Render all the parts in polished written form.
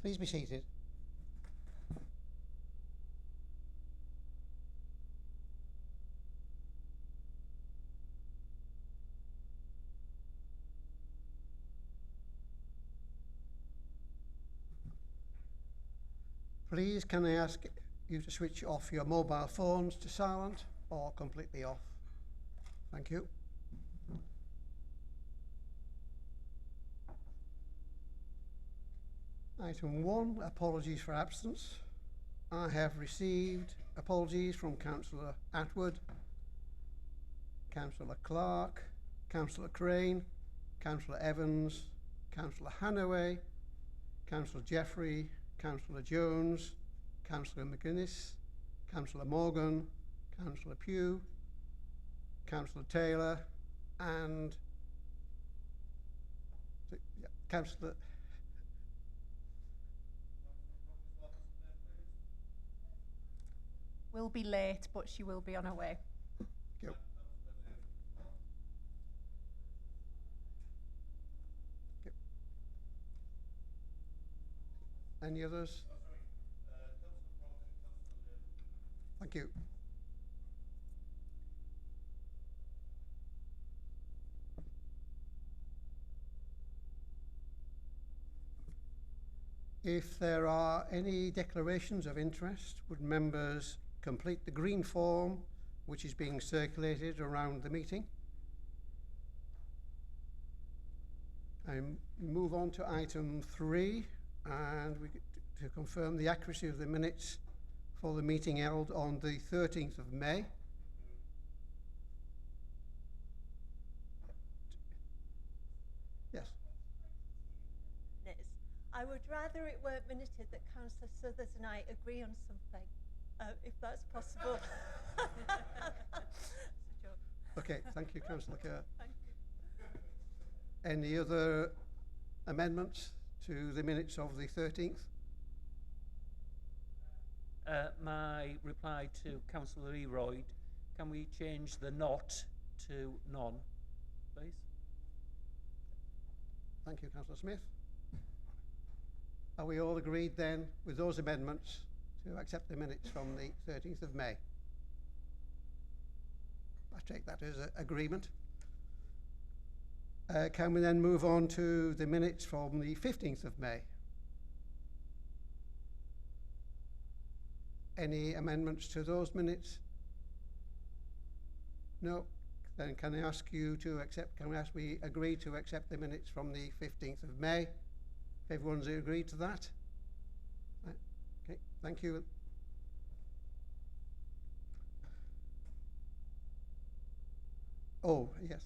Please be seated. Please, can I ask you to switch off your mobile phones to silent or completely off? Thank you. Item 1, apologies for absence. I have received apologies from Councillor Atwood, Councillor Clark, Councillor Crane, Councillor Evans, Councillor Hannaway, Councillor Jeffrey, Councillor Jones, Councillor McGuinness, Councillor Morgan, Councillor Pugh, Councillor Taylor, and Councillor... Will be late, but she will be on her way. Thank you. Any others? Thank you. If there are any declarations of interest, would members complete the green form which is being circulated around the meeting? And move on to item 3, and we get to confirm the accuracy of the minutes for the meeting held on the 13th of May. Yes. I would rather it weren't minuted that Councillor Suthers and I agree on something, if that's possible. Okay, thank you, Councillor Kerr. Thank you. Any other amendments to the minutes of the 13th? My reply to Councillor Eroyd, can we change the not to none, please? Thank you, Councillor Smith. Are we all agreed then with those amendments to accept the minutes from the 13th of May? I take that as an agreement. Can we then move on to the minutes from the 15th of May? Any amendments to those minutes? No? Then can I ask you to accept, we agree to accept the minutes from the 15th of May? If everyone's agreed to that? Okay, thank you. Oh, yes.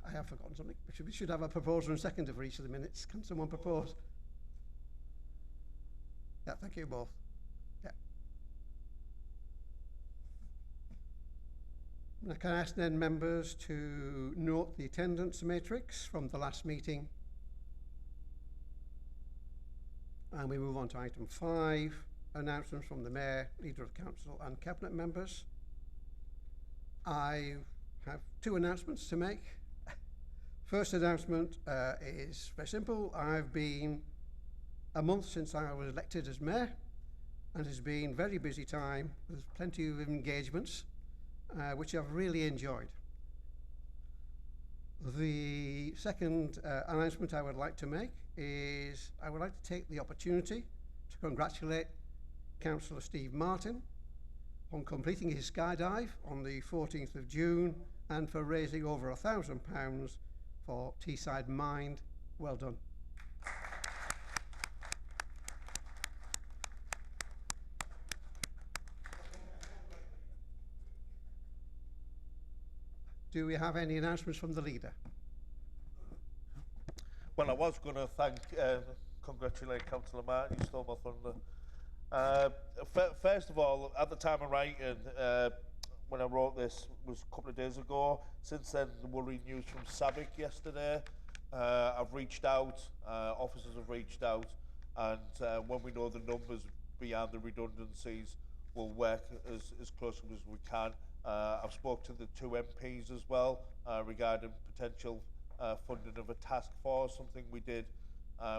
I have forgotten something. We should have a proposer and seconder for each of the minutes. Can someone propose? Yeah, thank you both. Yeah. Now, can I ask then members to note the attendance matrix from the last meeting? And we move on to item 5, announcements from the Mayor, Leader of Council and Cabinet members. I have 2 announcements to make. First announcement is very simple. I've been a month since I was elected as Mayor, and it's been a very busy time with plenty of engagements, which I've really enjoyed. The second announcement I would like to make is I would like to take the opportunity to congratulate Councillor Steve Martin on completing his skydive on the 14th of June and for raising over £1,000 for Teesside Mind. Well done. Do we have any announcements from the leader? Well, I was going to congratulate Councillor Martin. You stole my thunder. First of all, at the time of writing, when I wrote this, was a couple of days ago. Since then, the worrying news from SABIC yesterday. I've reached out, officers have reached out, and when we know the numbers beyond the redundancies, we'll work as closely as we can. I've spoke to the 2 MPs as well regarding potential funding of a task force, something we did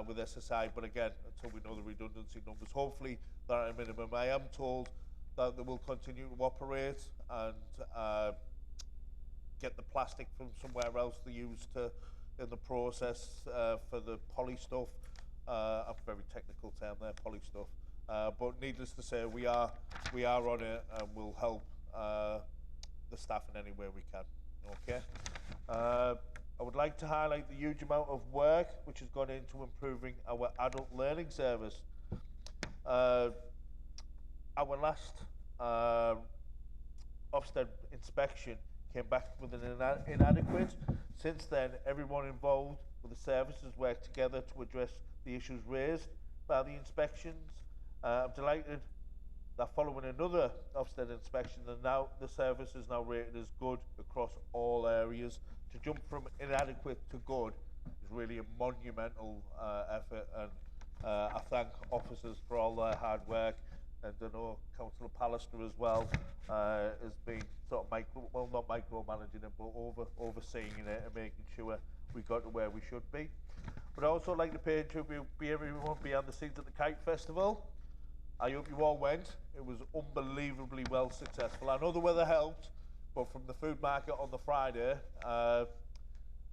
with SSI, but again, until we know the redundancy numbers, hopefully they're at a minimum. I am told that they will continue to operate and get the plastic from somewhere else to use in the process for the poly stuff. A very technical term there, poly stuff. But needless to say, we are on it and we'll help the staff in any way we can. Okay. I would like to highlight the huge amount of work which has gone into improving our adult learning service. Our last Ofsted inspection came back with an inadequate. Since then, everyone involved with the services worked together to address the issues raised by the inspections. I'm delighted that following another Ofsted inspection, the service is now rated as good across all areas. To jump from inadequate to good is really a monumental effort, and I thank officers for all their hard work, and I know Councillor Pallister as well has been sort of not micromanaging it, but overseeing it and making sure we got to where we should be. But I also like to pay tribute to everyone behind the scenes at the Kite Festival. I hope you all went. It was unbelievably well successful. I know the weather helped, but from the food market on the Friday,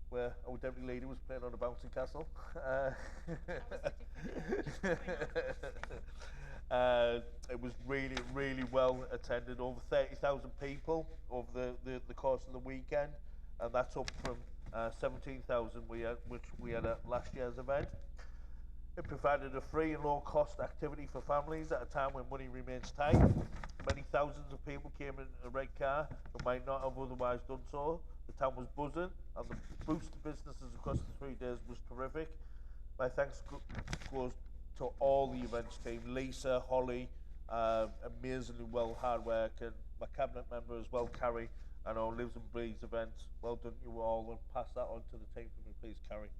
where our deputy leader was playing on a bouncing castle, it was really, really well attended. Over 30,000 people over the course of the weekend, and that's up from 17,000 which we had at last year's event. It provided a free and low-cost activity for families at a time when money remains tight. Many thousands of people came in a Redcar who might not have otherwise done so. The town was buzzing, and the boost to businesses across the 3 days was terrific. My thanks goes to all the events team, Lisa, Holly, amazingly well hard work, and my cabinet member as well, Carrie, and our Lives and Breathes events. Well done you all, and pass that on to the team for me, please, Carrie.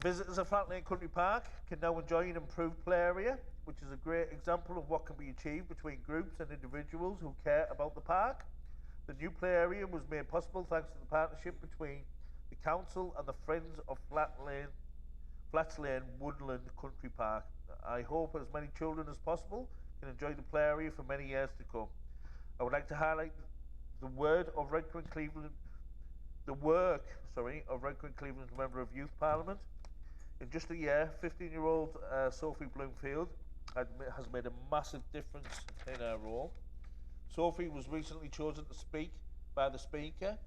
Visitors of Flat Lane Country Park can now enjoy an improved play area, which is a great example of what can be achieved between groups and individuals who care about the park. The new play area was made possible thanks to the partnership between the council and the Friends of Flats Lane Woodland Country Park. I hope as many children as possible can enjoy the play area for many years to come. I would like to highlight the work of Redcar and Cleveland Member of Youth Parliament. In just a year, 15-year-old Sophie Bloomfield has made a massive difference in her role. Sophie was recently chosen to speak by the Speaker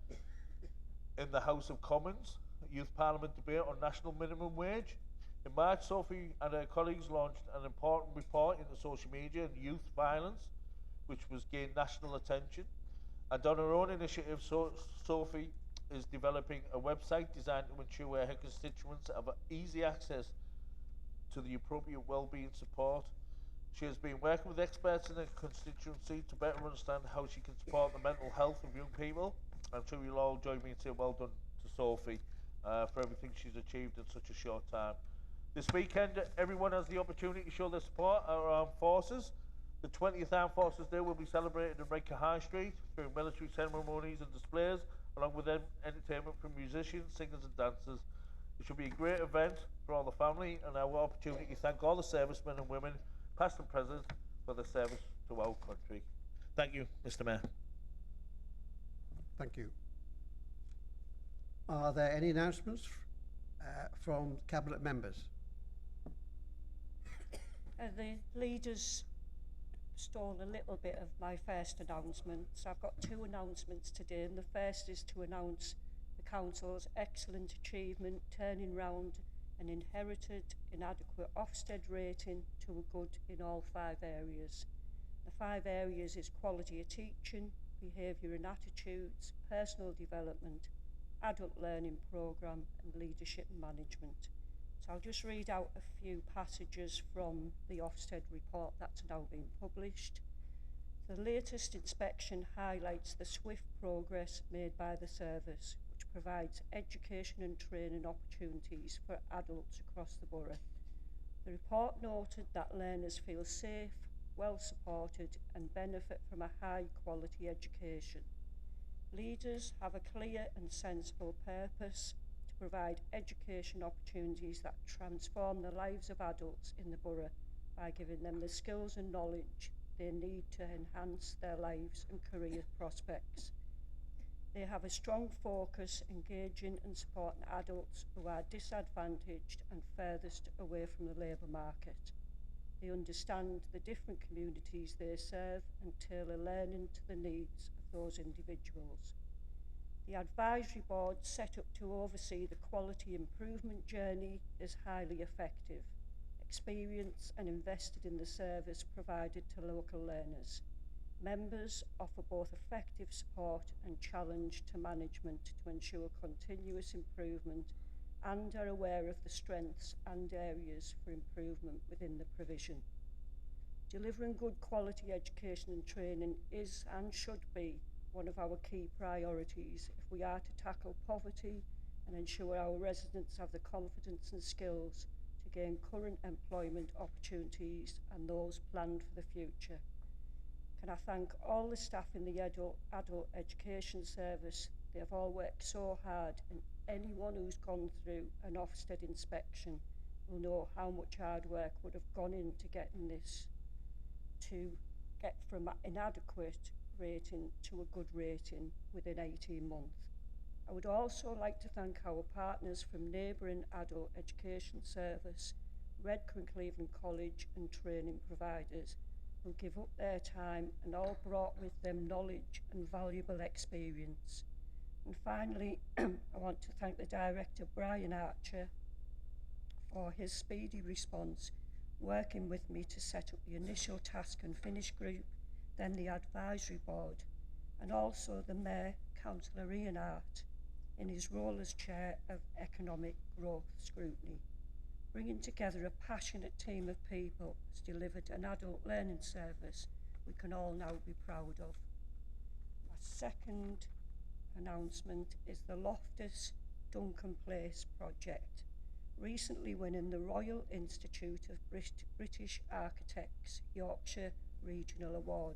in the House of Commons Youth Parliament debate on national minimum wage. In March, Sophie and her colleagues launched an important report into social media and youth violence, which was gained national attention. And on her own initiative, Sophie is developing a website designed to ensure her constituents have easy access to the appropriate wellbeing support. She has been working with experts in her constituency to better understand how she can support the mental health of young people. I'm sure you'll all join me in saying well done to Sophie for everything she's achieved in such a short time. This weekend, everyone has the opportunity to show their support our armed forces. The 20th Armed Forces Day will be celebrated in Redcar High Street through military ceremonies and displays, along with entertainment from musicians, singers and dancers. It should be a great event for all the family and our opportunity to thank all the servicemen and women, past and present, for their service to our country. Thank you, Mr. Mayor. Thank you. Are there any announcements from Cabinet members? The leaders stole a little bit of my first announcement. So I've got 2 announcements today, and the first is to announce the Council's excellent achievement turning round an inherited inadequate Ofsted rating to a good in all 5 areas. The 5 areas is quality of teaching, behaviour and attitudes, personal development, adult learning programme and leadership and management. So I'll just read out a few passages from the Ofsted report that's now been published. The latest inspection highlights the swift progress made by the service, which provides education and training opportunities for adults across the borough. The report noted that learners feel safe, well supported and benefit from a high quality education. Leaders have a clear and sensible purpose to provide education opportunities that transform the lives of adults in the borough by giving them the skills and knowledge they need to enhance their lives and career prospects. They have a strong focus engaging and supporting adults who are disadvantaged and furthest away from the labour market. They understand the different communities they serve and tailor learning to the needs of those individuals. The advisory board set up to oversee the quality improvement journey is highly effective, experienced and invested in the service provided to local learners. Members offer both effective support and challenge to management to ensure continuous improvement and are aware of the strengths and areas for improvement within the provision. Delivering good quality education and training is and should be one of our key priorities if we are to tackle poverty and ensure our residents have the confidence and skills to gain current employment opportunities and those planned for the future. Can I thank all the staff in the adult education service? They have all worked so hard, and anyone who's gone through an Ofsted inspection will know how much hard work would have gone into getting this to get from inadequate rating to a good rating within 18 months. I would also like to thank our partners from neighbouring adult education service, Redcar and Cleveland College and training providers who give up their time and all brought with them knowledge and valuable experience. And finally, I want to thank the Director, Brian Archer, for his speedy response, working with me to set up the initial task and finish group, then the advisory board, and also the Mayor, Councillor Ian Hart, in his role as Chair of Economic Growth Scrutiny. Bringing together a passionate team of people has delivered an adult learning service we can all now be proud of. My second announcement is the Loftus Duncan Place project, recently winning the Royal Institute of British Architects Yorkshire Regional Award,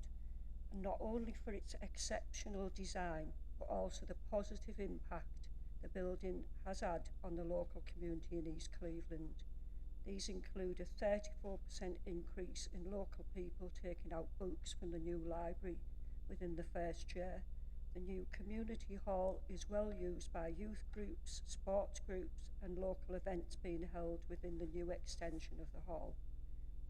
and not only for its exceptional design but also the positive impact the building has had on the local community in East Cleveland. These include a 34% increase in local people taking out books from the new library within the first year. The new community hall is well used by youth groups, sports groups and local events being held within the new extension of the hall.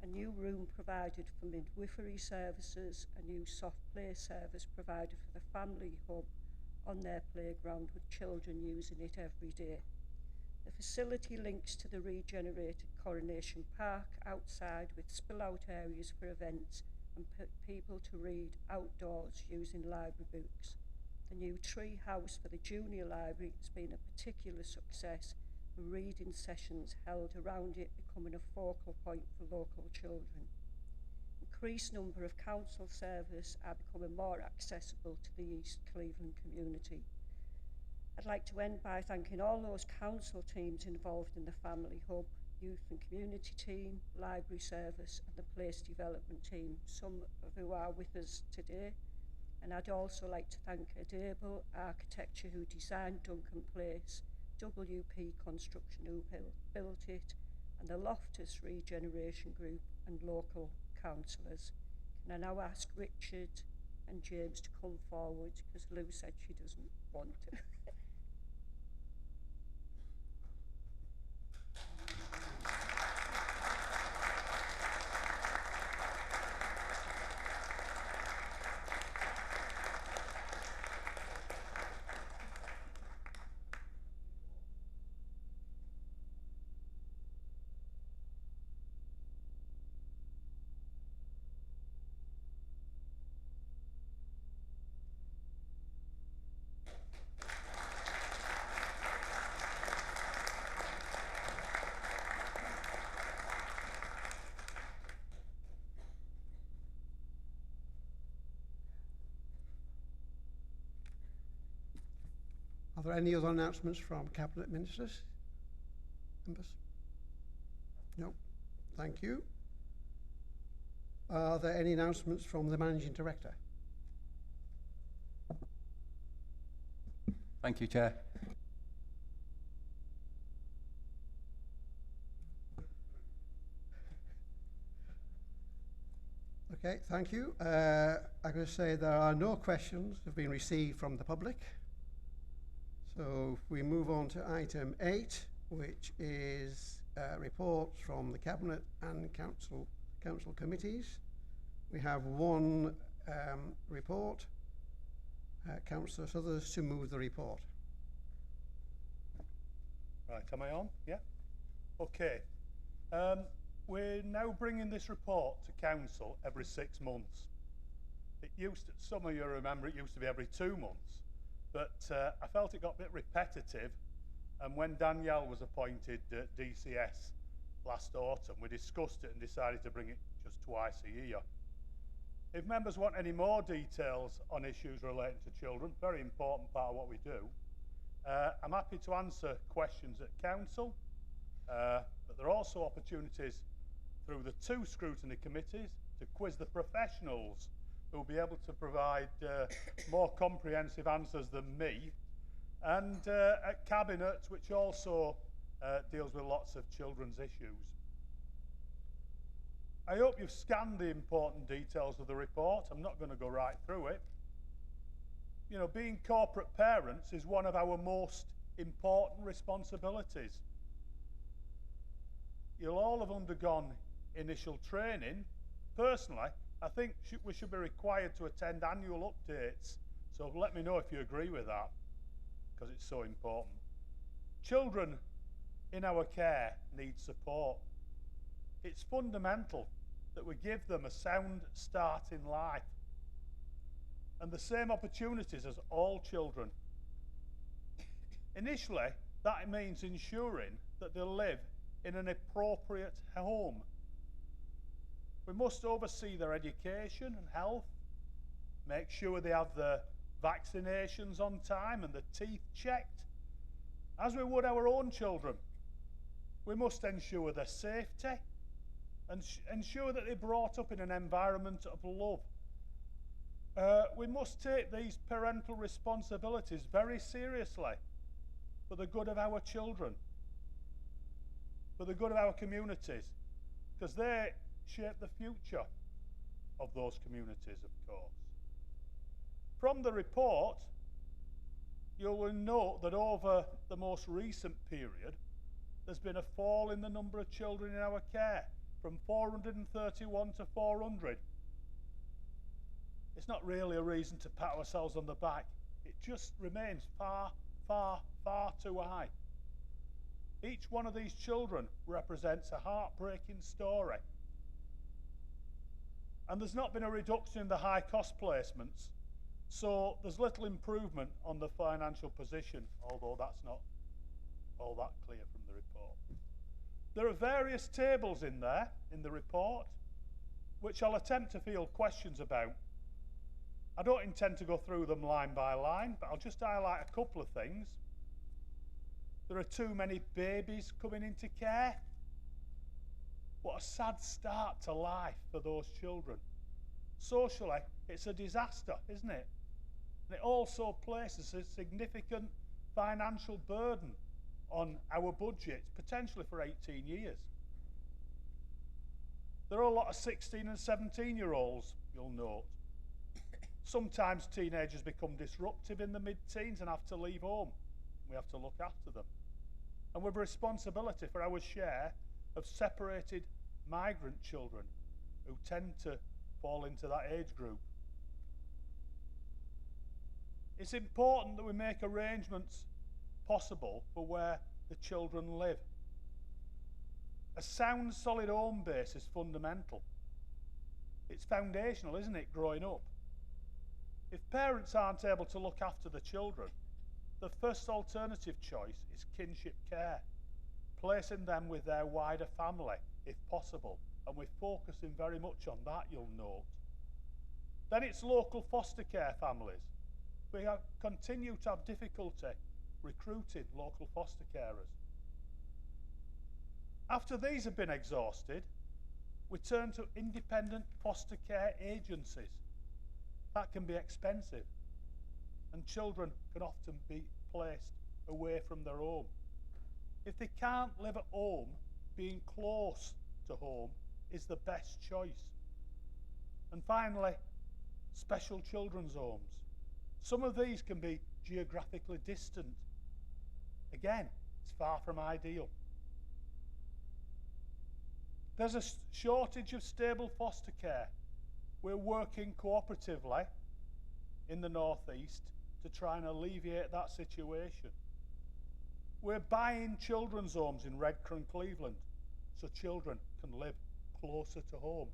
A new room provided for midwifery services, a new soft play service provided for the family hub on their playground with children using it every day. The facility links to the regenerated Coronation Park outside with spill-out areas for events and people to read outdoors using library books. The new tree house for the junior library has been a particular success, with reading sessions held around it becoming a focal point for local children. Increased number of council service are becoming more accessible to the East Cleveland community. I'd like to end by thanking all those council teams involved in the Family Hub, Youth and Community Team, Library Service and the Place Development Team, some of who are with us today. And I'd also like to thank Adable Architecture who designed Duncan Place, WP Construction who built it, and the Loftus Regeneration Group and local councillors. Can I now ask Richard and James to come forward because Lou said she doesn't want to. Are there any other announcements from Cabinet Ministers? Members? No. Thank you. Are there any announcements from the Managing Director? Thank you, Chair. Okay, thank you. I'm going to say there are no questions have been received from the public. So if we move on to item 8, which is reports from the Cabinet and Council committees. We have one report. Councillor Suthers to move the report. Right, am I on? Yeah? Okay. We're now bringing this report to Council every 6 months. It used to, some of you remember it used to be every 2 months, but I felt it got a bit repetitive, and when Danielle was appointed DCS last autumn, we discussed it and decided to bring it just twice a year. If members want any more details on issues relating to children, very important part of what we do, I'm happy to answer questions at Council, but there are also opportunities through the 2 scrutiny committees to quiz the professionals who will be able to provide more comprehensive answers than me, and at Cabinet, which also deals with lots of children's issues. I hope you've scanned the important details of the report. I'm not going to go right through it. You know, being corporate parents is one of our most important responsibilities. You'll all have undergone initial training. Personally, I think we should be required to attend annual updates, so let me know if you agree with that, because it's so important. Children in our care need support. It's fundamental that we give them a sound start in life and the same opportunities as all children. Initially, that means ensuring that they live in an appropriate home. We must oversee their education and health, make sure they have the vaccinations on time and the teeth checked, as we would our own children. We must ensure their safety and ensure that they're brought up in an environment of love. We must take these parental responsibilities very seriously for the good of our children, for the good of our communities, because they shape the future of those communities, of course. From the report, you will note that over the most recent period, there's been a fall in the number of children in our care, from 431 to 400. It's not really a reason to pat ourselves on the back. It just remains far, far, far too high. Each one of these children represents a heartbreaking story. And there's not been a reduction in the high cost placements, so there's little improvement on the financial position, although that's not all that clear from the report. There are various tables in there, in the report, which I'll attempt to field questions about. I don't intend to go through them line by line, but I'll just highlight a couple of things. There are too many babies coming into care. What a sad start to life for those children. Socially, it's a disaster, isn't it? And it also places a significant financial burden on our budgets, potentially for 18 years. There are a lot of 16 and 17-year-olds, you'll note. Sometimes teenagers become disruptive in the mid-teens and have to leave home. We have to look after them. And we have a responsibility for our share of separated migrant children who tend to fall into that age group. It's important that we make arrangements possible for where the children live. A sound, solid home base is fundamental. It's foundational, isn't it, growing up? If parents aren't able to look after the children, the first alternative choice is kinship care, placing them with their wider family if possible, and we're focusing very much on that, you'll note. Then it's local foster care families. We continue to have difficulty recruiting local foster carers. After these have been exhausted, we turn to independent foster care agencies. That can be expensive, and children can often be placed away from their home. If they can't live at home, being close to home is the best choice. And finally, special children's homes. Some of these can be geographically distant. Again, it's far from ideal. There's a shortage of stable foster care. We're working cooperatively in the North East to try and alleviate that situation. We're buying children's homes in Redcar and Cleveland so children can live closer to home.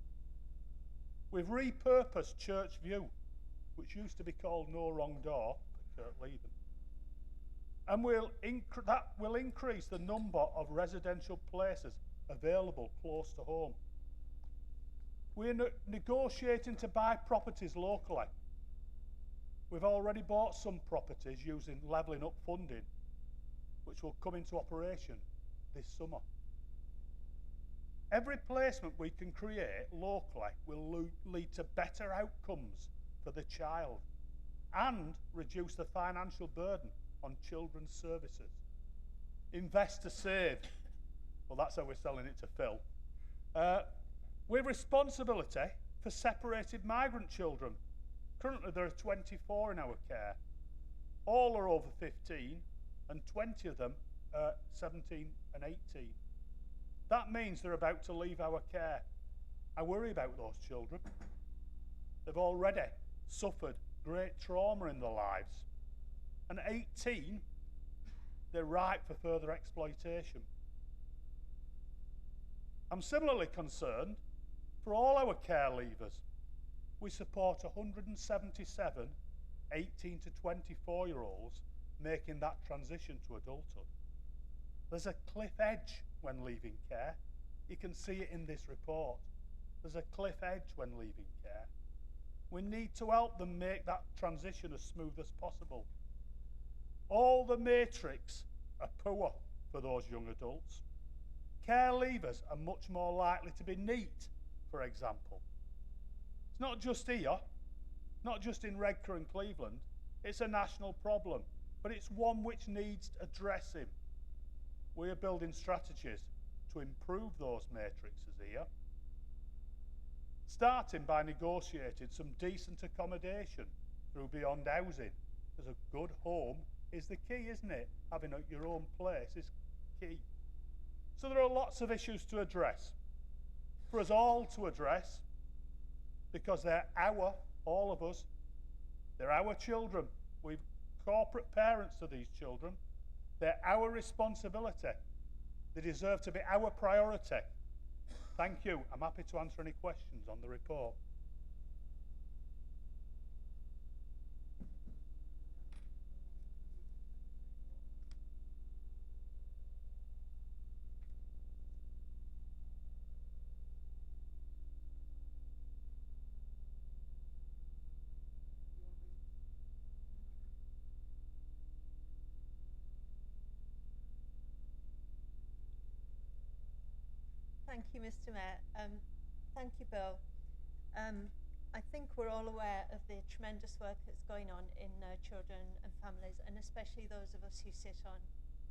We've repurposed Church View, which used to be called No Wrong Door, by Kurt Leatham. And that will increase the number of residential places available close to home. We're negotiating to buy properties locally. We've already bought some properties using levelling up funding, which will come into operation this summer. Every placement we can create locally will lead to better outcomes for the child and reduce the financial burden on children's services. Invest to save. Well, that's how we're selling it to Phil. We've responsibility for separated migrant children. Currently there are 24 in our care. All are over 15 and 20 of them are 17 and 18. That means they're about to leave our care. I worry about those children. They've already suffered great trauma in their lives. And 18, they're ripe for further exploitation. I'm similarly concerned for all our care leavers. We support 177 18 to 24-year-olds making that transition to adulthood. There's a cliff edge when leaving care. You can see it in this report. There's a cliff edge when leaving care. We need to help them make that transition as smooth as possible. All the matrix are poor for those young adults. Care leavers are much more likely to be neat, for example. It's not just here, not just in Redcar and Cleveland. It's a national problem, but it's one which needs addressing. We are building strategies to improve those matrices here, starting by negotiating some decent accommodation through Beyond Housing, because a good home is the key, isn't it? Having your own place is key. So there are lots of issues to address, for us all to address, because they're all of us, they're our children. We're corporate parents to these children. They're our responsibility. They deserve to be our priority. Thank you. I'm happy to answer any questions on the report. Thank you, Mr. Mayor. Thank you, Bill. I think we're all aware of the tremendous work that's going on in children and families, and especially those of us who sit on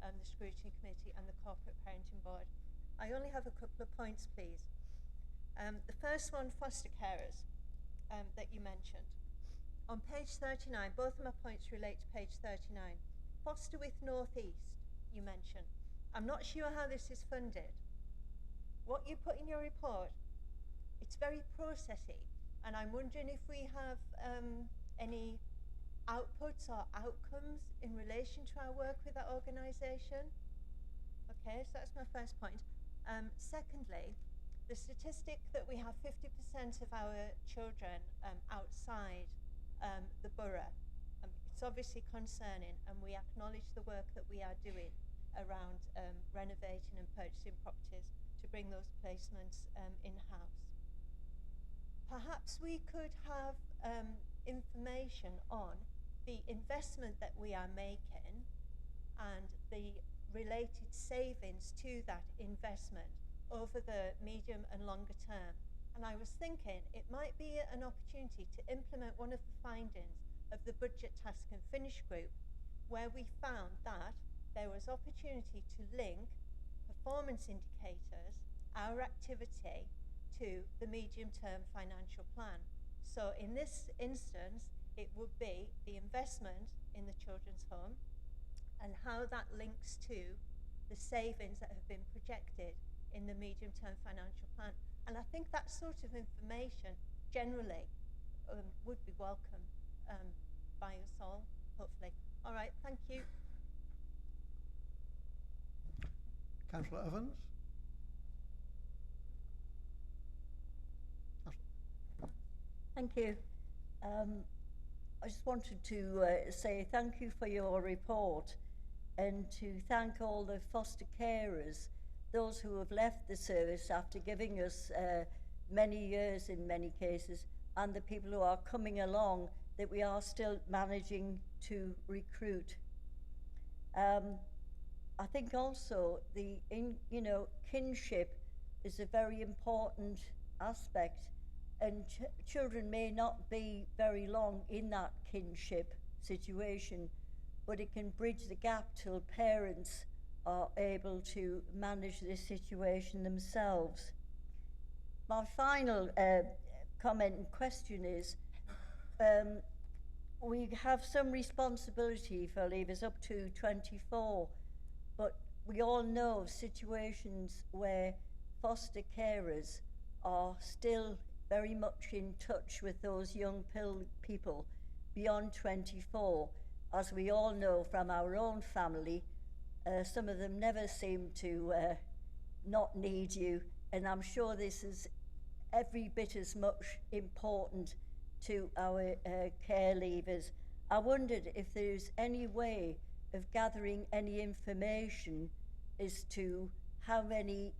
the Scrutiny Committee and the Corporate Parenting Board. I only have a couple of points, please. The first one, foster carers, that you mentioned. On page 39, both of my points relate to page 39. Foster with North East, you mentioned. I'm not sure how this is funded. What you put in your report, it's very processy, and I'm wondering if we have any outputs or outcomes in relation to our work with that organisation. Okay, so that's my first point. Secondly, the statistic that we have 50% of our children outside the borough, it's obviously concerning, and we acknowledge the work that we are doing around renovating and purchasing properties to bring those placements in-house. Perhaps we could have information on the investment that we are making and the related savings to that investment over the medium and longer term. And I was thinking it might be an opportunity to implement one of the findings of the Budget Task and Finish group, where we found that there was opportunity to link performance indicators, our activity, to the medium-term financial plan. So in this instance, it would be the investment in the children's home and how that links to the savings that have been projected in the medium-term financial plan. And I think that sort of information generally would be welcome by us all, hopefully. All right, thank you. Councillor Evans? Thank you. I just wanted to say thank you for your report and to thank all the foster carers, those who have left the service after giving us many years in many cases, and the people who are coming along that we are still managing to recruit. I think also the kinship is a very important aspect, and children may not be very long in that kinship situation, but it can bridge the gap till parents are able to manage this situation themselves. My final comment and question is, we have some responsibility for leavers up to 24, but we all know of situations where foster carers are still very much in touch with those young people beyond 24. As we all know from our own family, some of them never seem to not need you, and I'm sure this is every bit as much important to our care leavers. I wondered if there's any way of gathering any information as to how many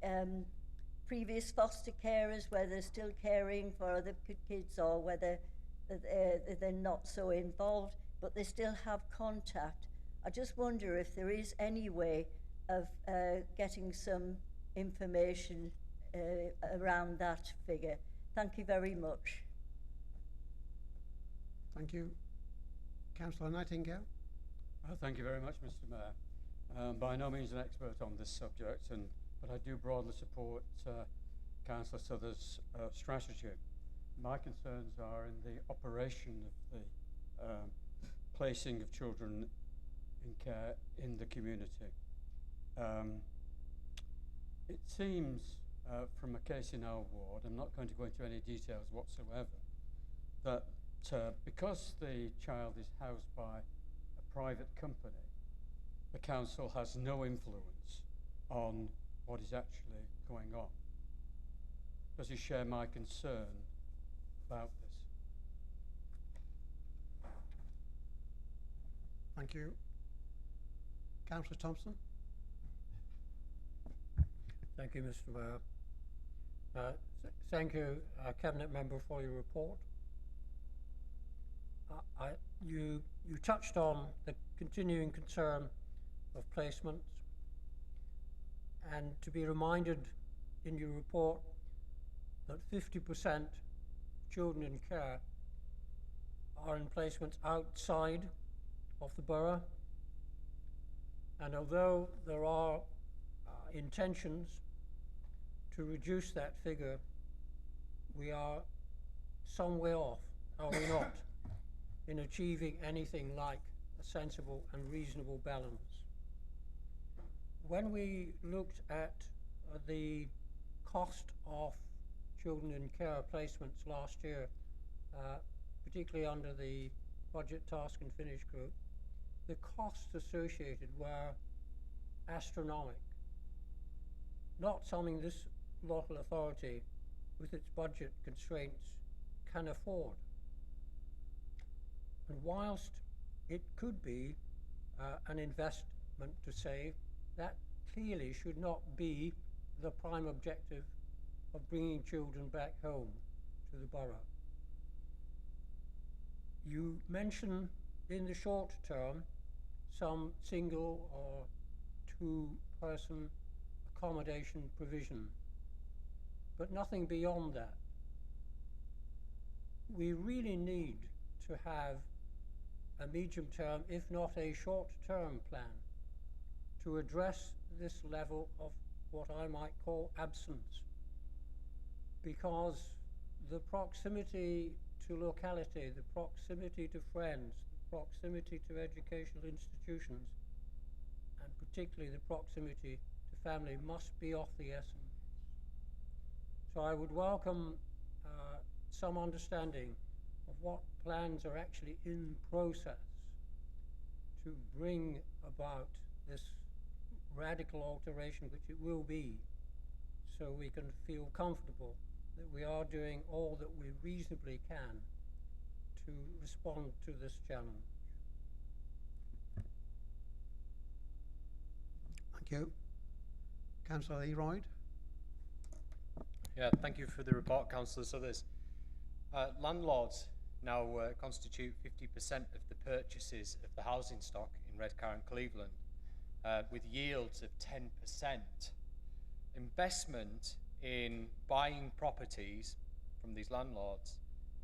previous foster carers, whether they're still caring for other kids or whether they're not so involved, but they still have contact. I just wonder if there is any way of getting some information around that figure. Thank you very much. Thank you. Councillor Nightingale? Thank you very much, Mr. Mayor. By no means an expert on this subject, but I do broadly support Councillor Souther's strategy. My concerns are in the operation of the placing of children in care in the community. It seems from a case in our ward, I'm not going to go into any details whatsoever, that because the child is housed by a private company, the council has no influence on what is actually going on. Does he share my concern about this? Thank you. Councillor Thompson? Thank you, Mr. Mayor. Thank you, Cabinet Member, for your report. You touched on the continuing concern of placements, and to be reminded in your report that 50% children in care are in placements outside of the borough, and although there are intentions to reduce that figure, we are some way off, are we not, in achieving anything like a sensible and reasonable balance. When we looked at the cost of children in care placements last year, particularly under the Budget Task and Finish group, the costs associated were astronomical. Not something this local authority, with its budget constraints, can afford. And whilst it could be an investment to save, that clearly should not be the prime objective of bringing children back home to the borough. You mention in the short term some single or two-person accommodation provision, but nothing beyond that. We really need to have a medium-term, if not a short-term plan to address this level of what I might call absence, because the proximity to locality, the proximity to friends, the proximity to educational institutions, and particularly the proximity to family must be of the essence. So I would welcome some understanding of what plans are actually in process to bring about this radical alteration, which it will be, so we can feel comfortable that we are doing all that we reasonably can to respond to this challenge. Thank you. Councillor Leroyd. Yeah, thank you for the report, Councillor. So there's landlords now constitute 50% of the purchases of the housing stock in Redcar and Cleveland, with yields of 10%. Investment in buying properties from these landlords,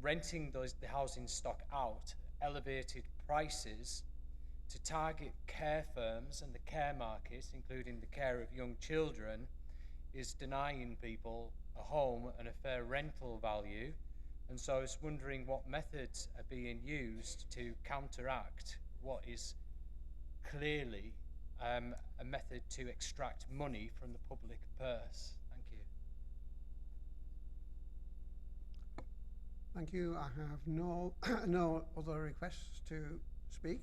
renting the housing stock out at elevated prices to target care firms and the care markets, including the care of young children, is denying people a home and a fair rental value. And so I was wondering what methods are being used to counteract what is clearly a method to extract money from the public purse. Thank you. Thank you. I have no no other requests to speak.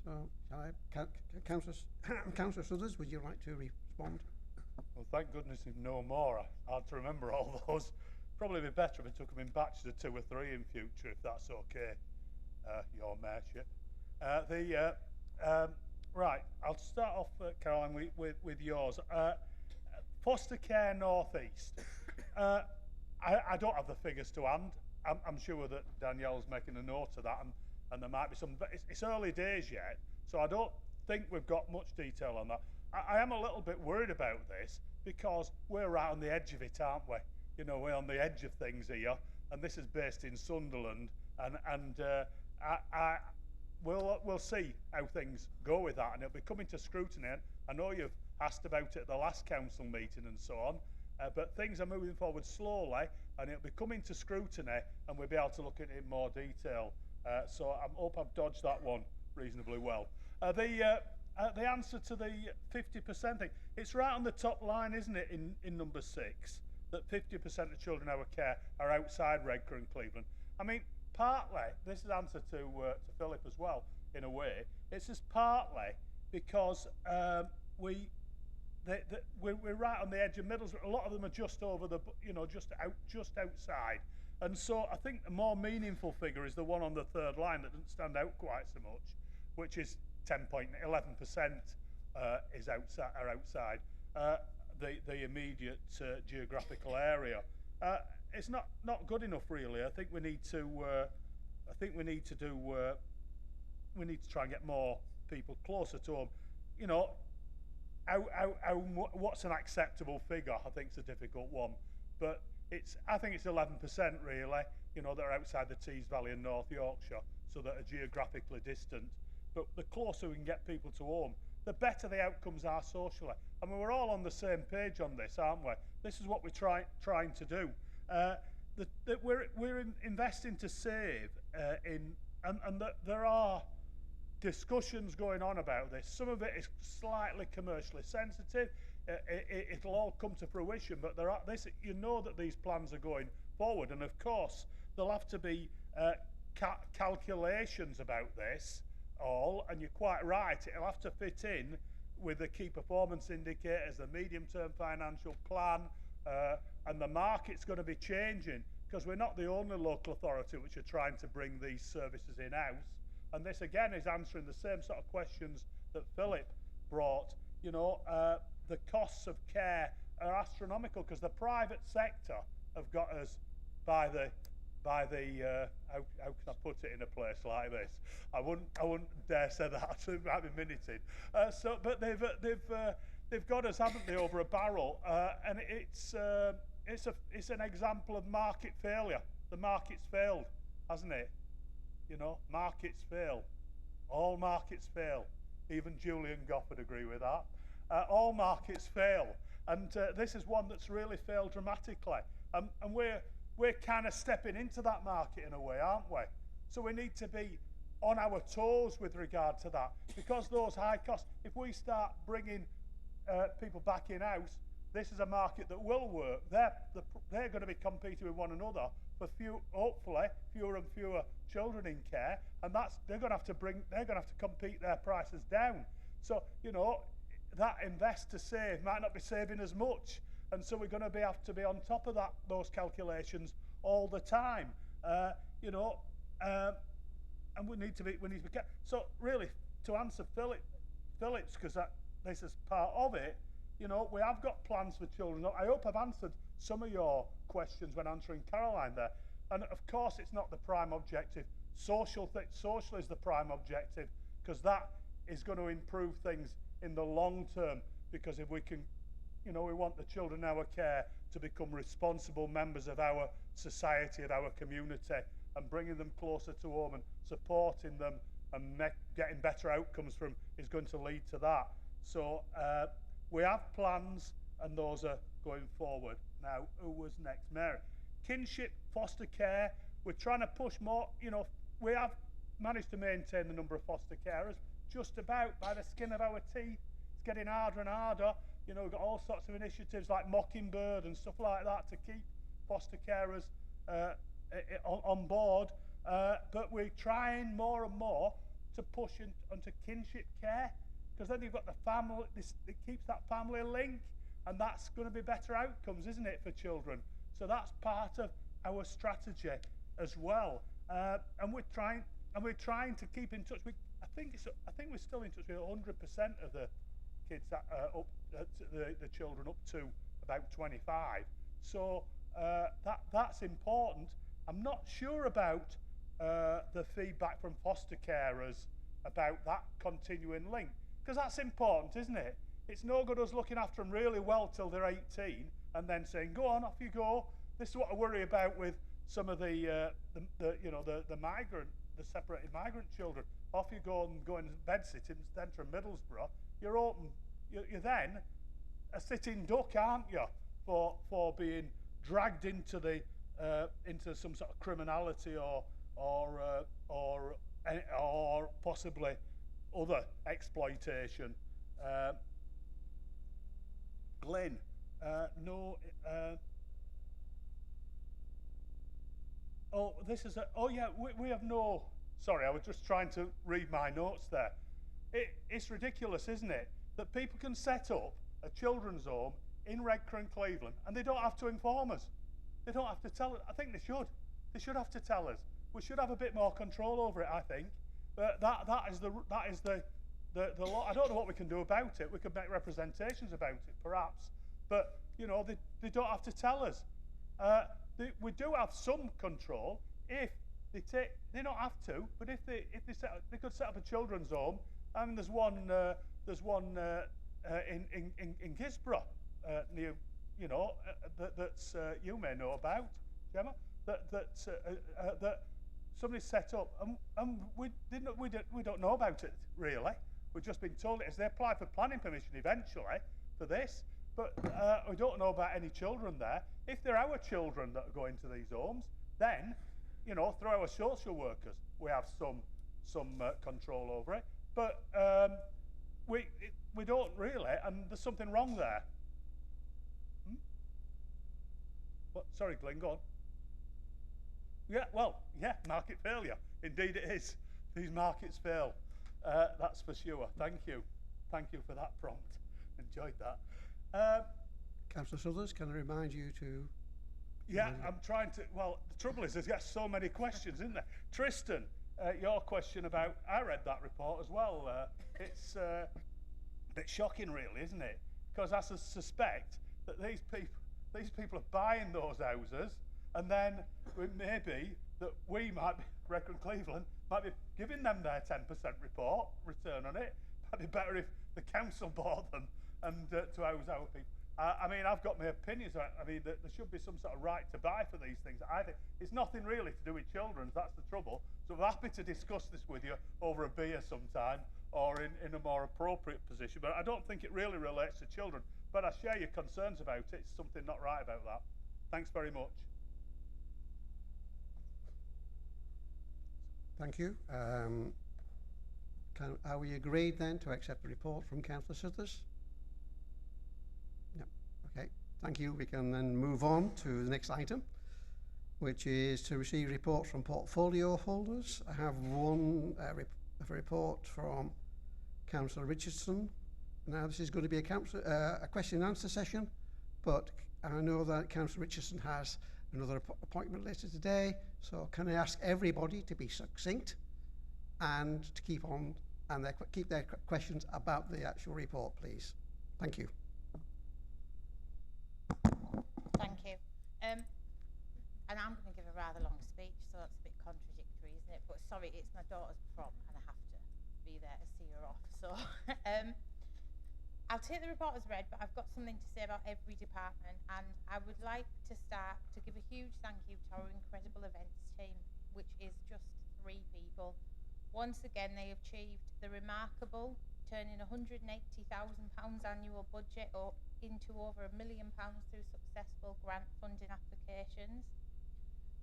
So, shall I, Councillor Suthers, would you like to respond? Well, thank goodness there's no more. Hard to remember all those. Probably be better if we took them in batches of 2 or 3 in future, if that's okay, your mayorship. Right, I'll start off, Caroline, with yours. Foster care North East. I don't have the figures to hand. I'm sure that Danielle's making a note of that, and there might be some, but it's early days yet, so I don't think we've got much detail on that. I am a little bit worried about this because we're right on the edge of it, aren't we? You know, we're on the edge of things here, and this is based in Sunderland, and we'll see how things go with that, and it'll be coming to scrutiny. I know you've asked about it at the last council meeting and so on, but things are moving forward slowly, and it'll be coming to scrutiny, and we'll be able to look at it in more detail. So I hope I've dodged that one reasonably well. The answer to the 50% thing, it's right on the top line, isn't it, in number 6, that 50% of children in our care are outside Redcar and Cleveland. I mean, partly, this is answer to Philip as well, in a way. It's just partly because we're right on the edge of Middlesbrough. A lot of them are just over the, just outside. And so I think the more meaningful figure is the one on the 3rd line that doesn't stand out quite so much, which is 11% is outside the immediate geographical area. It's not good enough, really. I think we need to try and get more people closer to home. You know, what's an acceptable figure? I think it's a difficult one, but I think it's 11% really. You know, that are outside the Tees Valley and North Yorkshire, so that are geographically distant. But the closer we can get people to home, the better the outcomes are socially. I mean, we're all on the same page on this, aren't we? This is what we're trying to do. We're investing to save and there are discussions going on about this. Some of it is slightly commercially sensitive. It'll all come to fruition, but you know that these plans are going forward, and of course there'll have to be calculations about this all, and you're quite right, it'll have to fit in with the key performance indicators, the medium-term financial plan, and the market's going to be changing, because we're not the only local authority which are trying to bring these services in-house. And this again is answering the same sort of questions that Philip brought. You know, the costs of care are astronomical because the private sector have got us by the how can I put it in a place like this? I wouldn't dare say that. It might be minuted. But they've got us, haven't they, over a barrel? And it's an example of market failure. The market's failed, hasn't it? You know, markets fail. All markets fail. Even Julian Goff would agree with that. All markets fail, and this is one that's really failed dramatically. And we're kind of stepping into that market in a way, aren't we? So we need to be on our toes with regard to that, because those high costs, if we start bringing people back in-house, this is a market that will work. They're going to be competing with one another for hopefully fewer and fewer children in care, and they're going to have to compete their prices down. So, you know, that invest to save might not be saving as much, and so we're going to have to be on top of those calculations all the time. You know, and we need to be so really, to answer Phillips, because this is part of it. You know, we have got plans for children. I hope I've answered some of your questions when answering Caroline there. And of course, it's not the prime objective. Social is the prime objective, because that is going to improve things in the long term. Because if we can, you know, we want the children in our care to become responsible members of our society, of our community, and bringing them closer to home and supporting them and getting better outcomes from is going to lead to that. So we have plans, and those are going forward. Now, who was next? Mary. Kinship, foster care. We're trying to push more. You know, we have managed to maintain the number of foster carers just about by the skin of our teeth. It's getting harder and harder. You know, we've got all sorts of initiatives like Mockingbird and stuff like that to keep foster carers on board. But we're trying more and more to push onto kinship care, because then you've got the family, it keeps that family link, and that's going to be better outcomes, isn't it, for children? So that's part of our strategy as well. And we're trying to keep in touch. I think we're still in touch with 100% of the kids that the children up to about 25. So that's important. I'm not sure about the feedback from foster carers about that continuing link, because that's important, isn't it? It's no good us looking after them really well till they're 18 and then saying, go on, off you go. This is what I worry about with some of the separated migrant children. Off you go and go and bed sit in the centre of Middlesbrough. You're then a sitting duck, aren't you, for being dragged into some sort of criminality or possibly other exploitation. Glenn, we have no. Sorry, I was just trying to read my notes there. It's ridiculous, isn't it, that people can set up a children's home in Redcar and Cleveland and they don't have to inform us. They don't have to tell us. I think they should. They should have to tell us. We should have a bit more control over it, I think. But that is the law. I don't know what we can do about it. We could make representations about it, perhaps. But you know, they don't have to tell us. We do have some control if they don't have to. But if they could set up a children's home. I mean, there's one in Gisborough near, you know, that's you may know about, Gemma, that somebody set up, and we don't know about it really. We've just been told it as they apply for planning permission eventually for this, but we don't know about any children there. If they're our children that are going to these homes, then, you know, through our social workers, we have some control over it. But we don't really, and there's something wrong there. What? Sorry, Glenn, go on. Yeah, well, yeah, market failure. Indeed it is. These markets fail. That's for sure. Thank you. Thank you for that prompt. Enjoyed that. Councillor Suthers, can I remind you to... Yeah, I'm trying to... Well, the trouble is there's got so many questions, isn't there? Tristan, your question about... I read that report as well. It's a bit shocking, really, isn't it? Because I suspect that these people are buying those houses, and then it may be that we might be, Redcar and Cleveland, might be giving them their 10% return on it. Might be better if the council bought them and to house our people. I mean, I've got my opinions. I mean, there should be some sort of right to buy for these things. I think it's nothing really to do with children. That's the trouble. So I'm happy to discuss this with you over a beer sometime or in a more appropriate position. But I don't think it really relates to children. But I share your concerns about it. It's something not right about that. Thanks very much. Thank you. Are we agreed then to accept the report from Councillor Sithers? Yep. Okay. Thank you. We can then move on to the next item, which is to receive reports from portfolio holders. I have one report from Councillor Richardson. Now, this is going to be a question and answer session, but I know that Councillor Richardson has another appointment later today, so can I ask everybody to be succinct and to keep on and keep their questions about the actual report, please. Thank you. Thank you. And I'm going to give a rather long speech, so it's a bit contradictory, isn't it? But sorry, it's my daughter's prom, and I have to be there to see her off. So I'll take the report as read, but I've got something to say about every department, and I would like to start to give a huge thank you to our incredible events team, which is just 3 people. Once again, they achieved the remarkable, turning £180,000 annual budget into over £1 million through successful grant funding applications.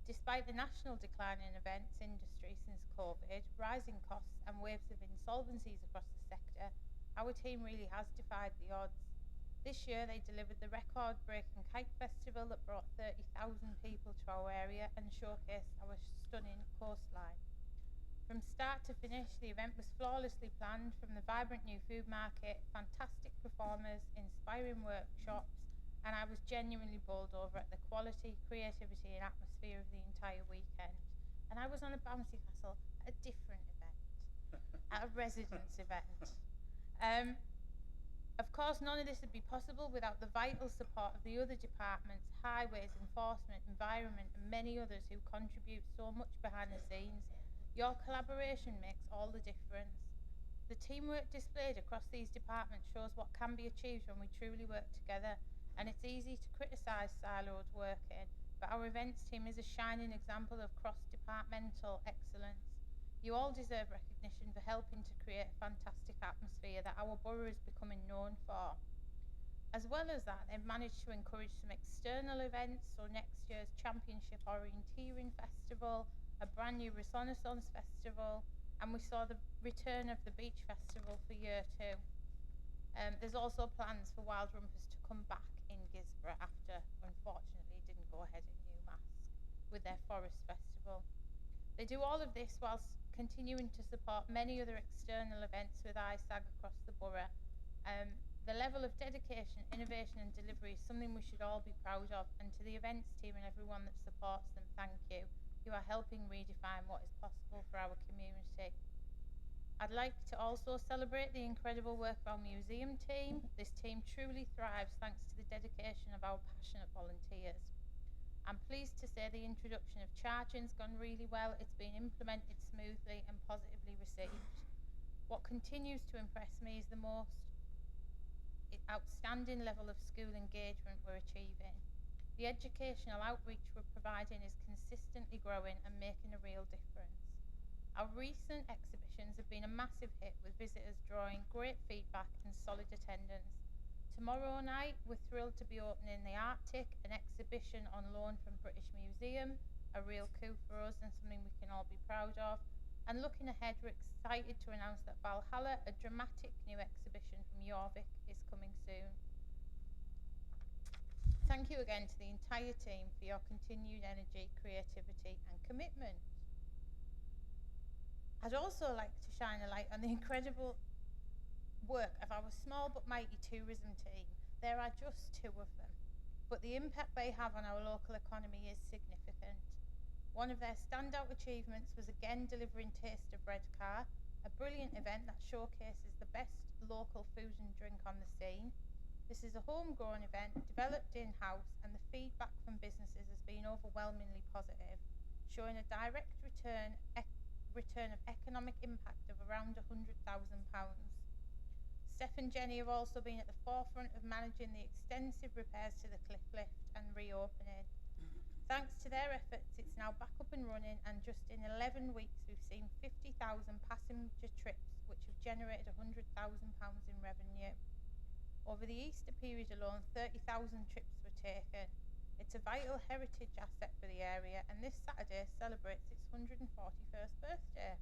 Despite the national decline in events industry since COVID, rising costs and waves of insolvencies across the sector, our team really has defied the odds. This year they delivered the record-breaking Kite Festival that brought 30,000 people to our area and showcased our stunning coastline. From start to finish, the event was flawlessly planned, from the vibrant new food market, fantastic performers, inspiring workshops, and I was genuinely bowled over at the quality, creativity and atmosphere of the entire weekend. And I was on a bouncy castle at a different event, at a residence event. Of course, none of this would be possible without the vital support of the other departments, highways, enforcement, environment and many others who contribute so much behind the scenes. Your collaboration makes all the difference. The teamwork displayed across these departments shows what can be achieved when we truly work together, and it's easy to criticise siloed working, but our events team is a shining example of cross-departmental excellence. You all deserve recognition for helping to create a fantastic atmosphere that our borough is becoming known for. As well as that, they've managed to encourage some external events, so next year's Championship Orienteering Festival, a brand new Renaissance Festival, and we saw the return of the Beach Festival for year 2. There's also plans for Wild Rumpers to come back in Gisborough after, unfortunately, it didn't go ahead in Newmask with their Forest Festival. They do all of this whilst continuing to support many other external events with ISAG across the borough. The level of dedication, innovation and delivery is something we should all be proud of, and to the events team and everyone that supports them, thank you. You are helping redefine what is possible for our community. I'd like to also celebrate the incredible work of our museum team. This team truly thrives thanks to the dedication of our passionate volunteers. I'm pleased to say the introduction of charging's gone really well. It's been implemented smoothly and positively received. What continues to impress me is the most outstanding level of school engagement we're achieving. The educational outreach we're providing is consistently growing and making a real difference. Our recent exhibitions have been a massive hit, with visitors drawing great feedback and solid attendance. Tomorrow night, we're thrilled to be opening the Arctic, an exhibition on loan from British Museum, a real coup for us and something we can all be proud of. And looking ahead, we're excited to announce that Valhalla, a dramatic new exhibition from Jorvik, is coming soon. Thank you again to the entire team for your continued energy, creativity and commitment. I'd also like to shine a light on the incredible work of our small but mighty tourism team. There are just 2 of them, but the impact they have on our local economy is significant. One of their standout achievements was again delivering Taste of Redcar, a brilliant event that showcases the best local food and drink on the scene. This is a homegrown event developed in-house, and the feedback from businesses has been overwhelmingly positive, showing a direct return of economic impact of around £100,000. Steph and Jenny have also been at the forefront of managing the extensive repairs to the cliff lift and reopening. Thanks to their efforts, it's now back up and running, and just in 11 weeks we've seen 50,000 passenger trips, which have generated £100,000 in revenue. Over the Easter period alone, 30,000 trips were taken. It's a vital heritage asset for the area, and this Saturday celebrates its 141st birthday.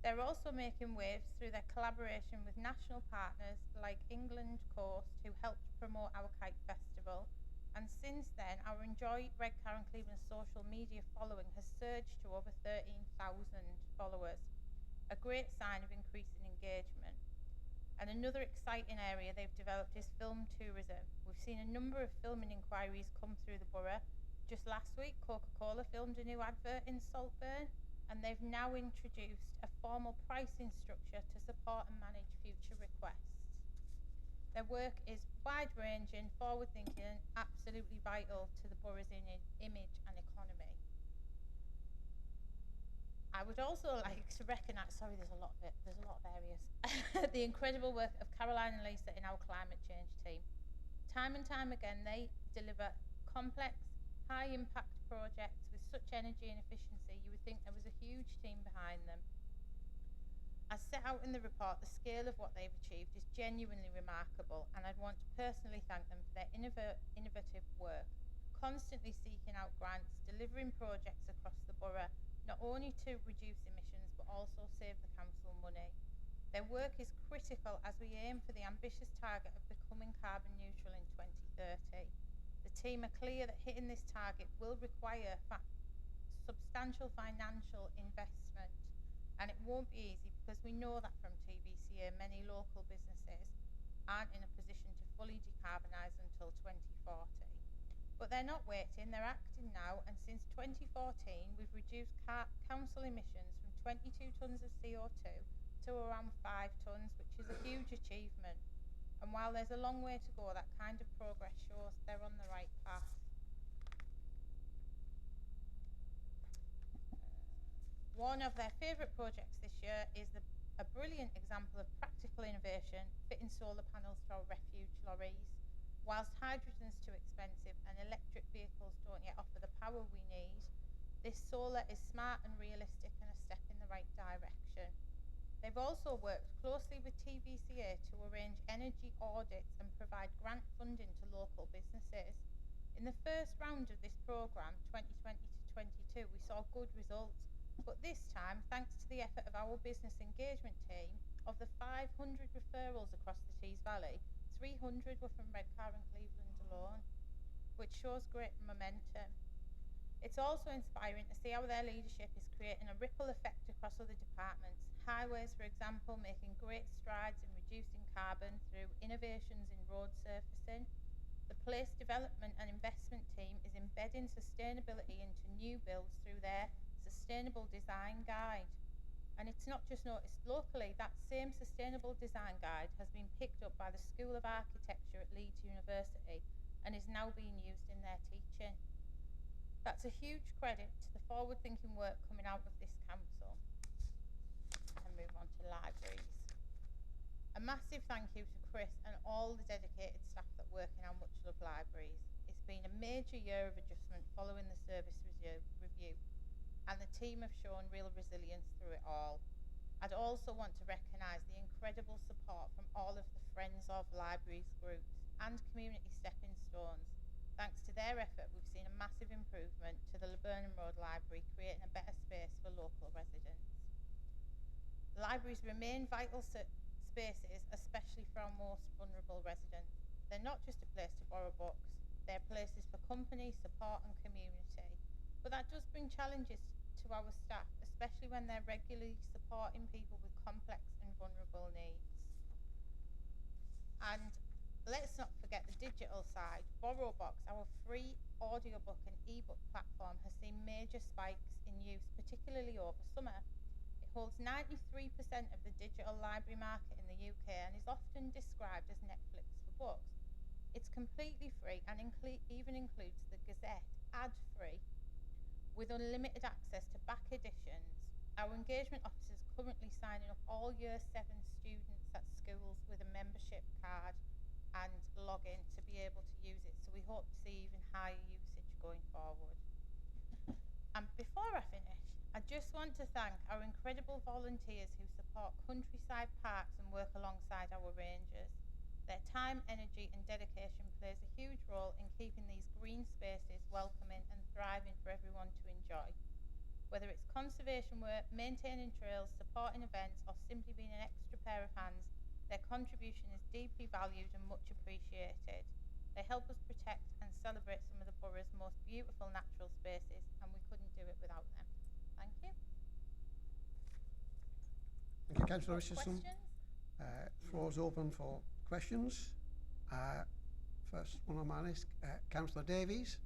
They're also making waves through their collaboration with national partners like England Coast, who helped promote our Kite Festival, and since then our Enjoy Redcar and Cleveland social media following has surged to over 13,000 followers, a great sign of increasing engagement. And another exciting area they've developed is film tourism. We've seen a number of filming inquiries come through the borough. Just last week, Coca-Cola filmed a new advert in Saltburn, and they've now introduced a formal pricing structure to support and manage future requests. Their work is wide-ranging, forward-thinking, and absolutely vital to the borough's image and economy. I would also like to recognise, sorry, there's a lot of areas, the incredible work of Caroline and Lisa in our climate change team. Time and time again, they deliver complex, high-impact projects with such energy and efficiency, you would think there was a huge team behind them. As set out in the report, the scale of what they've achieved is genuinely remarkable, and I'd want to personally thank them for their innovative work, constantly seeking out grants, delivering projects across the borough, not only to reduce emissions but also save the council money. Their work is critical as we aim for the ambitious target of becoming carbon neutral in 2030. The team are clear that hitting this target will require substantial financial investment, and it won't be easy because we know that from TVCA many local businesses aren't in a position to fully decarbonise until 2040. But they're not waiting, they're acting now, and since 2014 we've reduced council emissions from 22 tonnes of CO2 to around 5 tonnes, which is a huge achievement. And while there's a long way to go, that kind of progress shows they're on the right path. One of their favourite projects this year is a brilliant example of practical innovation, fitting solar panels to our refuge lorries. Whilst hydrogen is too expensive and electric vehicles don't yet offer the power we need, this solar is smart and realistic and a step in the right direction. They've also worked closely with TVCA to arrange energy audits and provide grant funding to local businesses. In the first round of this programme, 2020 to 22, we saw good results, but this time, thanks to the effort of our business engagement team, of the 500 referrals across the Tees Valley, 300 were from Redcar and Cleveland alone, which shows great momentum. It's also inspiring to see how their leadership is creating a ripple effect across other departments. Highways, for example, making great strides in reducing carbon through innovations in road surfacing. The Place Development and Investment team is embedding sustainability into new builds through their Sustainable Design Guide. And it's not just noticed locally, that same Sustainable Design Guide has been picked up by the School of Architecture at Leeds University and is now being used in their teaching. That's a huge credit to the forward-thinking work coming out of this council. And move on to libraries. A massive thank you to Chris and all the dedicated staff that work in our much-loved libraries. It's been a major year of adjustment following the service review, and the team have shown real resilience through it all. I'd also want to recognise the incredible support from all of the Friends of Libraries groups and community stepping stones. Thanks to their effort, we've seen a massive improvement to the Laburnum Road Library, creating a better space for local residents. Libraries remain vital spaces, especially for our most vulnerable residents. They're not just a place to borrow books, they're places for company, support and community. But that does bring challenges to our staff, especially when they're regularly supporting people with complex and vulnerable needs. And let's not forget the digital side. BorrowBox, our free audiobook and ebook platform, has seen major spikes in use, particularly over summer. It holds 93% of the digital library market in the UK and is often described as Netflix for books. It's completely free and even includes the Gazette, ad-free, with unlimited access to back editions. Our engagement officer is currently signing up all Year 7 students at schools with a membership card and login to be able to use it, so we hope to see even higher usage going forward. And before I finish, I just want to thank our incredible volunteers who support countryside parks and work alongside our rangers. Their time, energy and dedication plays a huge role in keeping these green spaces welcoming and thriving for everyone to enjoy. Whether it's conservation work, maintaining trails, supporting events or simply being an extra pair of hands, their contribution is deeply valued and much appreciated. They help us protect and celebrate some of the borough's most beautiful natural spaces, and we couldn't do it without them. Thank you. Thank you, Councillor Richardson. Questions? Floor's open for questions. First one on my list, Councillor Davies.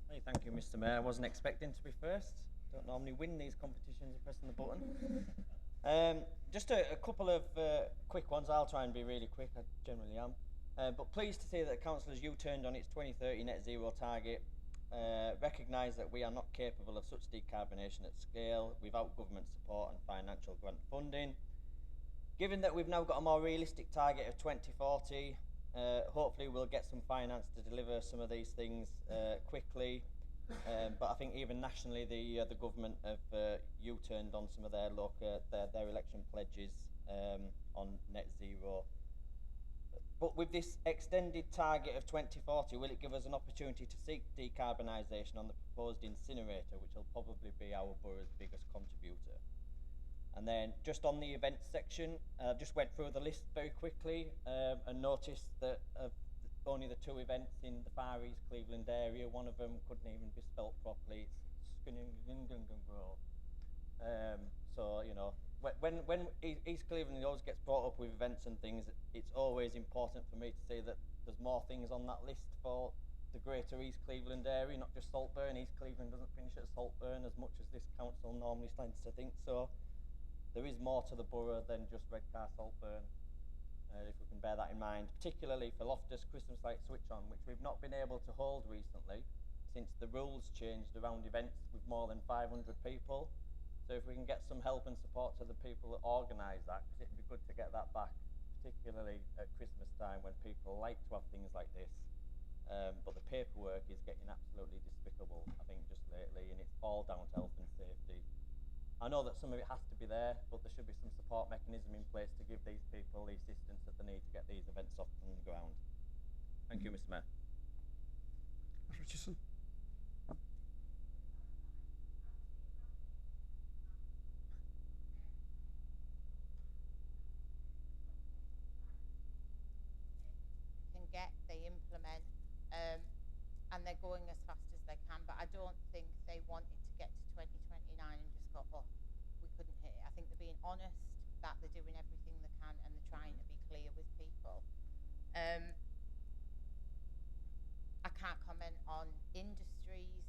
Hey, thank you, Mr. Mayor. I wasn't expecting to be first. Don't normally win these competitions of pressing the button. Just a couple of quick ones. I'll try and be really quick. I generally am. But pleased to see that the council has U-turned on its 2030 net zero target. Recognise that we are not capable of such decarbonation at scale without government support and financial grant funding. Given that we've now got a more realistic target of 2040, hopefully we'll get some finance to deliver some of these things quickly. But I think even nationally, the government have U-turned on some of their election pledges on net zero. But with this extended target of 2040, will it give us an opportunity to seek decarbonisation on the proposed incinerator, which will probably be our borough's biggest contributor? And then just on the events section, just went through the list very quickly and noticed that only the 2 events in the Far East Cleveland area, one of them couldn't even be spelt properly. So, you know, when East Cleveland always gets brought up with events and things, it's always important for me to say that there's more things on that list for the greater East Cleveland area, not just Saltburn. East Cleveland doesn't finish at Saltburn as much as this council normally tends to think so. There is more to the borough than just Redcar, Saltburn, if we can bear that in mind, particularly for Loftus Christmas Light Switch On, which we've not been able to hold recently since the rules changed around events with more than 500 people. So if we can get some help and support to the people that organise that, because it'd be good to get that back, particularly at Christmas time when people like to have things like this. But the paperwork is getting absolutely despicable, I think, just lately, and it's all down to health and safety. I know that some of it has to be there, but there should be some support mechanism in place to give these people the assistance that they need to get these events off on the ground. Thank you, Mr. Mayor. Richardson. Can get, they implement, and they're going as fast as they can, but I don't think they wanted to get to 2029 and just go, oh, we couldn't hit it. I think they're being honest that they're doing everything they can and they're trying to be clear with people. I can't comment on industry's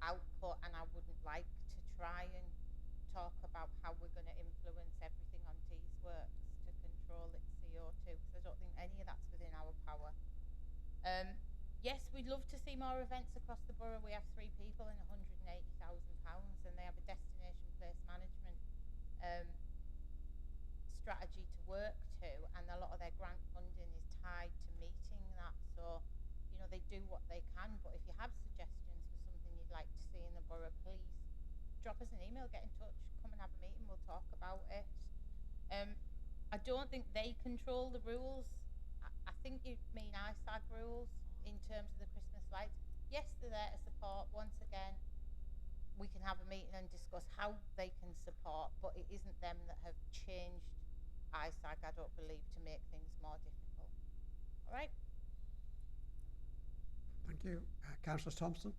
output, and I wouldn't like to try and talk about how we're going to influence everything on Tees Works to control its CO2, because I don't think any of that's within our power. Yes, we'd love to see more events across the borough. We have 3 people and £180,000, and they have a destination place management strategy to work to, and a lot of their grant funding is tied to meeting that. So, you know, they do what they can, but if you have suggestions for something you'd like to see in the borough, please drop us an email, get in touch, come and have a meeting, we'll talk about it. I don't think they control the rules. I think you mean ISAG rules in terms of the Christmas lights. Yes, they're there to support. Once again, we can have a meeting and discuss how they can support, but it isn't them that have changed ISAG, I don't believe, to make things more difficult. All right? Thank you. Councillor Thompson.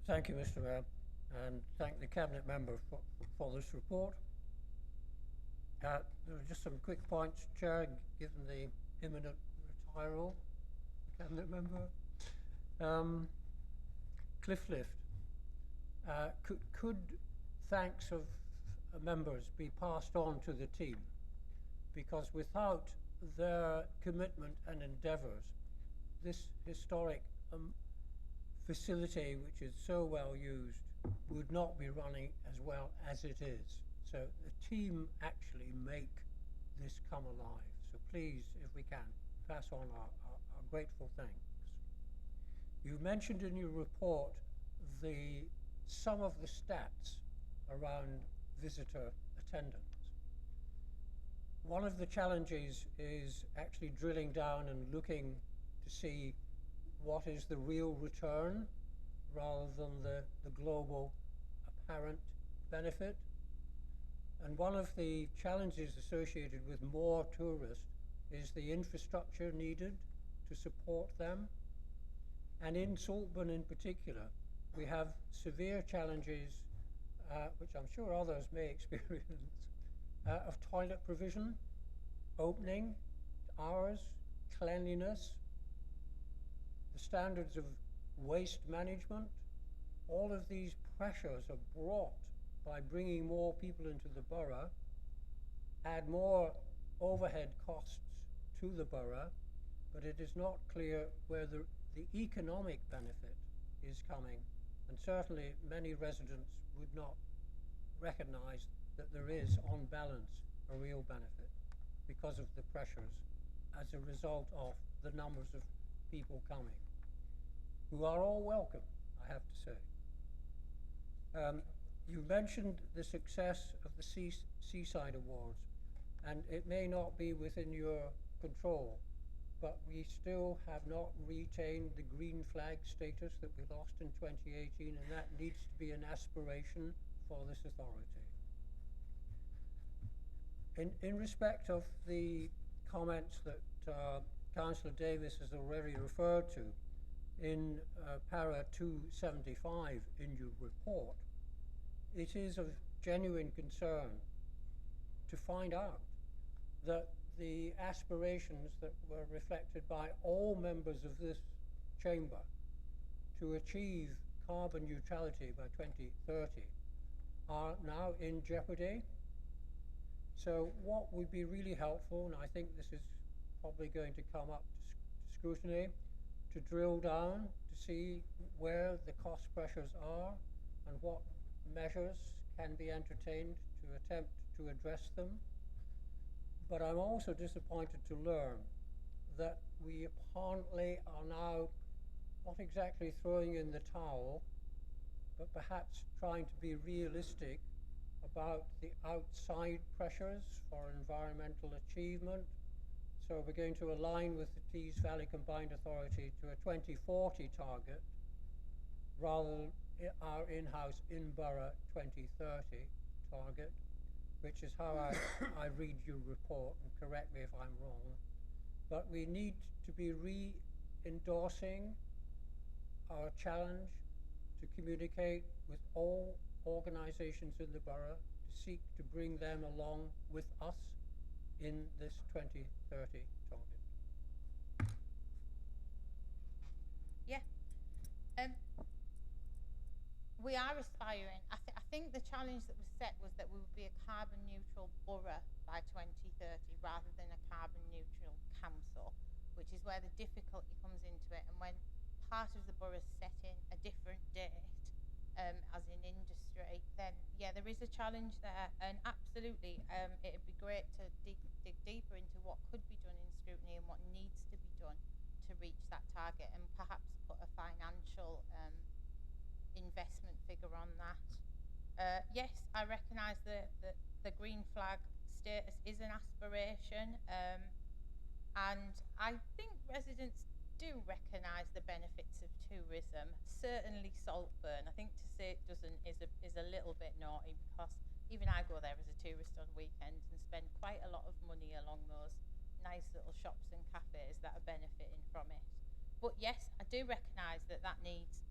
Thank you, Mr. Mayor, and thank the Cabinet member for this report. There are just some quick points, Chair, given the imminent retirement, Cabinet member. Cliff lift. Could thanks of members be passed on to the team? Because without their commitment and endeavours, this historic facility, which is so well used, would not be running as well as it is. So the team actually make this come alive. So please, if we can, pass on our grateful thanks. You mentioned in your report some of the stats around visitor attendance. one of the challenges is actually drilling down and looking to see what is the real return rather than the global apparent benefit. And one of the challenges associated with more tourists is the infrastructure needed to support them. And in Saltburn in particular, we have severe challenges, which I'm sure others may experience, of toilet provision, opening hours, cleanliness, the standards of waste management. All of these pressures are brought by bringing more people into the borough, add more overhead costs to the borough, but it is not clear where the economic benefit is coming, and certainly many residents would not recognise that there is, on balance, a real benefit because of the pressures as a result of the numbers of people coming, who are all welcome, I have to say. You mentioned the success of the Seaside Awards, and it may not be within your control, but we still have not retained the green flag status that we lost in 2018, and that needs to be an aspiration for this authority. In respect of the comments that Councillor Davis has already referred to, in para 275 in your report, it is of genuine concern to find out that the aspirations that were reflected by all members of this chamber to achieve carbon neutrality by 2030 are now in jeopardy. So what would be really helpful, and I think this is probably going to come up to scrutiny, to drill down to see where the cost pressures are and what measures can be entertained to attempt to address them. But I'm also disappointed to learn that we apparently are now not exactly throwing in the towel, but perhaps trying to be realistic about the outside pressures for environmental achievement. So we're going to align with the Tees Valley Combined Authority to a 2040 target rather than our in-house in-borough 2030 target, which is how I read your report, and correct me if I'm wrong. But we need to be re-endorsing our challenge to communicate with all organisations in the borough to seek to bring them along with us in this 2030 target. Yeah. We are aspiring. I think the challenge that was set was that we would be a carbon neutral borough by 2030 rather than a carbon neutral council, which is where the difficulty comes into it. And when part of the borough's setting a different date, as in industry, then yeah, there is a challenge there. And absolutely, it'd be great to dig deeper into what could be done in scrutiny and what needs to be done to reach that target, and perhaps put a financial investment figure on that. Yes, I recognise that the green flag status is an aspiration, and I think residents do recognise the benefits of tourism. Certainly Saltburn. I think to say it doesn't is a little bit naughty, because even I go there as a tourist on weekends and spend quite a lot of money along those nice little shops and cafes that are benefiting from it. But yes, I do recognise that needs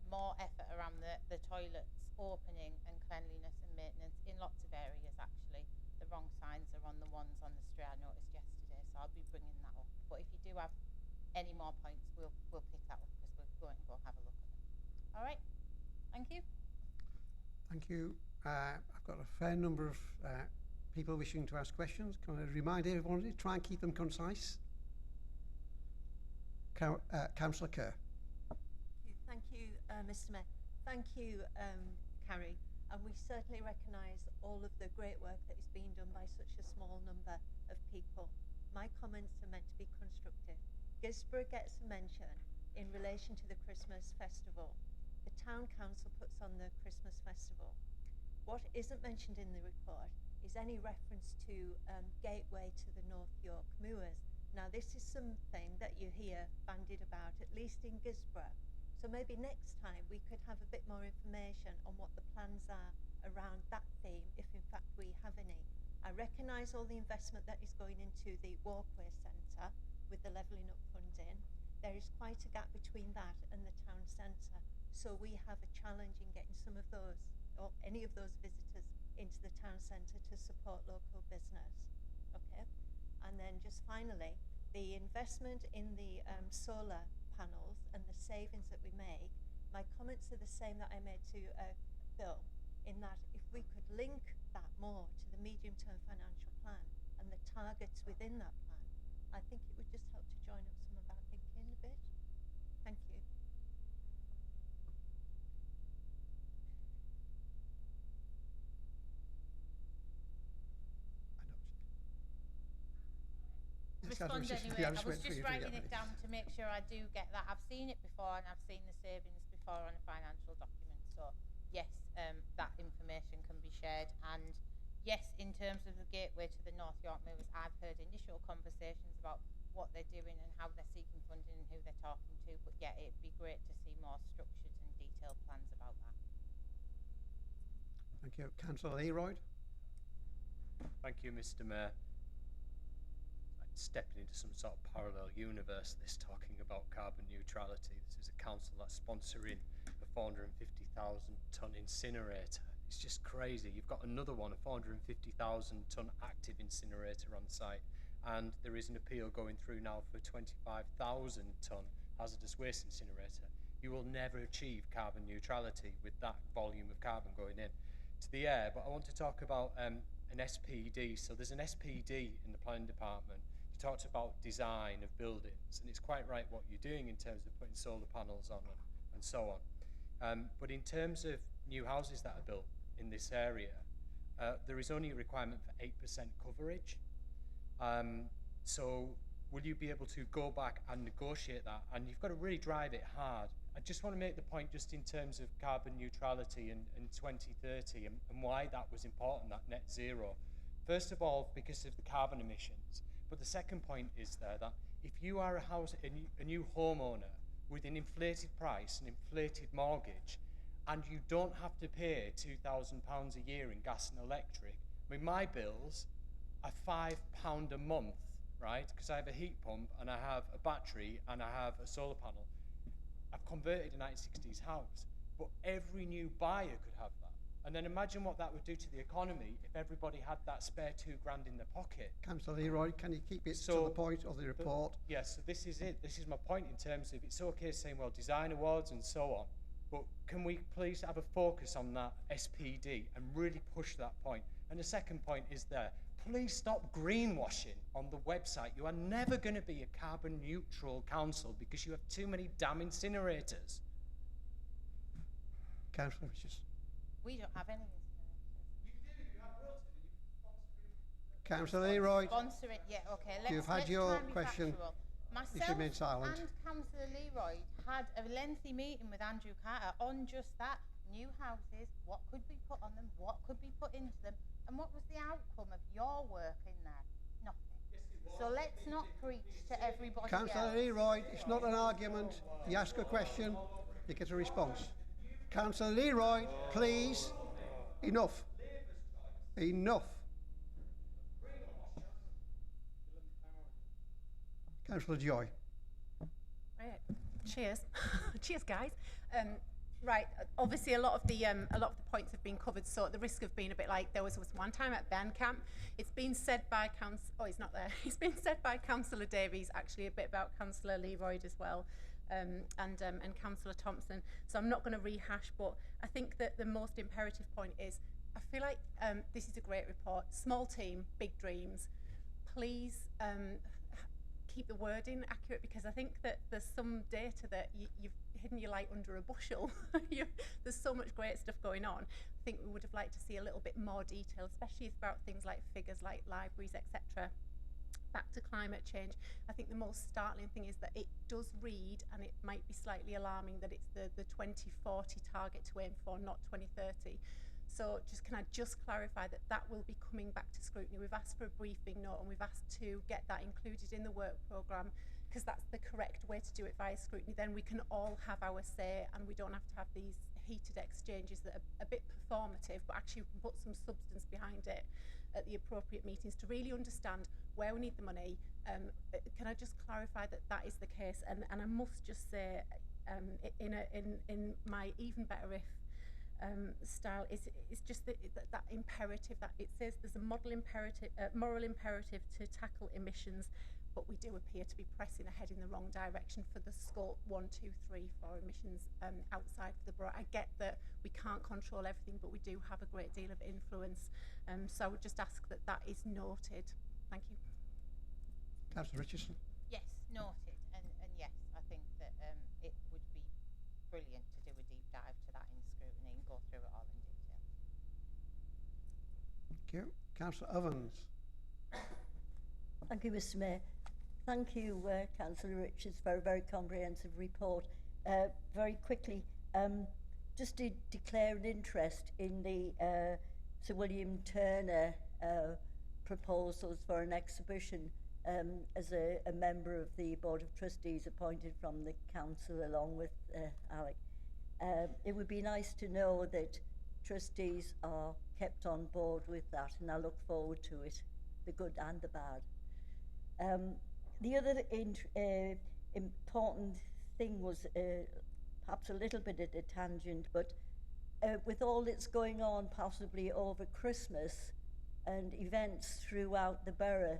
more effort around the toilets opening and cleanliness and maintenance in lots of areas. Actually, the wrong signs are on the ones on the street I noticed yesterday, so I'll be bringing that up. But if you do have any more points, we'll pick that up, because we're going to go have a look at them. All right, thank you. Thank you. I've got a fair number of people wishing to ask questions. Can I remind everyone to try and keep them concise? Councillor Kerr. Thank you, Mr. Mayor. Thank you, Carrie. And we certainly recognise all of the great work that is being done by such a small number of people. My comments are meant to be constructive. Gisborough gets a mention in relation to the Christmas festival. The town council puts on the Christmas festival. What isn't mentioned in the report is any reference to gateway to the North York Moors. Now this is something that you hear bandied about, at least in Gisborough. So maybe next time we could have a bit more information on what the plans are around that theme, if in fact we have any. I recognise all the investment that is going into the walkway centre with the levelling up funding. There is quite a gap between that and the town centre. So we have a challenge in getting some of those, or any of those visitors into the town centre to support local business. Okay? And then just finally, the investment in the solar panels and the savings that we make, my comments are the same that I made to Bill, in that if we could link that more to the medium-term financial plan and the targets within that plan, I think it would just help to join up some of our thinking a bit. Thank you. Respond anyway. I was just writing it down to make sure I do get that. I've seen it before and I've seen the savings before on a financial document. So yes, that information can be shared. And yes, in terms of the gateway to the North York Moors, I've heard initial conversations about what they're doing and how they're seeking funding and who they're talking to. But yeah, it'd be great to see more structured and detailed plans about that. Thank you. Councillor Leroyd. Thank you, Mr. Mayor. Stepping into some sort of parallel universe, this talking about carbon neutrality. This is a council that's sponsoring a 450,000 tonne incinerator. It's just crazy. You've got another one, a 450,000 tonne active incinerator on site, and there is an appeal going through now for a 25,000 tonne hazardous waste incinerator. You will never achieve carbon neutrality with that volume of carbon going in to the air. But I want to talk about an SPD. So there's an SPD in the planning department. Talked about design of buildings, and it's quite right what you're doing in terms of putting solar panels on and so on. But in terms of new houses that are built in this area, there is only a requirement for 8% coverage. So will you be able to go back and negotiate that? And you've got to really drive it hard. I just want to make the point just in terms of carbon neutrality in 2030 and why that was important, that net zero. First of all, because of the carbon emissions. But the second point is there that if you are a new homeowner with an inflated price, an inflated mortgage, and you don't have to pay £2,000 a year in gas and electric, I mean, my bills are £5 a month, right? Because I have a heat pump and I have a battery and I have a solar panel. I've converted a 1960s house, but every new buyer could have that. And then imagine what that would do to the economy if everybody had that spare £2,000 in their pocket. Councillor Leroy, can you keep it to the point of the report? Yes, so this is it. This is my point in terms of it's okay saying, well, design awards and so on, but can we please have a focus on that SPD and really push that point? And the second point is there. Please stop greenwashing on the website. You are never going to be a carbon neutral council because you have too many damn incinerators. Councillor Richards. We don't have any incinerators. You do, you have Rotary, you Councillor Leroy. Sponsor it, yeah, okay. You've had your question. Myself You should remain silent. and Councillor Leroy had a lengthy meeting with Andrew Carter on just that. New houses, what could be put on them, what could be put into them, and what was the outcome of your work in there? Nothing. Yes, so let's not preach to everybody Councillor else. Leroy, it's not an argument. You ask a question, you get a response. Councillor Leroy, please. Enough. Enough. Councillor Joy. Right. Cheers. Cheers, guys. Right. Obviously, a lot of the points have been covered. So at the risk of being a bit like there was one time at Ben Camp, it's been said by he's not there. It's been said by Councillor Davies, actually a bit about Councillor Leroy as well. And Councillor Thompson. So I'm not going to rehash, but I think that the most imperative point is I feel like this is a great report. Small team, big dreams. Please keep the wording accurate, because I think that there's some data that you've hidden your light under a bushel. There's so much great stuff going on. I think we would have liked to see a little bit more detail, especially about things like figures like libraries, etc. Back to climate change, I think the most startling thing is that it does read, and it might be slightly alarming, that it's the 2040 target to aim for, not 2030. So can I just clarify that that will be coming back to scrutiny? We've asked for a briefing note and we've asked to get that included in the work programme, because that's the correct way to do it via scrutiny. Then we can all have our say and we don't have to have these heated exchanges that are a bit performative, but actually we can put some substance behind it at the appropriate meetings to really understand where we need the money. Can I just clarify that that is the case? And I must just say, in my even better if style, is just that imperative that it says there's a moral imperative to tackle emissions, but we do appear to be pressing ahead in the wrong direction for the scope 1, 2, 3 for emissions outside of the borough. I get that we can't control everything, but we do have a great deal of influence. So I would just ask that that is noted. Thank you. Councillor Richardson. Yes, noted. And yes, I think that it would be brilliant to do a deep dive to that in scrutiny and go through it all in detail. Thank you. Councillor Ovens. Thank you, Mr. Mayor. Thank you, Councillor Richards, for a very comprehensive report. Very quickly, just to declare an interest in the Sir William Turner proposals for an exhibition as a member of the Board of Trustees appointed from the Council along with Alec. It would be nice to know that trustees are kept on board with that, and I look forward to it, the good and the bad. The other important thing was perhaps a little bit at a tangent, but with all that's going on possibly over Christmas and events throughout the borough,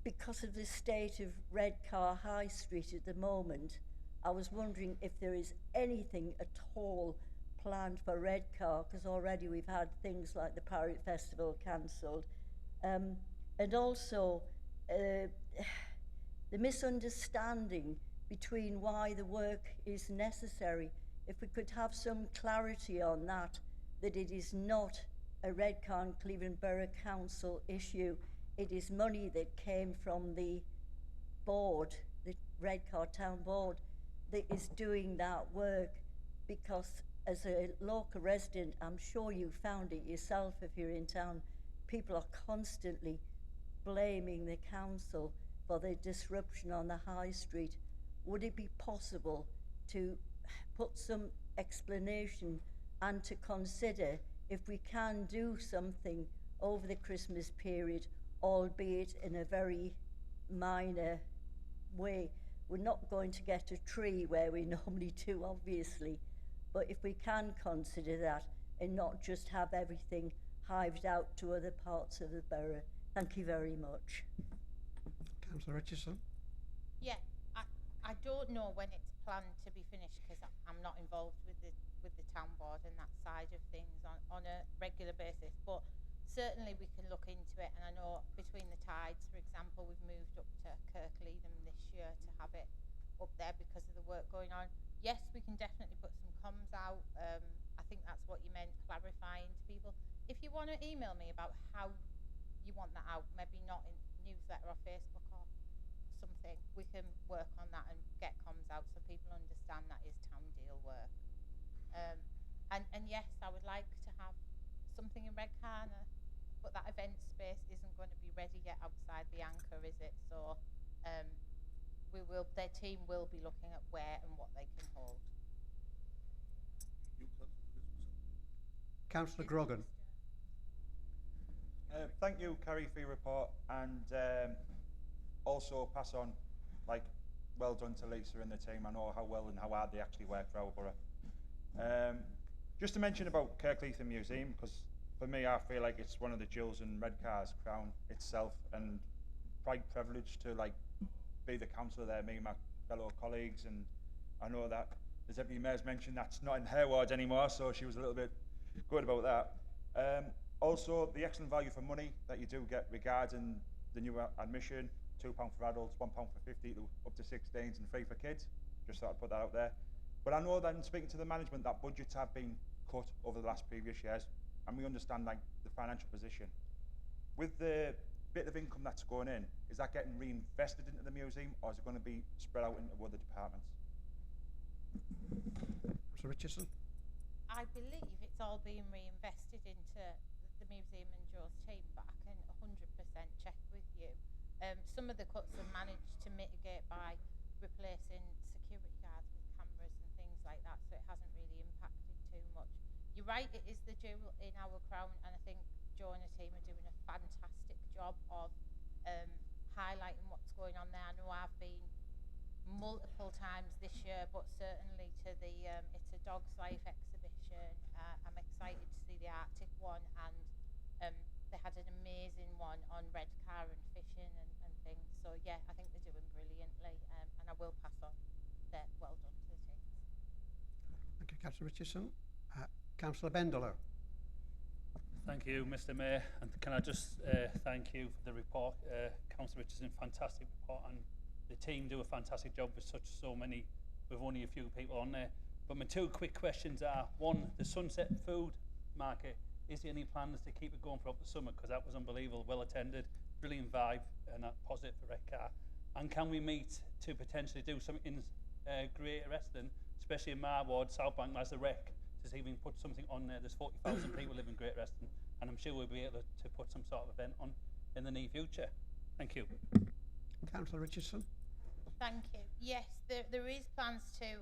because of the state of Redcar High Street at the moment, I was wondering if there is anything at all planned for Redcar, because already we've had things like the Pirate Festival cancelled. And also, the misunderstanding between why the work is necessary. If we could have some clarity on that it is not a Redcar and Cleveland Borough Council issue. It is money that came from the board, the Redcar Town Board, that is doing that work, because as a local resident, I'm sure you found it yourself if you're in town, people are constantly blaming the council for the disruption on the high street. Would it be possible to put some explanation and to consider if we can do something over the Christmas period, albeit in a very minor way? We're not going to get a tree where we normally do, obviously, but if we can consider that and not just have everything hived out to other parts of the borough. Thank you very much. Councillor Richardson. Yeah, I don't know when it's planned to be finished, because I'm not involved with the town board and that side of things on a regular basis, but certainly we can look into it. And I know between the tides, for example, we've moved up to Kirkleatham this year to have it up there because of the work going on. Yes, we can definitely put some comms out. I think that's what you meant, clarifying to people. If you want to email me about how you want that out, maybe not in newsletter or Facebook or something, we can work on that and get comms out so people understand that is town deal work. And yes, I would like to have something in Redcar, but that event space isn't going to be ready yet outside the anchor, is it? So their team will be looking at where and what they can hold. Councillor Grogan. Thank you, Carrie, for your report, and also pass on, well done to Lisa and the team. I know how well and how hard they actually work for our borough. Just to mention about Kirkleatham Museum, because for me, I feel like it's one of the jewels in Redcar's crown itself, and quite privileged to be the councillor there, me and my fellow colleagues, and I know that the Deputy Mayor's mentioned that's not in her ward anymore, so she was a little bit good about that. Also, the excellent value for money that you do get regarding the new admission, £2 for adults, £1 for 50 to up to 16s and free for kids. Just thought I'd put that out there. But I know that in speaking to the management that budgets have been cut over the last previous years, and we understand the financial position. With the bit of income that's going in, is that getting reinvested into the museum, or is it going to be spread out into other departments? Mr. Richardson. I believe it's all being reinvested into the museum and Joe's team, but I can 100% check with you. Some of the cuts are managed to mitigate by replacing security guards with cameras and things like that, so it hasn't really impacted too much. You're right, it is the jewel in our crown, and I think Joe and the team are doing a fantastic job of highlighting what's going on there. I know I've been multiple times this year, but certainly to the It's a Dog's Life exhibition. I'm excited to see the Arctic one, and they had an amazing one on Redcar and fishing and things. So yeah, I think they're doing brilliantly, and I will pass on their well done to the teams. Thank you, Councillor Richardson. Councillor Bendelow. Thank you, Mr. Mayor, and can I just thank you for the report, Councillor Richardson, fantastic report, and the team do a fantastic job with so many, with only a few people on there. But my two quick questions are, one, the Sunset Food Market, is there any plans to keep it going for up the summer? Because that was unbelievable, well attended, brilliant vibe, and that positive for Redcar. And can we meet to potentially do something in Greater Eston, especially in my ward, South Bank, as a rec, to see if we can put something on there? There's 40,000 people live in Greater Eston, and I'm sure we'll be able to put some sort of event on in the near future. Thank you. Councillor Richardson. Thank you. Yes, there is plans to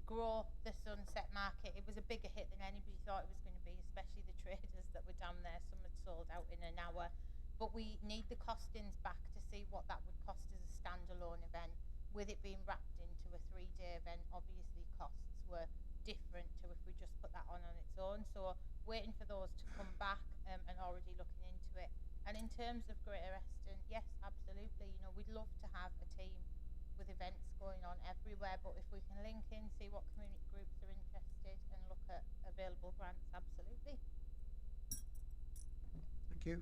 grow the Sunset Market. It was a bigger hit than anybody thought it was going to be, especially the traders that were down there. Some had sold out in an hour. But we need the costings back to see what that would cost as a standalone event. With it being wrapped into a 3-day event, obviously costs were different to if we just put that on its own. So waiting for those to come back and already looking into it. And in terms of Greater Eston, yes, absolutely. You know, we'd love to have a team with events going on everywhere, but if we can link in, see what community groups are interested and look at available grants, absolutely. Thank you.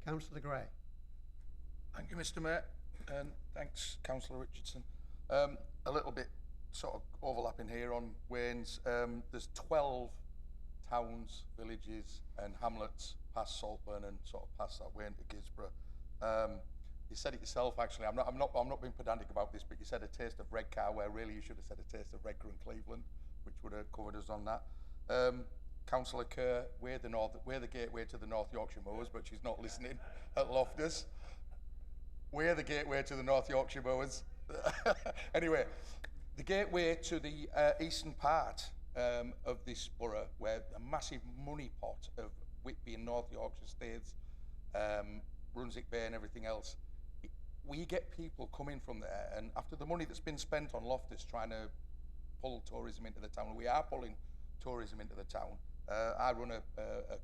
Councillor Gray. Thank you, Mr. Mayor, and thanks, Councillor Richardson. A little bit sort of overlapping here on Wayne's. There's 12 towns, villages and hamlets past Saltburn and sort of past that Wayne to Gisborough. You said it yourself, actually. I'm not being pedantic about this, but you said a taste of Redcar, where really you should have said a taste of Redcar and Cleveland, which would have covered us on that. Councillor Kerr, we're the gateway to the North Yorkshire Mowers, but she's not listening at Loftus. We're the gateway to the North Yorkshire Mowers. Anyway, the gateway to the eastern part of this borough, where a massive money pot of Whitby and North Yorkshire states, Brunswick Bay and everything else, we get people coming from there, and after the money that's been spent on Loftus trying to pull tourism into the town, we are pulling tourism into the town. I run a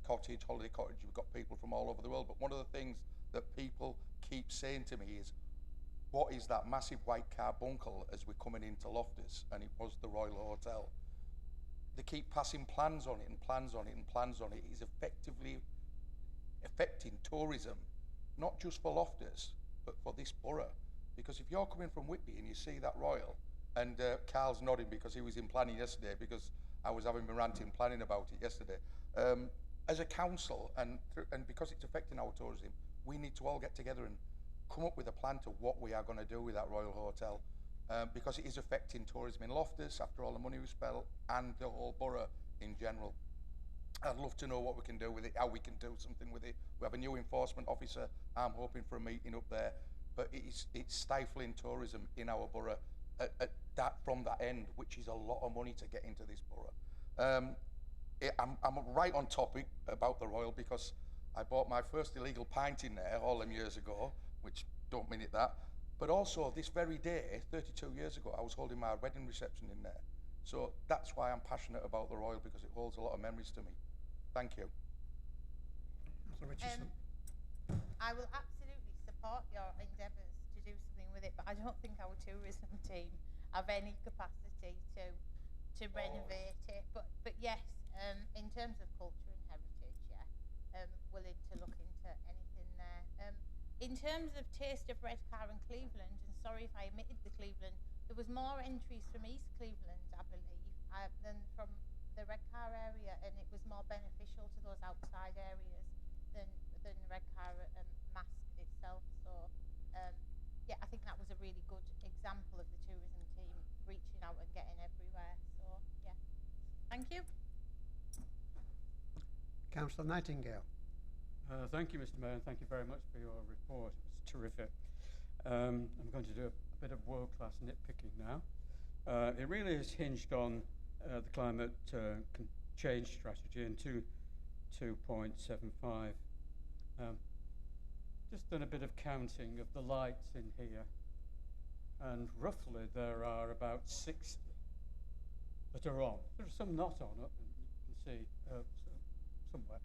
cottage, holiday cottage. We've got people from all over the world, but one of the things that people keep saying to me is, what is that massive white carbuncle as we're coming into Loftus? And it was the Royal Hotel. They keep passing plans on it and plans on it and plans on it. It is effectively affecting tourism, not just for Loftus, but for this borough. Because if you're coming from Whitby and you see that Royal, and Carl's nodding because he was in planning yesterday, because I was having my ranting planning about it yesterday. As a council, and because it's affecting our tourism, we need to all get together and come up with a plan to what we are going to do with that Royal Hotel, because it is affecting tourism in Loftus after all the money we spent, and the whole borough in general. I'd love to know what we can do with it, how we can do something with it. We have a new enforcement officer. I'm hoping for a meeting up there, but it's stifling tourism in our borough from that end, which is a lot of money to get into this borough. I'm right on topic about the Royal, because I bought my first illegal pint in there all them years ago, which don't mean it that, but also this very day, 32 years ago, I was holding my wedding reception in there. So that's why I'm passionate about the Royal, because it holds a lot of memories to me. Thank you. I will absolutely support your endeavours to do something with it, but I don't think our tourism team have any capacity to renovate it. But yes, in terms of culture and heritage, yeah, willing to look into anything there. In terms of Taste of Redcar and Cleveland, and sorry if I omitted the Cleveland, there was more entries from East Cleveland, I believe, than from the Redcar area, and it was more beneficial to those outside areas than Redcar Mask itself. So yeah, I think that was a really good example of the tourism team reaching out and getting everywhere. So yeah. Thank you. Councillor Nightingale. Thank you, Mr. Mayor, and thank you very much for your report. It was terrific. I'm going to do a bit of world-class nitpicking now. It really is hinged on the climate change strategy in 2.75. Just done a bit of counting of the lights in here, and roughly there are about 60 that are on. There are some not on, you can see somewhere.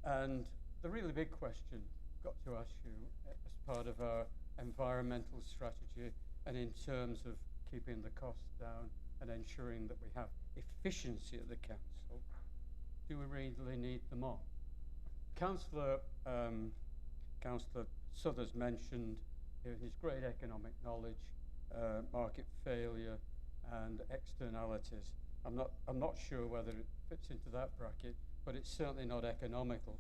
And the really big question I've got to ask you as part of our environmental strategy and in terms of keeping the costs down and ensuring that we have efficiency at the council, do we really need them on? Councillor Suthers mentioned in his great economic knowledge, market failure and externalities. I'm not sure whether it fits into that bracket, but it's certainly not economical.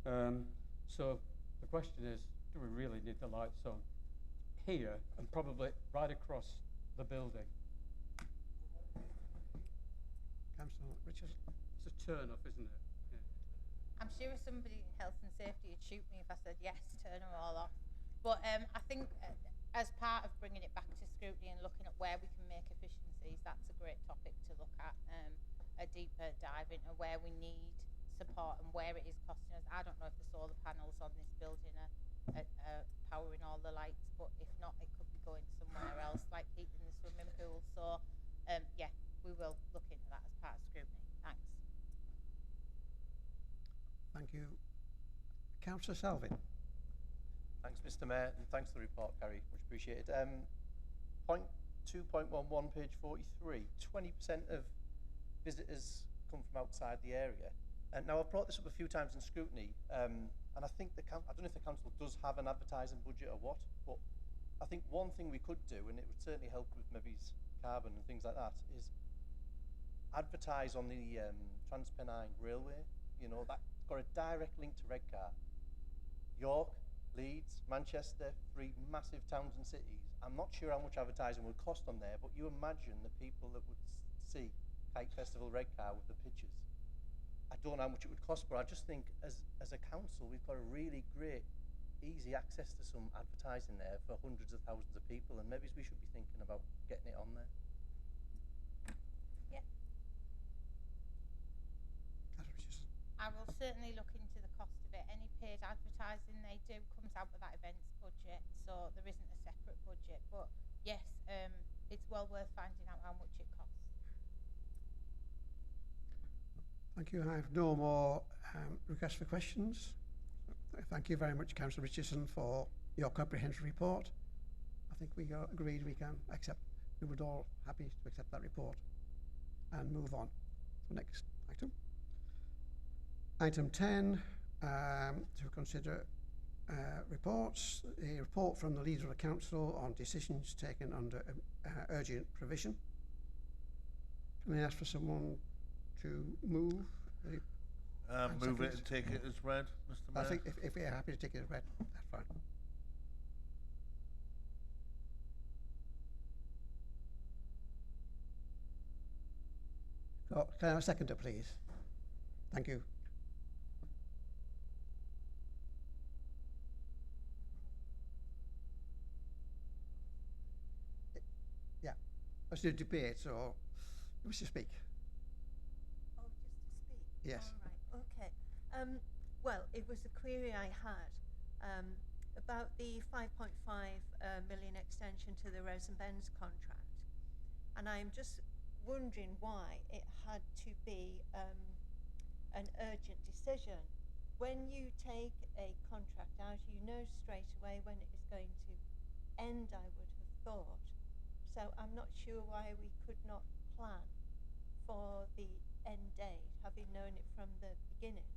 So the question is, do we really need the lights on here and probably right across the building? Councillor Richard. It's a turn-off, isn't it? Yeah. I'm sure if somebody in health and safety would shoot me if I said yes, turn them all off. But I think as part of bringing it back to scrutiny and looking at where we can make efficiencies, that's a great topic to look at, a deeper dive into where we need support and where it is costing us. I don't know if the solar panels on this building are powering all the lights, but if not, it could be going somewhere else, like heating the swimming pool. So yeah, we will look into that as part of scrutiny. Thanks. Thank you. Councillor Selvin. Thanks, Mr. Mayor, and thanks for the report, Gary. Much appreciated. Point 2.11, page 43. 20% of visitors come from outside the area. And now I've brought this up a few times in scrutiny, and I think I don't know if the council does have an advertising budget or what, but I think one thing we could do, and it would certainly help with maybe carbon and things like that, is advertise on the Transpennine Railway. You know, that's got a direct link to Redcar. York, Leeds, Manchester, 3 massive towns and cities. I'm not sure how much advertising would cost on there, but you imagine the people that would see Kite Festival Redcar with the pictures. I don't know how much it would cost, but I just think as a council, we've got a really great, easy access to some advertising there for hundreds of thousands of people, and maybe we should be thinking about getting it on there. Yeah. I will certainly look into the cost of it. Any paid advertising they do comes out of that events budget, so there isn't a separate budget. But yes, it's well worth finding out how much it costs. Thank you. I have no more requests for questions. Thank you very much, Councillor Richardson, for your comprehensive report. I think we agreed we can accept, we would all happy to accept that report and move on to the next item. Item 10, to consider reports. A report from the Leader of the Council on decisions taken under urgent provision. Can I ask for someone to move? Move it and take it as read, Mr. Mayor. I think if we are happy to take it as read, that's fine. Oh, can I have a seconder, please? Thank you. Yeah, let's do a debate, so who wishes to speak? Oh, just to speak? Yes. All right, okay. Well, it was a query I had about the 5.5 million extension to the Rose and Ben's contract. And I'm just wondering why it had to be an urgent decision. When you take a contract out, you know straight away when it is going to end, I would have thought. So I'm not sure why we could not plan for the end date, having known it from the beginning.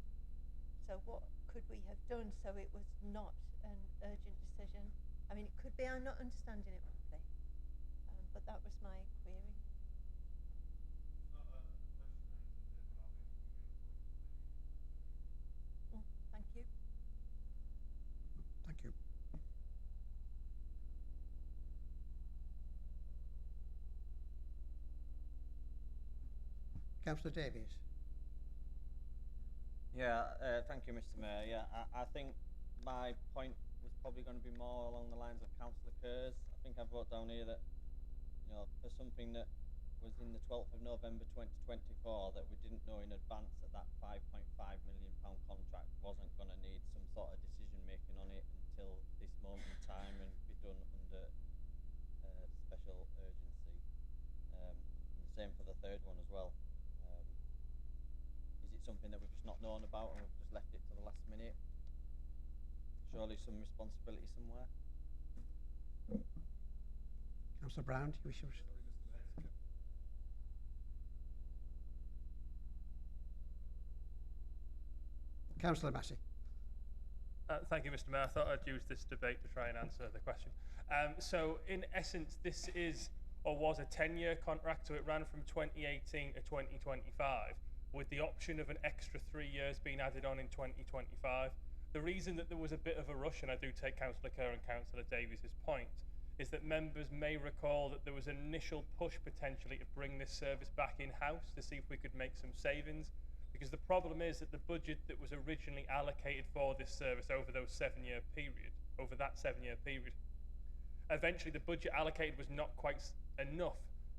So what could we have done so it was not an urgent decision? I mean, it could be I'm not understanding it properly, but that was my query. Thank you. Thank you. Councillor Davies. Yeah, thank you, Mr. Mayor. Yeah, I think my point was probably going to be more along the lines of Councillor Kerr's. I think I've wrote down here that, you know, for something that was in the 12th of November 2024 that we didn't know in advance that that £5.5 million contract wasn't going to need some sort of decision making on it until this moment in time and be done under special urgency. And the same for the third one as well. Is it something that we've just not known about and we've just left it to the last minute? Surely some responsibility somewhere. Councillor Brown, do you wish to... Councillor Massey. Thank you, Mr. Mayor. I thought I'd use this debate to try and answer the question. So in essence, this is or was a 10-year contract, so it ran from 2018 to 2025, with the option of an extra 3 years being added on in 2025. The reason that there was a bit of a rush, and I do take Councillor Kerr and Councillor Davies' point, is that members may recall that there was an initial push potentially to bring this service back in-house to see if we could make some savings. Because the problem is that the budget that was originally allocated for this service over that 7-year period, eventually the budget allocated was not quite enough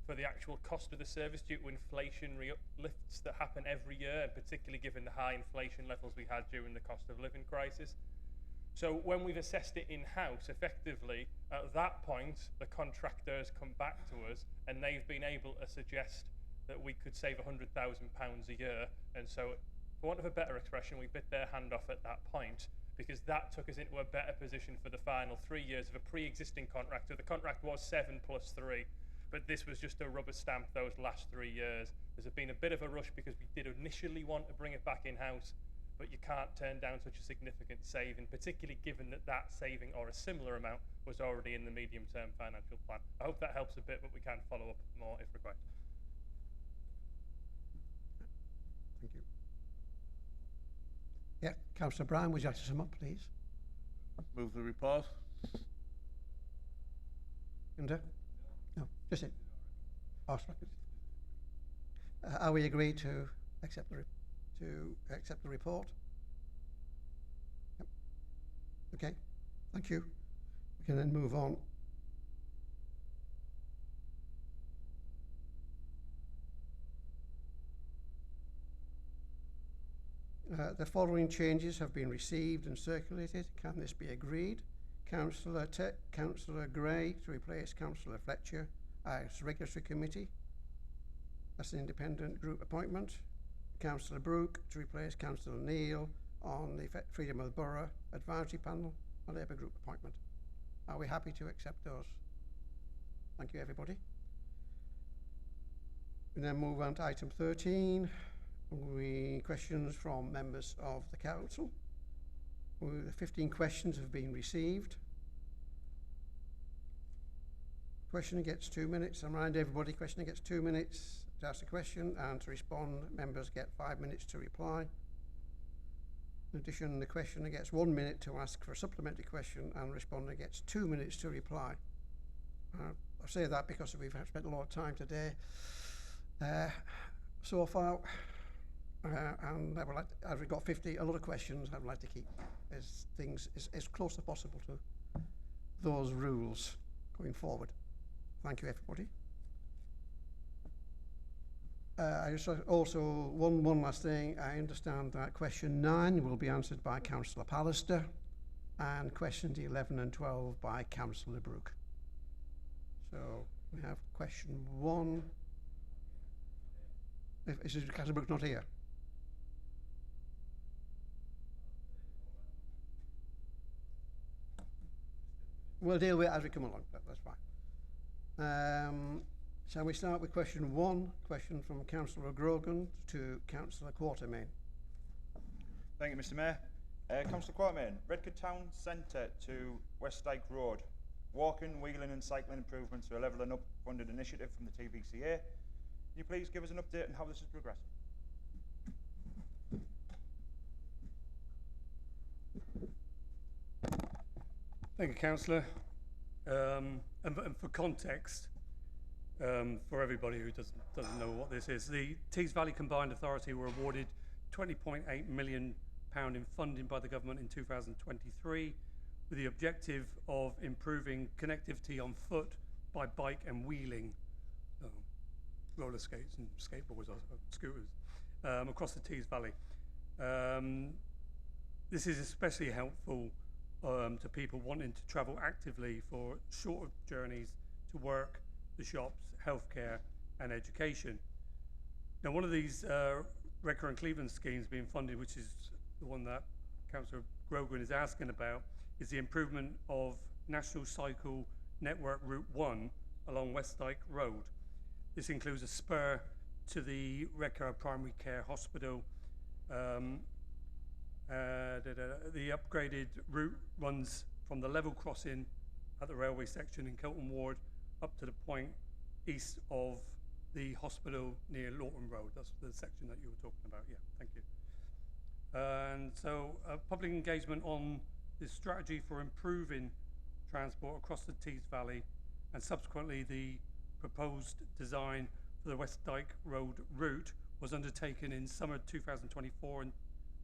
for the actual cost of the service due to inflationary uplifts that happen every year, and particularly given the high inflation levels we had during the cost of living crisis. So when we've assessed it in-house, effectively, at that point, the contractors come back to us and they've been able to suggest that we could save £100,000 a year. And so, for want of a better expression, we bit their hand off at that point, because that took us into a better position for the final 3 years of a pre-existing contract. So the contract was 7 plus 3, but this was just a rubber stamp those last 3 years. There's been a bit of a rush because we did initially want to bring it back in-house, but you can't turn down such a significant saving, particularly given that that saving or a similar amount was already in the medium-term financial plan. I hope that helps a bit, but we can follow up more if required. Thank you. Yeah, Councillor Brown, would you like to sum up, please? Move the report. No, just it. Oh, sorry. Are we agreed to accept the report? Yep. Okay, thank you. We can then move on. The following changes have been received and circulated. Can this be agreed? Councillor Gray to replace Councillor Fletcher as Regulatory Committee. That's an independent group appointment. Councillor Brooke to replace Councillor Neal on the Freedom of the Borough Advisory Panel, a Labour group appointment. Are we happy to accept those? Thank you, everybody. We then move on to item 13. Questions from members of the council. 15 questions have been received. Questioner gets 2 minutes. I remind everybody, questioner gets 2 minutes to ask a question, and to respond, members get 5 minutes to reply. In addition, the questioner gets 1 minute to ask for a supplementary question, and the responder gets 2 minutes to reply. I say that because we've spent a lot of time today so far. And I would like to, as we've got a lot of questions, I would like to keep things as close as possible to those rules going forward. Thank you, everybody. Also, one last thing. I understand that question 9 will be answered by Councillor Pallister, and questions 11 and 12 by Councillor Brooke. So we have question 1. Is Councillor Brooke not here? We'll deal with it as we come along. That's fine. Shall we start with question 1? Question from Councillor Grogan to Councillor Quartermain. Thank you, Mr. Mayor. Councillor Quartermain, Redcar Town Centre to West Dyke Road. Walking, wheeling and cycling improvements are a level and up funded initiative from the TVCA. Can you please give us an update on how this is progressing? Thank you, Councillor. And for context, For everybody who doesn't know what this is, the Tees Valley Combined Authority were awarded £20.8 million in funding by the government in 2023 with the objective of improving connectivity on foot, by bike and wheeling, roller skates and skateboards or scooters, across the Tees Valley. This is especially helpful to people wanting to travel actively for shorter journeys to work, the shops, healthcare and education. Now, one of these Redcar and Cleveland schemes being funded, which is the one that Councillor Grogan is asking about, is the improvement of National Cycle Network Route 1 along West Dyke Road. This includes a spur to the Redcar Primary Care Hospital. The upgraded route runs from the level crossing at the railway section in Kilton Ward up to the point east of the hospital near Lawton Road. That's the section that you were talking about. Yeah, thank you. And so public engagement on this strategy for improving transport across the Tees Valley and subsequently the proposed design for the West Dyke Road route was undertaken in summer 2024 and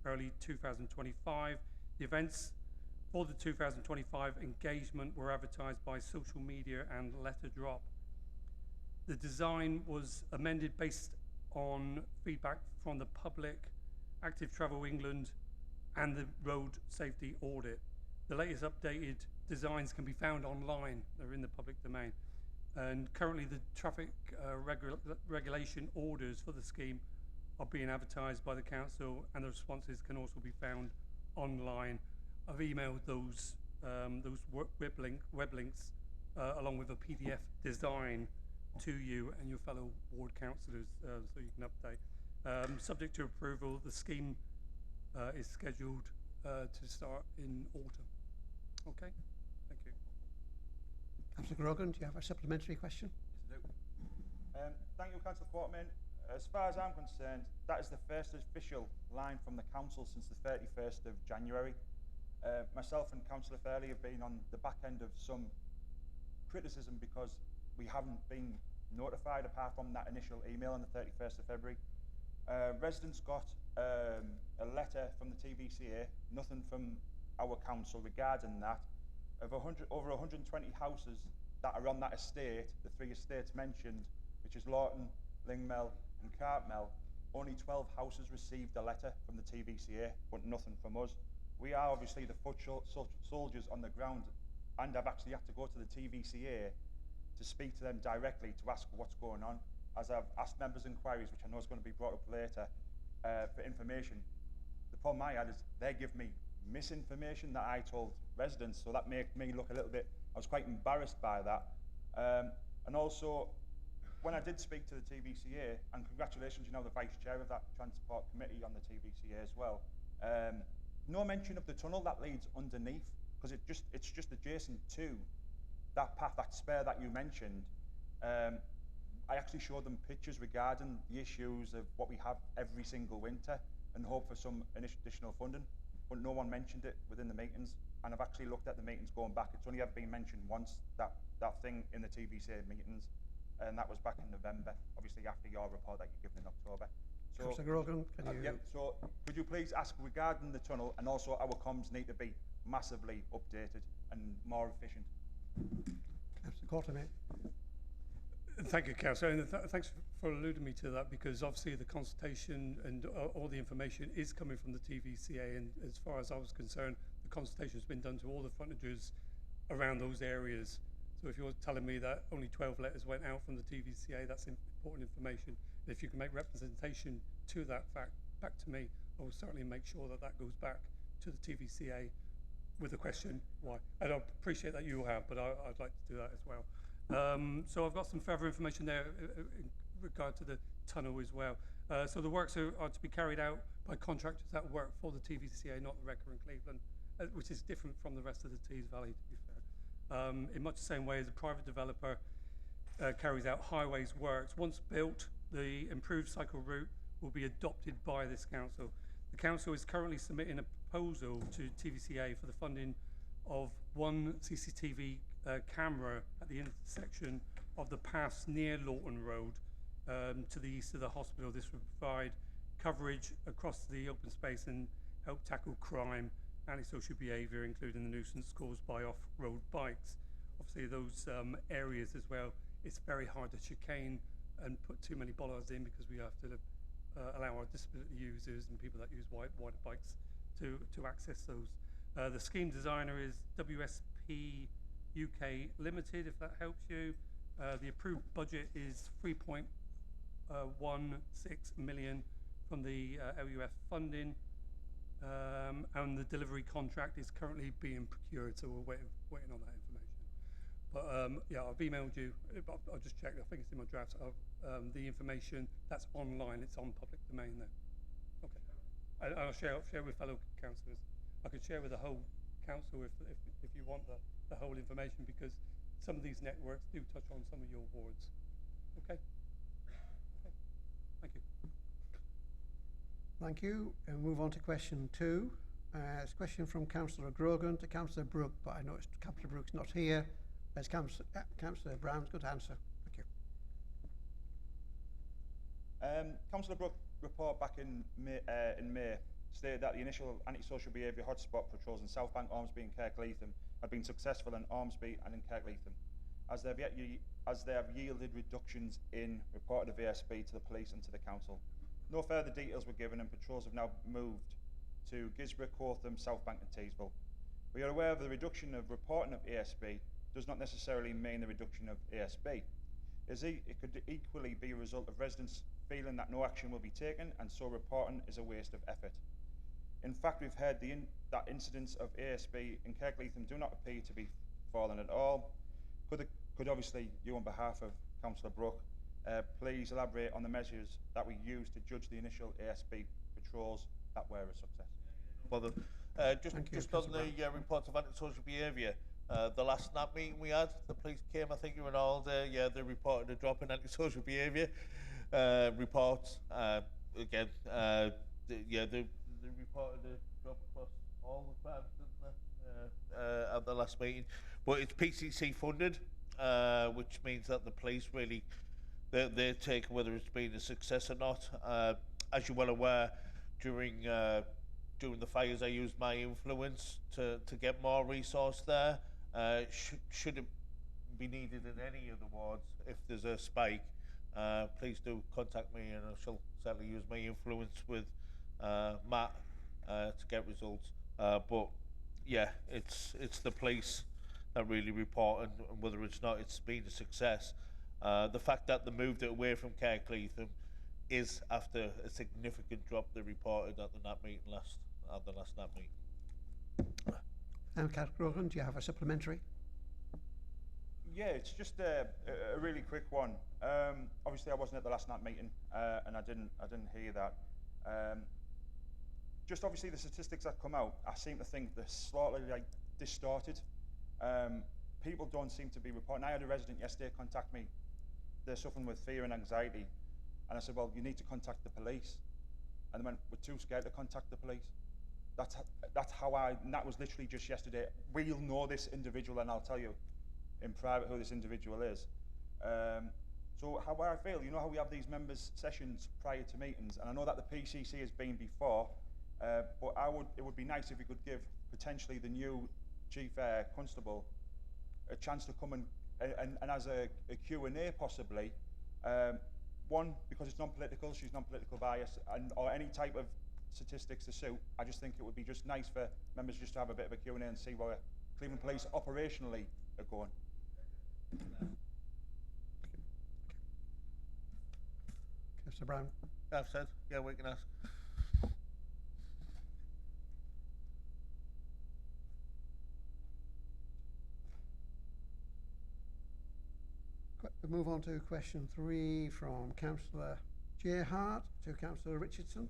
early 2025. The events for the 2025 engagement were advertised by social media and letter drop. The design was amended based on feedback from the public, Active Travel England and the Road Safety Audit. The latest updated designs can be found online. They're in the public domain. And currently the traffic regulation orders for the scheme are being advertised by the council, and the responses can also be found online. I've emailed those web links along with a PDF design to you and your fellow ward councillors so you can update. Subject to approval, the scheme is scheduled to start in autumn. Okay, thank you. Councillor Grogan, do you have a supplementary question? Yes, I do. Thank you, Councillor Quartermain. As far as I'm concerned, that is the first official line from the council since the 31st of January. Myself and Councillor Fairley have been on the back end of some criticism because we haven't been notified apart from that initial email on the 31st of February. Residents got a letter from the TVCA, nothing from our council regarding that, of over 120 houses that are on that estate, the 3 estates mentioned, which is Lawton, Lingmel and Cartmel. Only 12 houses received a letter from the TVCA, but nothing from us. We are obviously the foot soldiers on the ground, and I've actually had to go to the TVCA to speak to them directly to ask what's going on, as I've asked members' inquiries, which I know is going to be brought up later, for information. The problem I had is they give me misinformation that I told residents, so that made me look a little bit, I was quite embarrassed by that. And also, when I did speak to the TVCA, and congratulations, you're now the vice chair of that transport committee on the TVCA as well, no mention of the tunnel that leads underneath, because it's just adjacent to that path, that spare that you mentioned. I actually showed them pictures regarding the issues of what we have every single winter and hope for some additional funding, but no one mentioned it within the meetings. And I've actually looked at the meetings going back. It's only ever been mentioned once, that thing in the TVCA meetings, and that was back in November, obviously after your report that you're given in October. So, Councillor Grogan, can you... so could you please ask regarding the tunnel, and also our comms need to be massively updated and more efficient. Councillor Quartermain. Thank you, Councillor, and thanks for alluding me to that, because obviously the consultation and all the information is coming from the TVCA, and as far as I was concerned, the consultation has been done to all the frontages around those areas. So if you're telling me that only 12 letters went out from the TVCA, that's important information. And if you can make representation to that fact back to me, I will certainly make sure that that goes back to the TVCA with the question why. And I appreciate that you have, but I'd like to do that as well. So I've got some further information there in regard to the tunnel as well. So the works are to be carried out by contractors that work for the TVCA, not the Redcar and Cleveland, which is different from the rest of the Tees Valley, to be fair. In much the same way as a private developer carries out highways works. Once built, the improved cycle route will be adopted by this council. The council is currently submitting a proposal to TVCA for the funding of one CCTV camera at the intersection of the paths near Lawton Road to the east of the hospital. This would provide coverage across the open space and help tackle crime, antisocial behaviour, including the nuisance caused by off-road bikes. Obviously, those areas as well, it's very hard to chicane and put too many bollards in, because we have to allow our disability users and people that use wider bikes to access those. The scheme designer is WSP UK Limited, if that helps you. The approved budget is 3.16 million from the LUF funding, and the delivery contract is currently being procured, so we're waiting on that information. But yeah, I've emailed you. I'll just check. I think it's in my drafts of the information that's online. It's on public domain there. Okay. I'll share with fellow councillors. I could share with the whole council if you want the whole information, because some of these networks do touch on some of your wards. Okay. Okay. Thank you. Thank you. And move on to question 2. It's a question from Councillor Grogan to Councillor Brooke, but I noticed Councillor Brooke's not here. As Councillor Brown's got to answer. Thank you. Councillor Brooke report back in May stated that the initial antisocial behaviour hotspot patrols in South Bank, Ormsby and Kirkleatham had been successful in Ormsby and in Kirkleatham, as they have yielded reductions in reported of ASB to the police and to the council. No further details were given, and patrols have now moved to Gisborough, Cortham, South Bank and Teesville. We are aware of the reduction of reporting of ASB does not necessarily mean the reduction of ASB. It could equally be a result of residents feeling that no action will be taken, and so reporting is a waste of effort. In fact, we've heard that incidents of ASB in Kirkleatham do not appear to be falling at all. Could obviously, you on behalf of Councillor Brooke, please elaborate on the measures that we used to judge the initial ASB patrols that were a success? Bother. Just on the reports of antisocial behaviour, the last NAP meeting we had, the police came, I think you were all there, yeah, they reported a drop in antisocial behaviour reports. Again, they reported a drop across all the crimes, didn't they, at the last meeting. But it's PCC funded, which means that the police really, they take whether it's been a success or not. As you're well aware, during the fires, I used my influence to get more resource there. Should it be needed in any of the wards, if there's a spike, please do contact me, and I shall certainly use my influence with Matt to get results. But yeah, it's the police that really report, and whether it's not, it's been a success. The fact that they moved it away from Kirkleatham is after a significant drop they reported at the NAP meeting last NAP meeting. And Councillor Grogan, do you have a supplementary? Yeah, it's just a really quick one. Obviously, I wasn't at the last NAP meeting, and I didn't hear that. Just obviously the statistics that come out, I seem to think they're slightly distorted. People don't seem to be reporting. I had a resident yesterday contact me. They're suffering with fear and anxiety, and I said, well, you need to contact the police. And they went, we're too scared to contact the police. That's how and that was literally just yesterday. We'll know this individual, and I'll tell you in private who this individual is. So how I feel, you know how we have these members sessions prior to meetings, and I know that the PCC has been before, but it would be nice if we could give potentially the new Chief Constable a chance to come and as a Q&A possibly, one, because it's non-political, she's non-political bias, or any type of statistics to suit. I just think it would be just nice for members just to have a bit of a Q&A and see where Cleveland Police operationally are going. Councillor Brown. I've said, yeah, we can ask. We'll move on to question 3 from Councillor Hart to Councillor Richardson.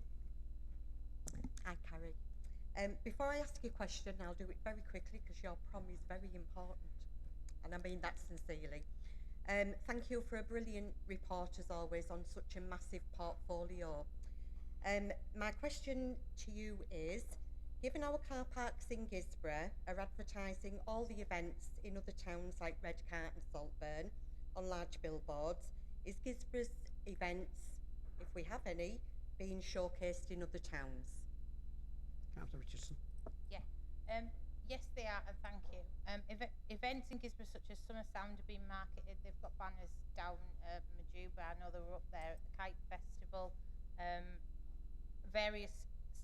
Hi, Carrie. Before I ask you a question, I'll do it very quickly because your prom is very important, and I mean that sincerely. Thank you for a brilliant report as always on such a massive portfolio. My question to you is, given our car parks in Gisborough are advertising all the events in other towns like Redcar and Saltburn, on large billboards. Is Gisborough's events, if we have any, being showcased in other towns? Councillor Richardson. Yeah. Yes, they are, and thank you. Events in Gisborough, such as Summer Sound, are being marketed. They've got banners down Majuba. I know they were up there at the Kite Festival. Various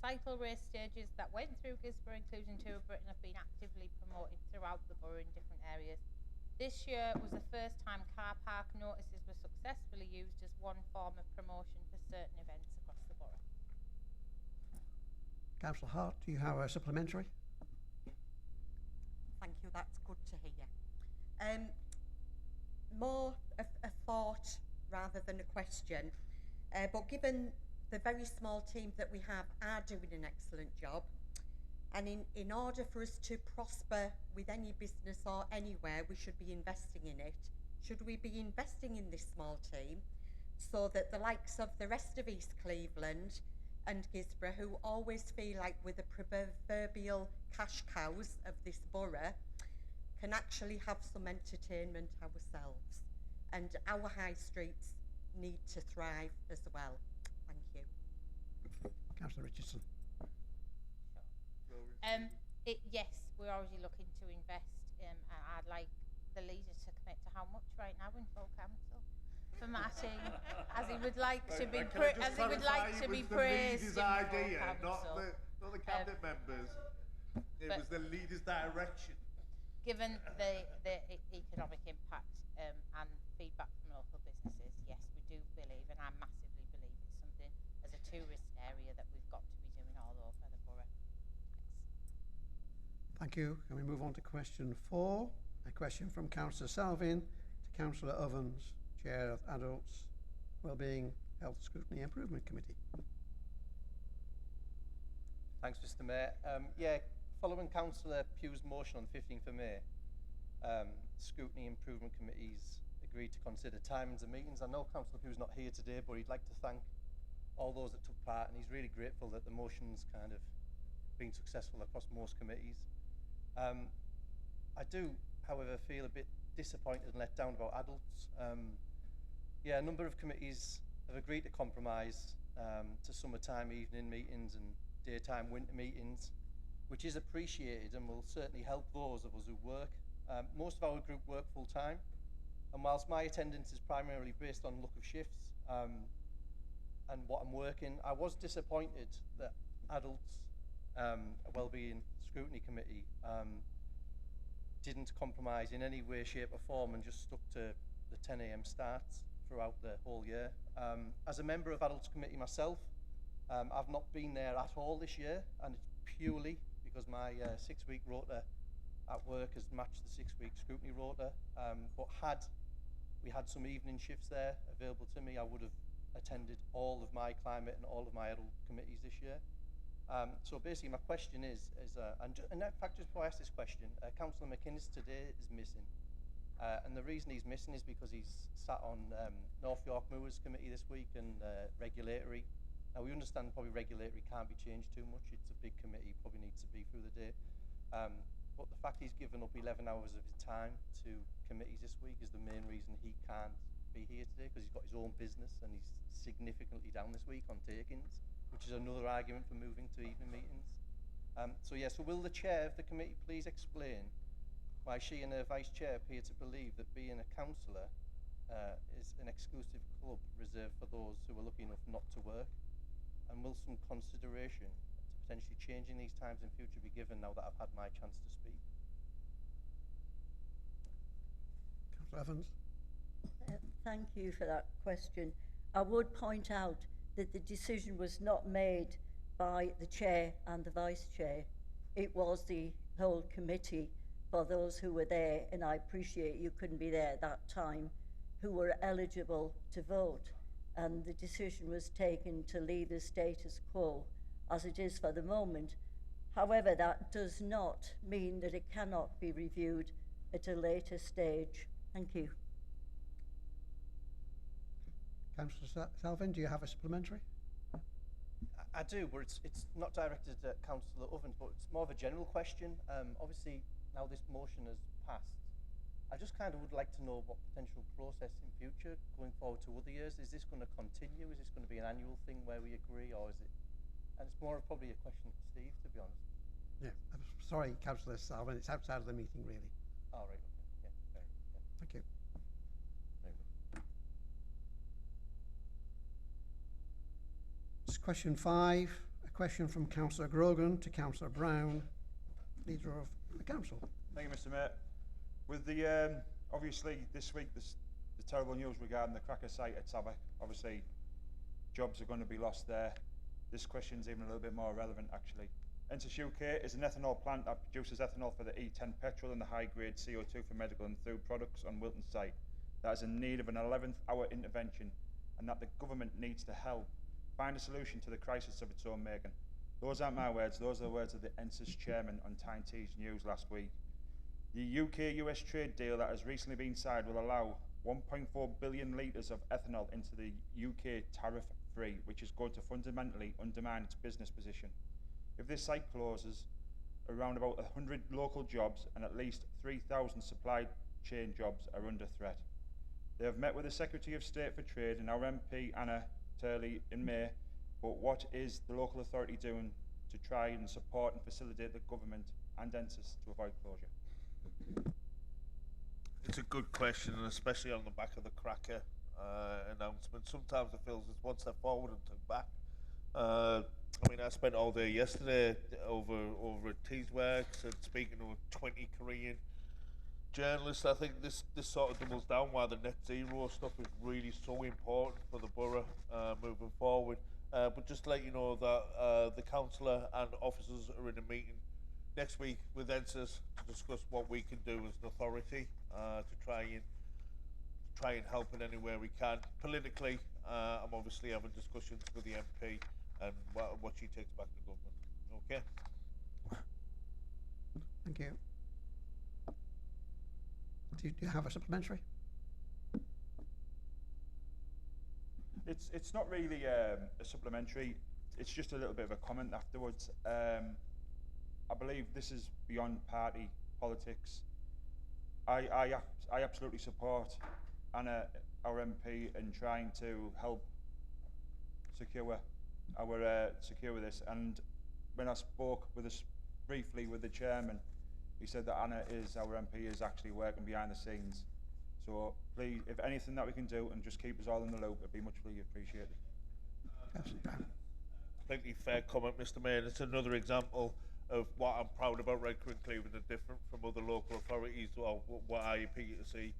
cycle race stages that went through Gisborough, including Tour of Britain, have been actively promoted throughout the borough in different areas. This year was the first time car park notices were successfully used as one form of promotion for certain events across the borough. Councillor Hart, do you have a supplementary? Thank you, that's good to hear. More a thought rather than a question, but given the very small team that we have are doing an excellent job, and in order for us to prosper with any business or anywhere, we should be investing in it. Should we be investing in this small team so that the likes of the rest of East Cleveland and Gisborough, who always feel like we're the proverbial cash cows of this borough, can actually have some entertainment ourselves? And our high streets need to thrive as well. Thank you. Councillor Richardson. Yes, we're already looking to invest, and I'd like the leader to commit to how much right now in full council for Martin, as he would like to be praised in the idea, full council. not the cabinet members. It was the leader's direction. Given the economic impact and feedback from local businesses, yes, we do believe, and I massively believe, it's something as a tourist area that we've got to be doing all over the borough. Thank you. Can we move on to question 4? A question from Councillor Salvin to Councillor Ovens, Chair of Adults Wellbeing Health Scrutiny Improvement Committee. Thanks, Mr. Mayor. Following Councillor Pugh's motion on the 15th of May, Scrutiny Improvement Committees agreed to consider timings of meetings. I know Councillor Pugh's not here today, but he'd like to thank all those that took part, and he's really grateful that the motion's kind of been successful across most committees. I do, however, feel a bit disappointed and let down about adults. A number of committees have agreed to compromise to summertime evening meetings and daytime winter meetings, which is appreciated and will certainly help those of us who work. Most of our group work full time, and whilst my attendance is primarily based on look of shifts and what I'm working, I was disappointed that Adults Wellbeing Scrutiny Committee didn't compromise in any way, shape or form and just stuck to the 10 AM starts throughout the whole year. As a member of Adults Committee myself, I've not been there at all this year, and it's purely because my 6-week rota at work has matched the 6-week scrutiny rota. But had we had some evening shifts there available to me, I would have attended all of my climate and all of my adult committees this year. So basically my question is and in fact, just before I ask this question, Councillor McInnes today is missing. And the reason he's missing is because he's sat on North York Moors Committee this week and regulatory. Now we understand probably regulatory can't be changed too much. It's a big committee, probably needs to be through the day. But the fact he's given up 11 hours of his time to committees this week is the main reason he can't be here today, because he's got his own business and he's significantly down this week on takings, which is another argument for moving to evening meetings. So will the chair of the committee please explain why she and her vice chair appear to believe that being a councillor is an exclusive club reserved for those who are lucky enough not to work? And will some consideration to potentially changing these times in future be given now that I've had my chance to speak? Councillor Evans. Thank you for that question. I would point out that the decision was not made by the chair and the vice chair. It was the whole committee, for those who were there, and I appreciate you couldn't be there at that time, who were eligible to vote. And the decision was taken to leave the status quo as it is for the moment. However, that does not mean that it cannot be reviewed at a later stage. Thank you. Councillor Salvin, do you have a supplementary? I do, but it's not directed at Councillor Ovens, but it's more of a general question. Obviously, now this motion has passed, I just kind of would like to know what potential process in future going forward to other years. Is this going to continue? Is this going to be an annual thing where we agree, or is it? And it's more of probably a question for Steve, to be honest. Yeah, I'm sorry, Councillor Salvin, it's outside of the meeting, really. Oh, right, okay. Yeah, fair enough. Yeah. Thank you. Very good. It's question 5, a question from Councillor Grogan to Councillor Brown, leader of the council. Thank you, Mr. Mayor. With the, obviously this week, the terrible news regarding the cracker site at Tabak, obviously jobs are going to be lost there. This question's even a little bit more relevant, actually. Entis UK is an ethanol plant that produces ethanol for the E10 petrol and the high-grade CO2 for medical and food products on Wilton site. That is in need of an 11th hour intervention, and that the government needs to help find a solution to the crisis of its own making. Those aren't my words, those are the words of the Entis chairman on Tyne Tees News last week. The UK-US trade deal that has recently been signed will allow 1.4 billion litres of ethanol into the UK tariff-free, which is going to fundamentally undermine its business position. If this site closes, around about 100 local jobs and at least 3,000 supply chain jobs are under threat. They have met with the Secretary of State for Trade and our MP Anna Turley in May, but what is the local authority doing to try and support and facilitate the government and Entis to avoid closure? It's a good question, and especially on the back of the cracker announcement. Sometimes it feels it's one step forward and two back. I mean, I spent all day yesterday over at Teesworks and speaking to 20 Korean journalists. I think this sort of doubles down why the net zero stuff is really so important for the borough moving forward. But just to let you know that the councillor and officers are in a meeting next week with Entis to discuss what we can do as an authority to try and help in any way we can. Politically, I'm obviously having discussions with the MP and what she takes back to government. Okay? Thank you. Do you have a supplementary? It's not really a supplementary. It's just a little bit of a comment afterwards. I believe this is beyond party politics. I absolutely support Anna, our MP, in trying to help secure this. And when I spoke with us briefly with the chairman, he said that Anna, our MP, is actually working behind the scenes. So please, if anything that we can do and just keep us all in the loop, it'd be much really appreciated. Completely fair comment, Mr. Mayor. It's another example of what I'm proud about Redcar and Cleveland are different from other local authorities. Or what I appear to see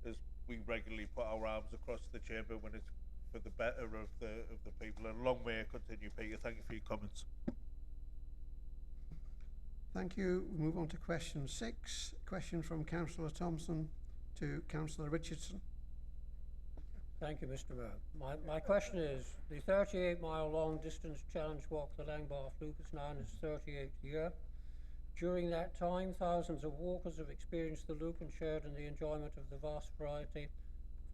is we regularly put our arms across the chamber when it's for the better of the people. And long may it continue, Peter. Thank you for your comments. Thank you. We move on to question 6. Question from Councillor Thompson to Councillor Richardson. Thank you, Mr. Mayor. My question is, the 38-mile long distance challenge walk the Langbath Loop is now in its 38th year. During that time, thousands of walkers have experienced the loop and shared in the enjoyment of the vast variety of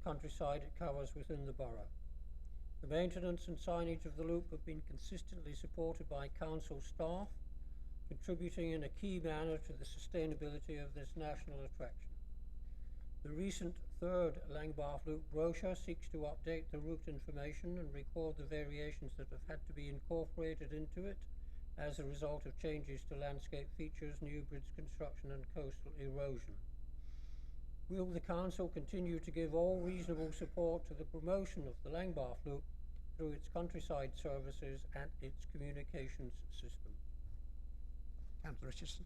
countryside it covers within the borough. The maintenance and signage of the loop have been consistently supported by council staff, contributing in a key manner to the sustainability of this national attraction. The recent third Langbath Loop brochure seeks to update the route information and record the variations that have had to be incorporated into it as a result of changes to landscape features, new bridge construction and coastal erosion. Will the council continue to give all reasonable support to the promotion of the Langbath Loop through its countryside services and its communications system? Councillor Richardson.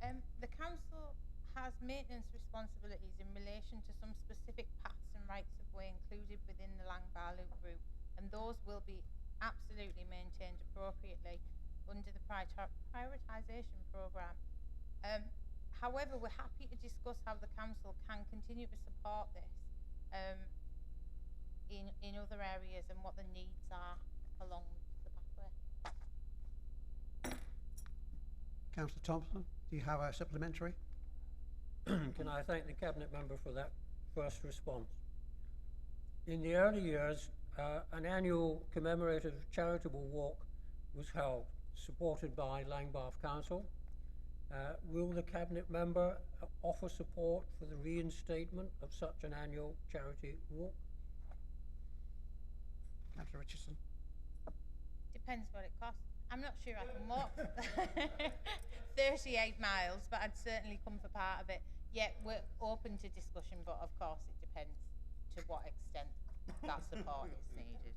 The council has maintenance responsibilities in relation to some specific paths and rights of way included within the Langbath Loop route, and those will be absolutely maintained appropriately under the prioritisation programme. However, we're happy to discuss how the council can continue to support this in other areas and what the needs are along the pathway. Councillor Thompson, do you have a supplementary? Can I thank the Cabinet Member for that first response? In the early years, an annual commemorative charitable walk was held, supported by Langbath Council. Will the Cabinet member offer support for the reinstatement of such an annual charity walk? Councillor Richardson. Depends what it costs. I'm not sure I can walk 38 miles, but I'd certainly come for part of it. Yet we're open to discussion, but of course it depends to what extent that support is needed.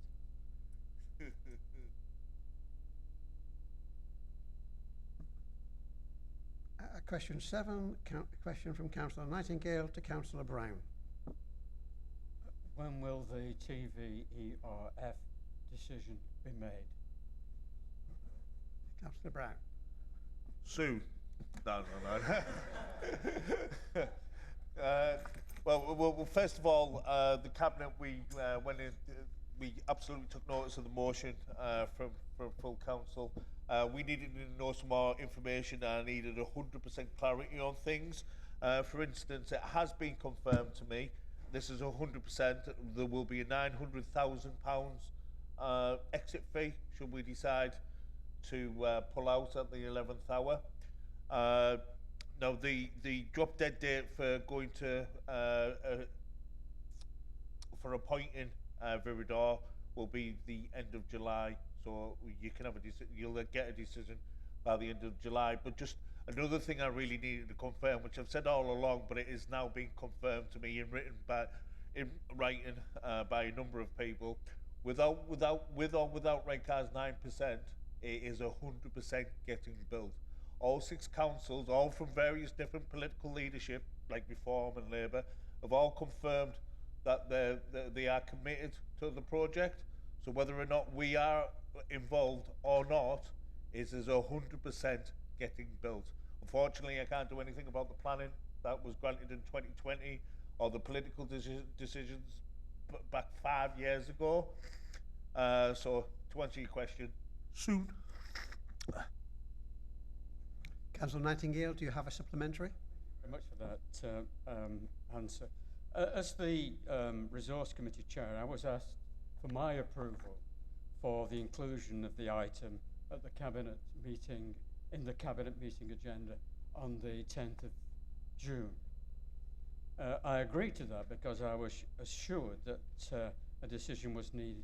Question 7, question from Councillor Nightingale to Councillor Brown. When will the TVERF decision be made? Councillor Brown. Soon. No. Well, first of all, the Cabinet, we absolutely took notice of the motion from full council. We needed to know some more information, and I needed 100% clarity on things. For instance, it has been confirmed to me, this is 100%, there will be a £900,000 exit fee should we decide to pull out at the 11th hour. Now, the drop dead date for going to for appointing Viridor will be the end of July, so you can have you'll get a decision by the end of July. But just another thing I really needed to confirm, which I've said all along, but it is now being confirmed to me in writing by a number of people. With or without Redcar's 9%, it is 100% getting built. All 6 councils, all from various different political leadership, like Reform and Labour, have all confirmed that they are committed to the project. So whether or not we are involved or not, it is 100% getting built. Unfortunately, I can't do anything about the planning that was granted in 2020 or the political decisions back 5 years ago. So to answer your question, soon. Councillor Nightingale, do you have a supplementary? Very much for that answer. As the Resource Committee Chair, I was asked for my approval for the inclusion of the item at the Cabinet meeting, in the Cabinet meeting agenda on the 10th of June. I agreed to that because I was assured that a decision was needed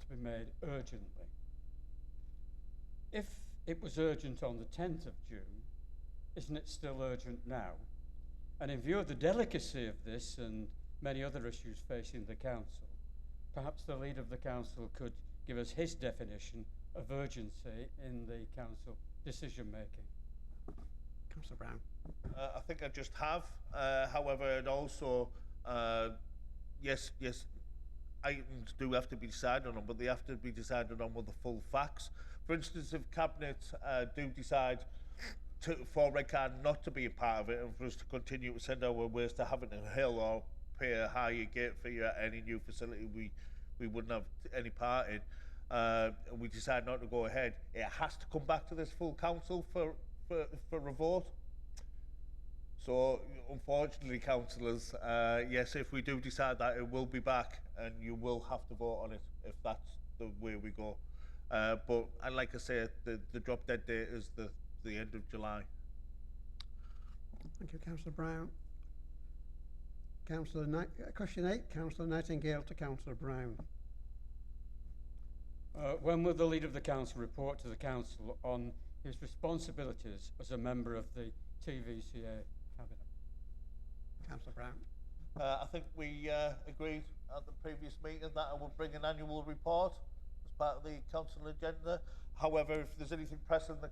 to be made urgently. If it was urgent on the 10th of June, isn't it still urgent now? And in view of the delicacy of this and many other issues facing the Council, perhaps the leader of the Council could give us his definition of urgency in the Council decision-making. Councillor Brown. I think I just have. However, it also, yes, items do have to be decided on, but they have to be decided on with the full facts. For instance, if Cabinet do decide for Redcar not to be a part of it and for us to continue to send our waste to Havant Hill or pay a higher gate fee at any new facility we wouldn't have any part in, we decide not to go ahead, it has to come back to this full council for a vote. So, unfortunately, councillors, yes, if we do decide that, it will be back and you will have to vote on it if that's the way we go. But like I say, the drop dead date is the end of July. Thank you, Councillor Brown. Question 8, Councillor Nightingale to Councillor Brown. When will the leader of the Council report to the Council on his responsibilities as a member of the TVCA Cabinet? Councillor Brown. I think we agreed at the previous meeting that I would bring an annual report as part of the council agenda. However, if there's anything pressing the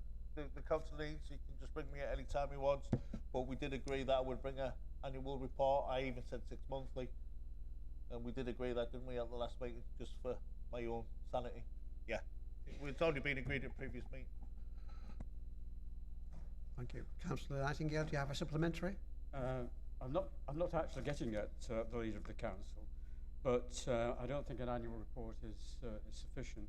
council needs, he can just bring me at any time he wants. But we did agree that I would bring an annual report. I even said 6 monthly. And we did agree that, didn't we, at the last meeting, just for my own sanity? Yeah. It's already been agreed at previous meeting. Thank you. Councillor Nightingale, do you have a supplementary? I'm not actually getting at the leader of the council, but I don't think an annual report is sufficient.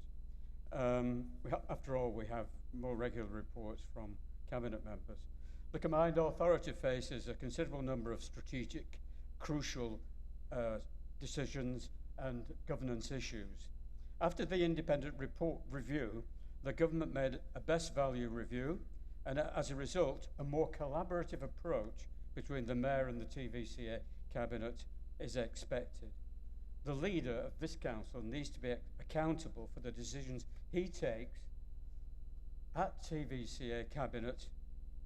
After all, we have more regular reports from cabinet members. The combined authority faces a considerable number of strategic, crucial decisions and governance issues. After the independent report review, the government made a best value review, And as a result, a more collaborative approach between the Mayor and the TVCA Cabinet is expected. The leader of this council needs to be accountable for the decisions he takes at TVCA Cabinet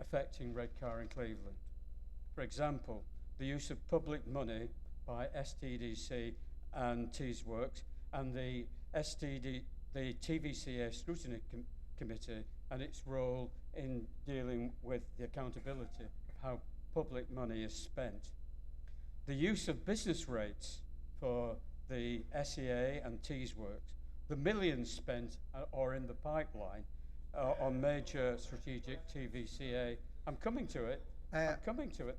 affecting Redcar and Cleveland. For example, the use of public money by STDC and Teesworks and the TVCA Scrutiny Committee and its role in dealing with the accountability of how public money is spent. The use of business rates for the SEA and Teesworks, the millions spent or in the pipeline on major strategic TVCA. I'm coming to it.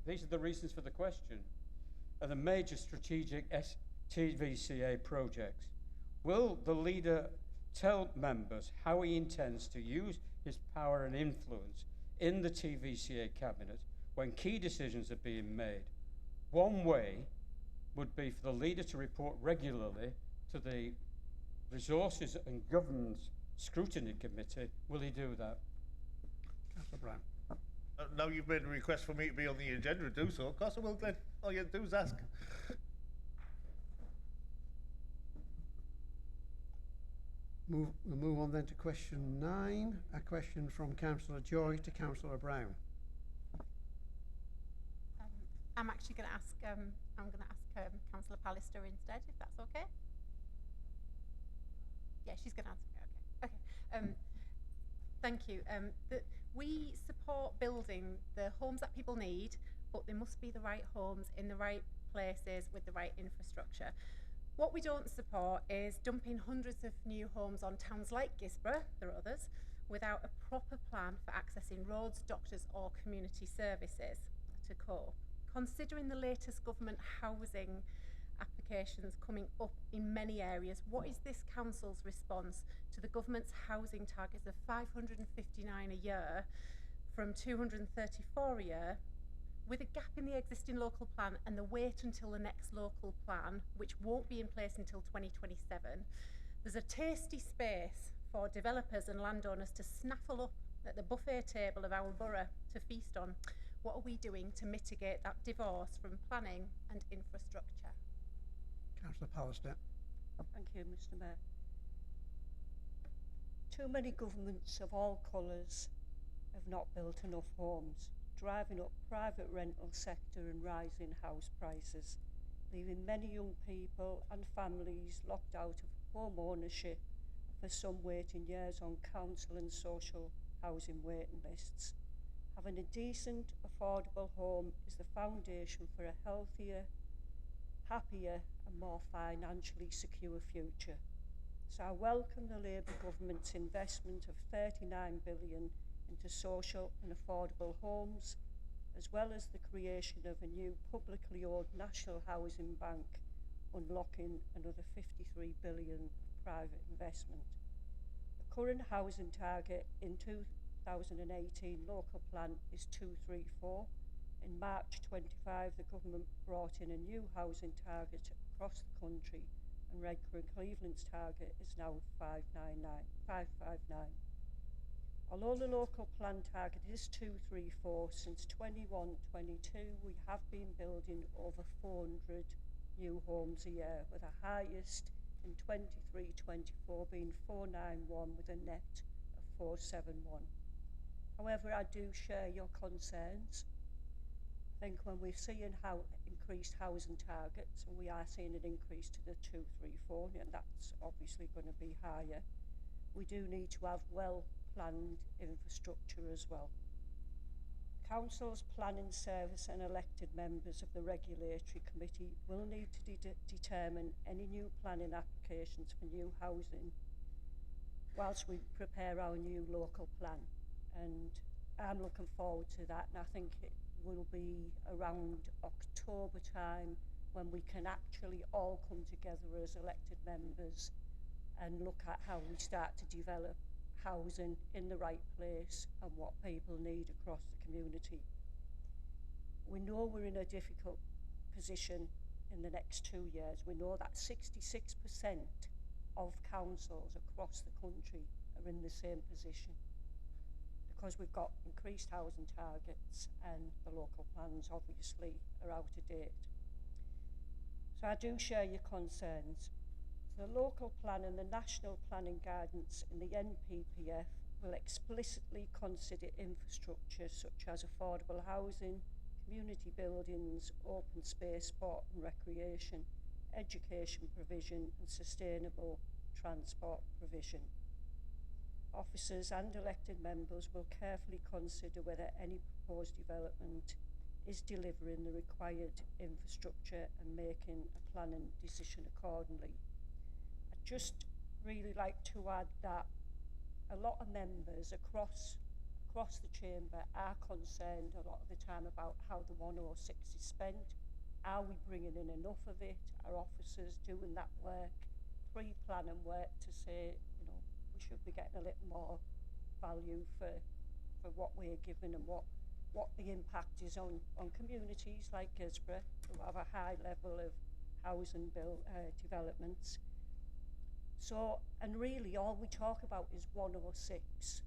These are the reasons for the question. Are the major strategic TVCA projects. Will the leader tell members how he intends to use his power and influence in the TVCA cabinet when key decisions are being made? One way would be for the leader to report regularly to the Resources and Governance Scrutiny Committee. Will he do that? Councillor Brown. Now you've made a request for me to be on the agenda, do so. Of course I will, Glenn. All you have to do is ask. We'll move on then to question 9, a question from Councillor Joy to Councillor Brown. I'm actually going to ask, Councillor Pallister instead, if that's okay. Yeah, she's going to answer it. Okay. Thank you. We support building the homes that people need, but they must be the right homes in the right places with the right infrastructure. What we don't support is dumping hundreds of new homes on towns like Gisborough, there are others, without a proper plan for accessing roads, doctors or community services to cope. Considering the latest government housing applications coming up in many areas, what is this council's response to the government's housing targets of 559 a year from 234 a year, with a gap in the existing local plan and the wait until the next local plan, which won't be in place until 2027, there's a tasty space for developers and landowners to snaffle up at the buffet table of our borough to feast on. What are we doing to mitigate that divorce from planning and infrastructure? Councillor Pallister. Thank you, Mr. Mayor. Too many governments of all colours have not built enough homes, driving up private rental sector and rising house prices, leaving many young people and families locked out of home ownership, for some waiting years on council and social housing waiting lists. Having a decent, affordable home is the foundation for a healthier, happier and more financially secure future. So I welcome the Labour government's investment of £39 billion into social and affordable homes, as well as the creation of a new publicly owned national housing bank, unlocking another £53 billion of private investment. The current housing target in 2018 local plan is 234. In March 25, the government brought in a new housing target across the country, and Redcar and Cleveland's target is now 559. Although the local plan target is 234, since 21-22 we have been building over 400 new homes a year, with the highest in 23-24 being 491 with a net of 471. However, I do share your concerns. I think when we're seeing how increased housing targets, and we are seeing an increase to the 234, and that's obviously going to be higher, we do need to have well-planned infrastructure as well. Council's planning service and elected members of the regulatory committee will need to determine any new planning applications for new housing whilst we prepare our new local plan, and I'm looking forward to that, and I think it will be around October time when we can actually all come together as elected members and look at how we start to develop housing in the right place and what people need across the community. We know we're in a difficult position in the next 2 years. We know that 66% of councils across the country are in the same position. The because we've got increased housing targets and the local plans obviously are out of date. So I do share your concerns. The local plan and the national planning guidance in the NPPF will explicitly consider infrastructure such as affordable housing, community buildings, open space, sport and recreation, education provision and sustainable transport provision. Officers and elected members will carefully consider whether any proposed development is delivering the required infrastructure and making a planning decision accordingly. I'd just really like to add that a lot of members across the chamber are concerned a lot of the time about how the 106 is spent. Are we bringing in enough of it? Are officers doing that work, pre-planning work to say, you know, we should be getting a little more value for what we're given and what the impact is on communities like Gisborough, who have a high level of housing developments. So, and really all we talk about is 106.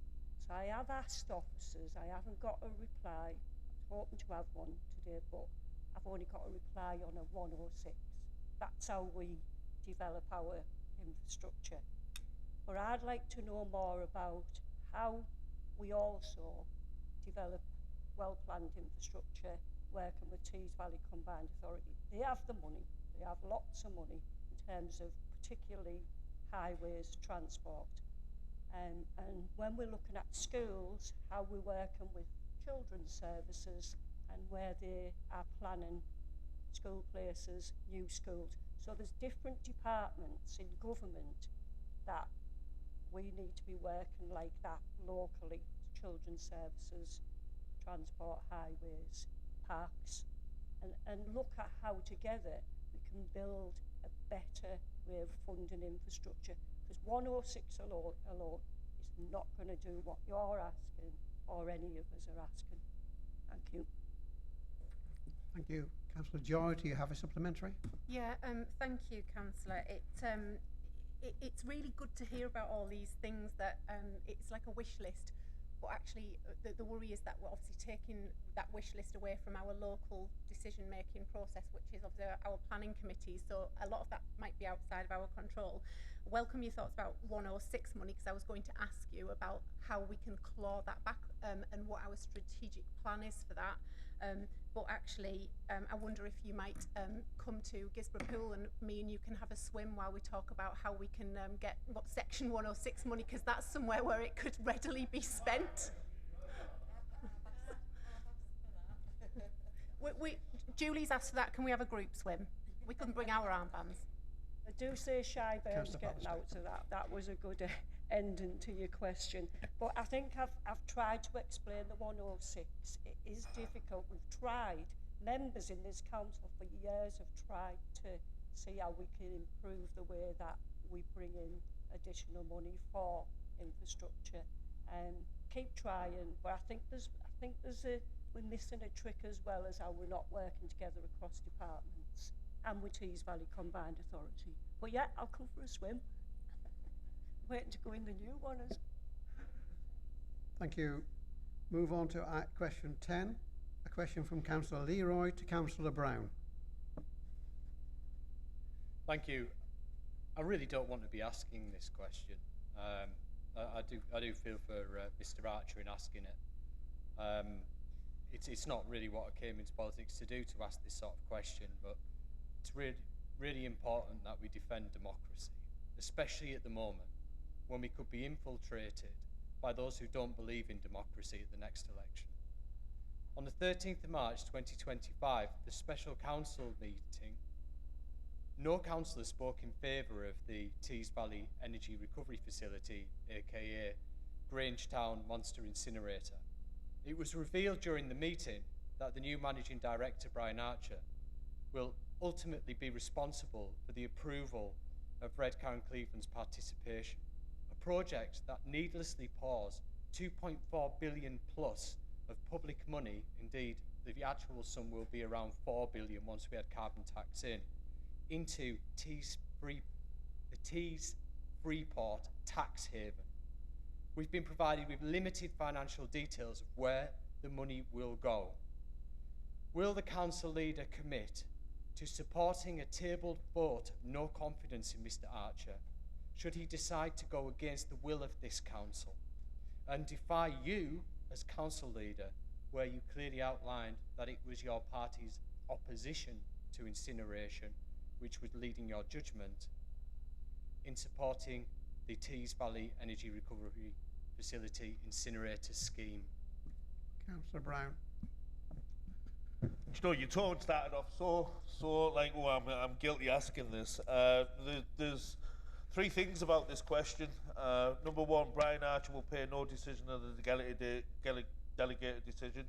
So I have asked officers, I haven't got a reply. I was hoping to have one today, but I've only got a reply on a 106. That's how we develop our infrastructure. But I'd like to know more about how we also develop well-planned infrastructure working with Tees Valley Combined Authority. They have the money, they have lots of money in terms of particularly highways, transport. And when we're looking at schools, how we're working with children's services and where they are planning school places, new schools. So there's different departments in government that we need to be working like that locally, children's services, transport, highways, parks, and look at how together we can build a better way of funding infrastructure. Because 106 alone is not going to do what you're asking or any of us are asking. Thank you. Thank you. Councillor Joy, do you have a supplementary? Yeah, thank you, Councillor. It's really good to hear about all these things that it's like a wish list, but actually the worry is that we're obviously taking that wish list away from our local decision-making process, which is obviously our planning committee, so a lot of that might be outside of our control. Welcome your thoughts about 106 money, because I was going to ask you about how we can claw that back and what our strategic plan is for that. But actually, I wonder if you might come to Gisborough Pool and me and you can have a swim while we talk about how we can get what Section 106 money, because that's somewhere where it could readily be spent. Julie's asked for that. Can we have a group swim? We couldn't bring our armbands. I do say Shy Bear's getting out of that. That was a good ending to your question. But I think I've tried to explain the 106. It is difficult. We've tried. Members in this council for years have tried to see how we can improve the way that we bring in additional money for infrastructure. Keep trying, but I think we're missing a trick as well as how we're not working together across departments and with Tees Valley Combined Authority. But yeah, I'll come for a swim. Waiting to go in the new one. Thank you. Move on to question 10. A question from Councillor Leroy to Councillor Brown. Thank you. I really don't want to be asking this question. I do feel for Mr. Archer in asking it. It's not really what I came into politics to do, to ask this sort of question, but it's really important that we defend democracy, especially at the moment when we could be infiltrated by those who don't believe in democracy at the next election. On the 13th of March 2025, the special council meeting, no councillor spoke in favour of the Tees Valley Energy Recovery Facility, aka Grangetown Monster Incinerator. It was revealed during the meeting that the new Managing Director, Brian Archer, will ultimately be responsible for the approval of Redcar and Cleveland's participation, a project that needlessly pours 2.4 billion plus of public money, indeed the actual sum will be around 4 billion once we had carbon tax into the Tees Freeport tax haven. we've been provided with limited financial details of where the money will go. Will the council leader commit to supporting a tabled vote of no confidence in Mr Archer, should he decide to go against the will of this council, and defy you as council leader, where you clearly outlined that it was your party's opposition to incineration which was leading your judgment in supporting the Tees Valley Energy Recovery Facility incinerator scheme? Councillor Brown. You know, your tone started off so like, oh, I'm guilty asking this. There's three things about this question. Number one, Brian Archer will pay no decision under the delegated decision.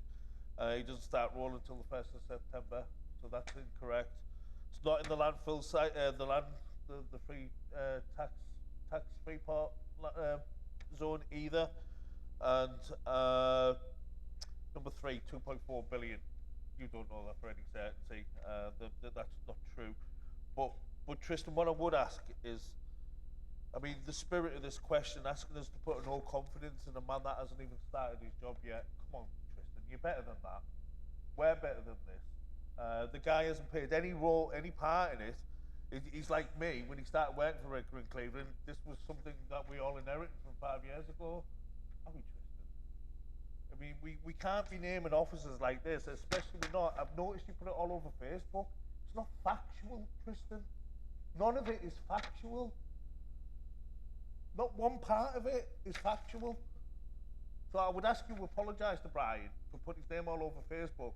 He doesn't start rolling until the 1st of September, so that's incorrect. It's not in the landfill site, the free tax-free part zone either. And number three, 2.4 billion. You don't know that for any certainty. That's not true. But Tristan, what I would ask is, I mean, the spirit of this question, asking us to put no confidence in a man that hasn't even started his job yet. Come on, Tristan, you're better than that. We're better than this. The guy hasn't played any role, any part in it. He's like me, when he started working for Redcar in Cleveland, this was something that we all inherited from 5 years ago. Are we, Tristan? I mean, we can't be naming officers like this, especially not. I've noticed you put it all over Facebook. It's not factual, Tristan. None of it is factual. Not one part of it is factual. So I would ask you to apologise to Brian for putting his name all over Facebook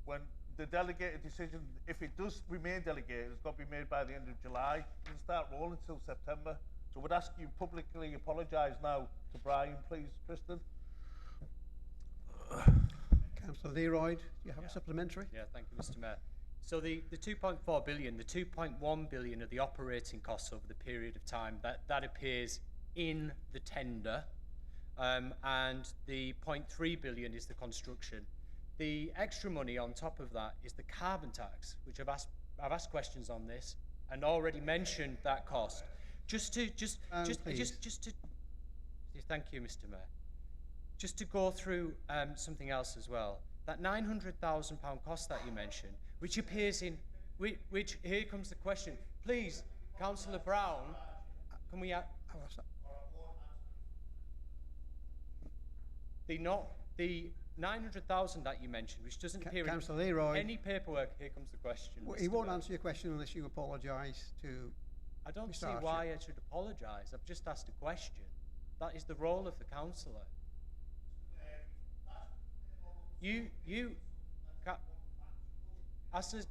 when the delegated decision, if it does remain delegated, it's got to be made by the end of July. It doesn't start rolling until September. So I would ask you publicly apologise now to Brian, please, Tristan. Councillor Leroy, do you have a supplementary? Yeah, thank you, Mr Mayor. So the 2.4 billion, the 2.1 billion are the operating costs over the period of time that appears in the tender, and the 0.3 billion is the construction. The extra money on top of that is the carbon tax, which I've asked questions on this and already mentioned that cost. Thank you, Mr Mayor. Just to go through something else as well. That £900,000 cost that you mentioned, which appears in, which here comes the question. Please, Councillor Brown, can we the 900,000 that you mentioned, which doesn't appear in any paperwork. Here comes the question. Well, he won't answer your question unless you apologise to. I don't Mr. see Archer. why I should apologise. I've just asked a question. That is the role of the councillor. As a,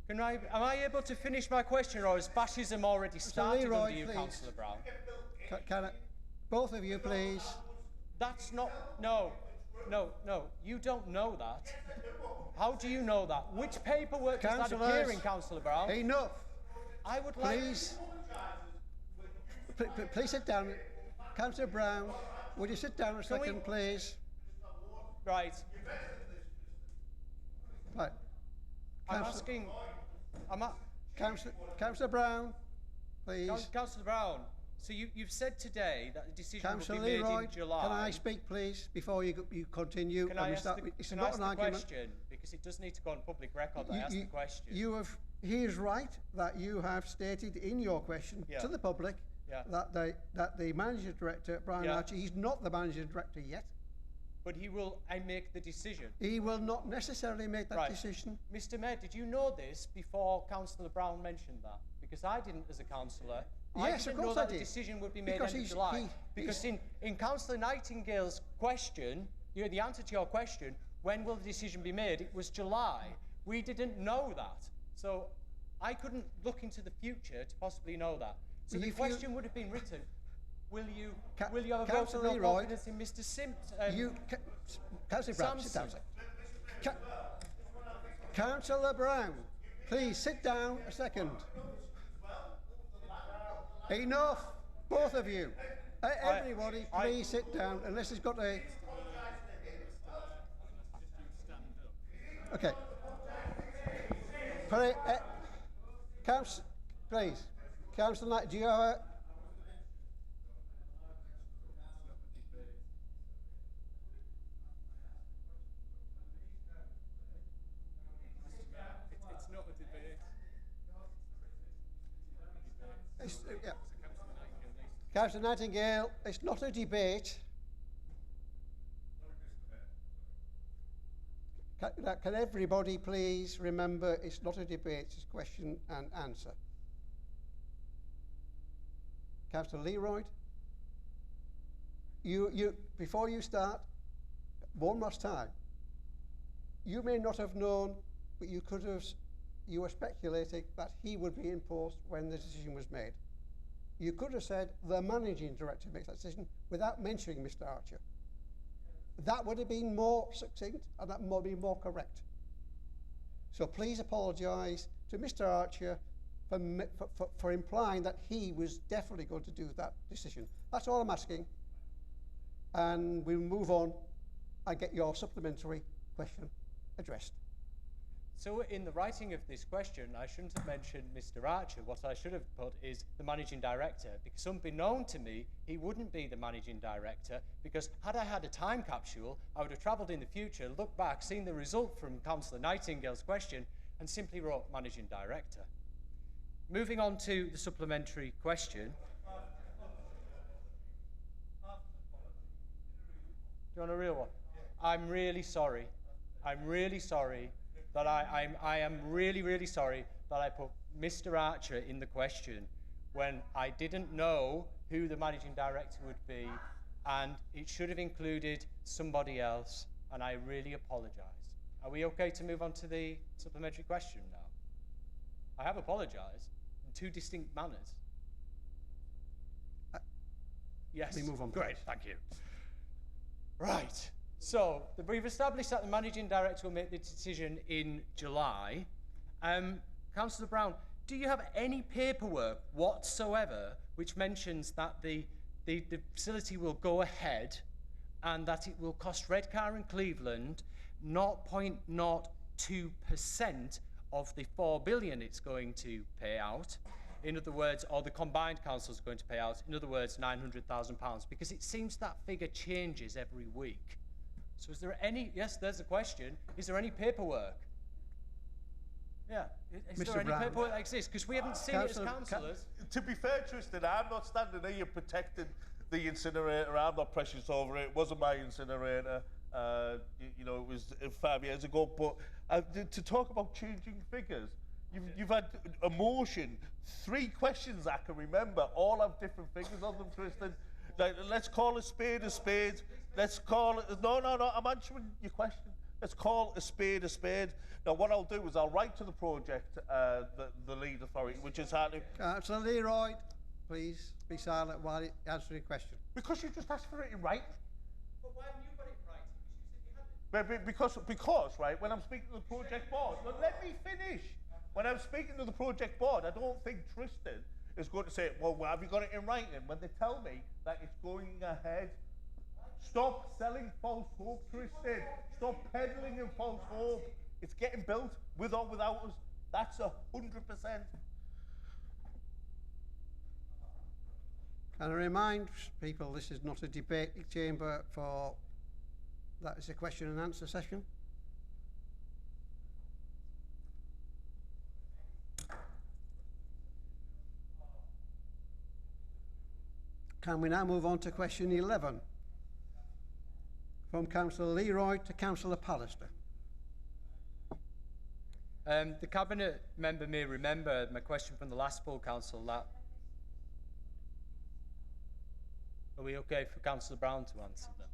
am I able to finish my question, or has fascism already started Leroy, under you, please. Councillor Brown? Both of you, please. That's not, no, you don't know that. How do you know that? Which paperwork does that appear in, Councillor Brown? Enough. I would like... Please. Please sit down. Councillor Brown, would you sit down a second, please? Right. Right. I'm asking... Councillor Brown, please. Councillor Brown, so you've said today that the decision Councillor will be made Leroy, in July. can I speak, please, before you continue? Can I ask It's the not an argument. question? Because it does need to go on public record that I asked the question. He is right that you have stated in your question to the public that the managing director, Brian Archer, he's not the managing director yet. But he will make the decision. He will not necessarily make that decision. Mr Mayor, did you know this before Councillor Brown mentioned that? Because I didn't as a councillor. Yes, I of didn't know course that I did. the decision would be made Because end of July. Because in Councillor Nightingale's question, the answer to your question, when will the decision be made, it was July. We didn't know that. So I couldn't look into the future to possibly know that. So the question would have been written, will you have a vote of no confidence in Mr Simpson? Councillor Brown, sit down. Councillor Brown, please sit down a second. Enough, both of you. Everybody, please sit down, unless it's got a... Okay. Please. Councillor Knight, do you have a... It's not a debate. Yeah. Councillor Nightingale, it's not a debate. Can everybody please remember it's not a debate, it's question and answer. Councillor Leroyd, before you start, one last time. You may not have known, but you could have, you were speculating that he would be in post when the decision was made. You could have said the managing director makes that decision without mentioning Mr. Archer. That would have been more succinct and that would be more correct. So please apologise to Mr. Archer for implying that he was definitely going to do that decision. That's all I'm asking. And we'll move on and get your supplementary question addressed. So in the writing of this question, I shouldn't have mentioned Mr. Archer. What I should have put is the managing director, because unbeknown to me, he wouldn't be the managing director, because had I had a time capsule, I would have travelled in the future, looked back, seen the result from Councillor Nightingale's question, and simply wrote managing director. Moving on to the supplementary question. Do you want a real one? I'm really sorry. I'm really sorry that I am really, really sorry that I put Mr. Archer in the question when I didn't know who the managing director would be, and it should have included somebody else, and I really apologise. Are we okay to move on to the supplementary question now? I have apologised in two distinct manners. Yes. We move on. Great, thank you. Right. So, we've established that the managing director will make the decision in July. Councillor Brown, do you have any paperwork whatsoever which mentions that the facility will go ahead and that it will cost Redcar and Cleveland 0.02% of the 4 billion it's going to pay out? In other words, or the combined council is going to pay out, in other words, £900,000, because it seems that figure changes every week. So is there any, yes, there's a question, is there any paperwork? Yeah, is Mr. there any Brown. paperwork that exists? Because we haven't seen it as councillors. To be fair, Tristan, I'm not standing here protecting the incinerator. I'm not precious over it. It wasn't my incinerator. You know, it was 5 years ago. But to talk about changing figures, you've had a motion, 3 questions I can remember, all have different figures on them, Tristan. Like, let's call a spade a spade. Let's call it... No, I'm answering your question. Let's call a spade a spade. Now, what I'll do is I'll write to the project, the lead authority, which is hardly... Councillor Leroy, please be silent while you answer your question. Because you just asked for it in writing. But why haven't you got it in writing? Because you said you had it. Because, right, when I'm speaking to the project board... Well, let me finish. When I'm speaking to the project board, I don't think Tristan is going to say, well, have you got it in writing? When they tell me that it's going ahead... Stop selling false hope, Tristan. Stop peddling in false hope. It's getting built, with or without us. That's 100%. Can I remind people this is not a debate chamber for... That is a question and answer session. Can we now move on to question 11? From Councillor Leroy to Councillor Pallister. The Cabinet member may remember my question from the last full council that... Are we okay for Councillor Brown to answer them?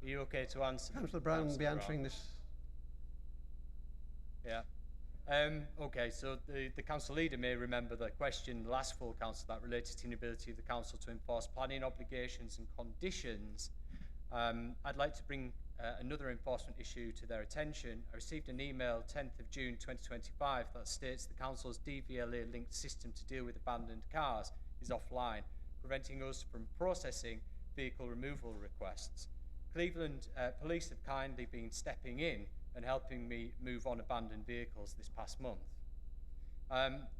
Are you okay to answer? Councillor Brown will be answering this. Yeah. Okay, so the council leader may remember the question the last full council that related to the inability of the council to enforce planning obligations and conditions. I'd like to bring another enforcement issue to their attention. I received an email 10th of June 2025 that states the council's DVLA linked system to deal with abandoned cars is offline, preventing us from processing vehicle removal requests. Cleveland Police have kindly been stepping in and helping me move on abandoned vehicles this past month.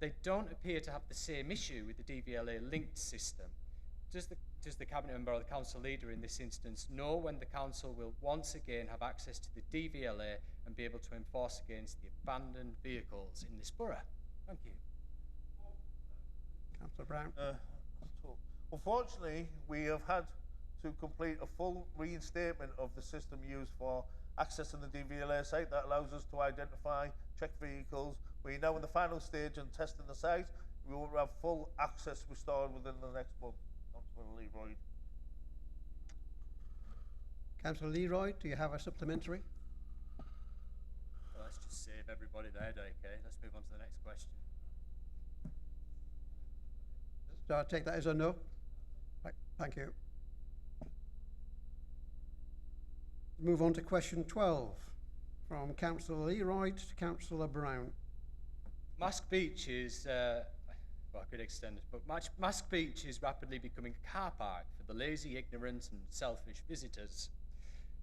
They don't appear to have the same issue with the DVLA linked system. Does the Cabinet Member or the Council Leader in this instance know when the Council will once again have access to the DVLA and be able to enforce against the abandoned vehicles in this borough? Thank you. Councillor Brown. Unfortunately, we have had to complete a full reinstatement of the system used for accessing the DVLA site that allows us to identify, check vehicles. We're now in the final stage and testing the site. We will have full access restored within the next month. Councillor Leroy. Councillor Leroy, do you have a supplementary? Well, let's just save everybody the headache, okay? Let's move on to the next question. So I take that as a no? Right, thank you. Move on to question 12 from Councillor Leroy to Councillor Brown. Mask Beach is, well, I could extend it, but Mask Beach is rapidly becoming a car park for the lazy, ignorant and selfish visitors.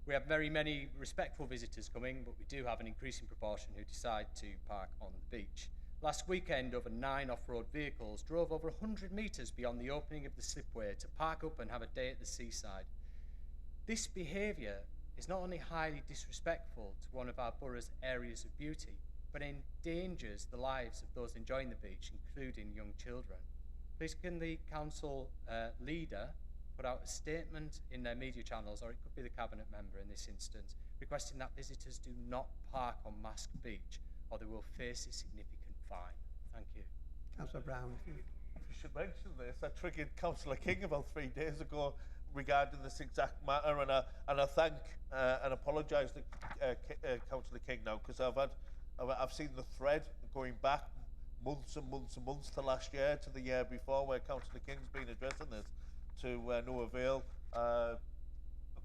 We have very many respectful visitors coming, but we do have an increasing proportion who decide to park on the beach. Last weekend, over 9 off-road vehicles drove over 100 metres beyond the opening of the slipway to park up and have a day at the seaside. This behaviour is not only highly disrespectful to one of our borough's areas of beauty, but endangers the lives of those enjoying the beach, including young children. Please can the council leader put out a statement in their media channels, or it could be the cabinet member in this instance, requesting that visitors do not park on Mask Beach, or they will face a significant fine. Thank you. Councillor Brown. You should mention this. I triggered Councillor King about 3 days ago regarding this exact matter, and I thank and apologise to Councillor King now, because I've seen the thread going back months and months and months to last year, to the year before, where Councillor King's been addressing this to no avail. A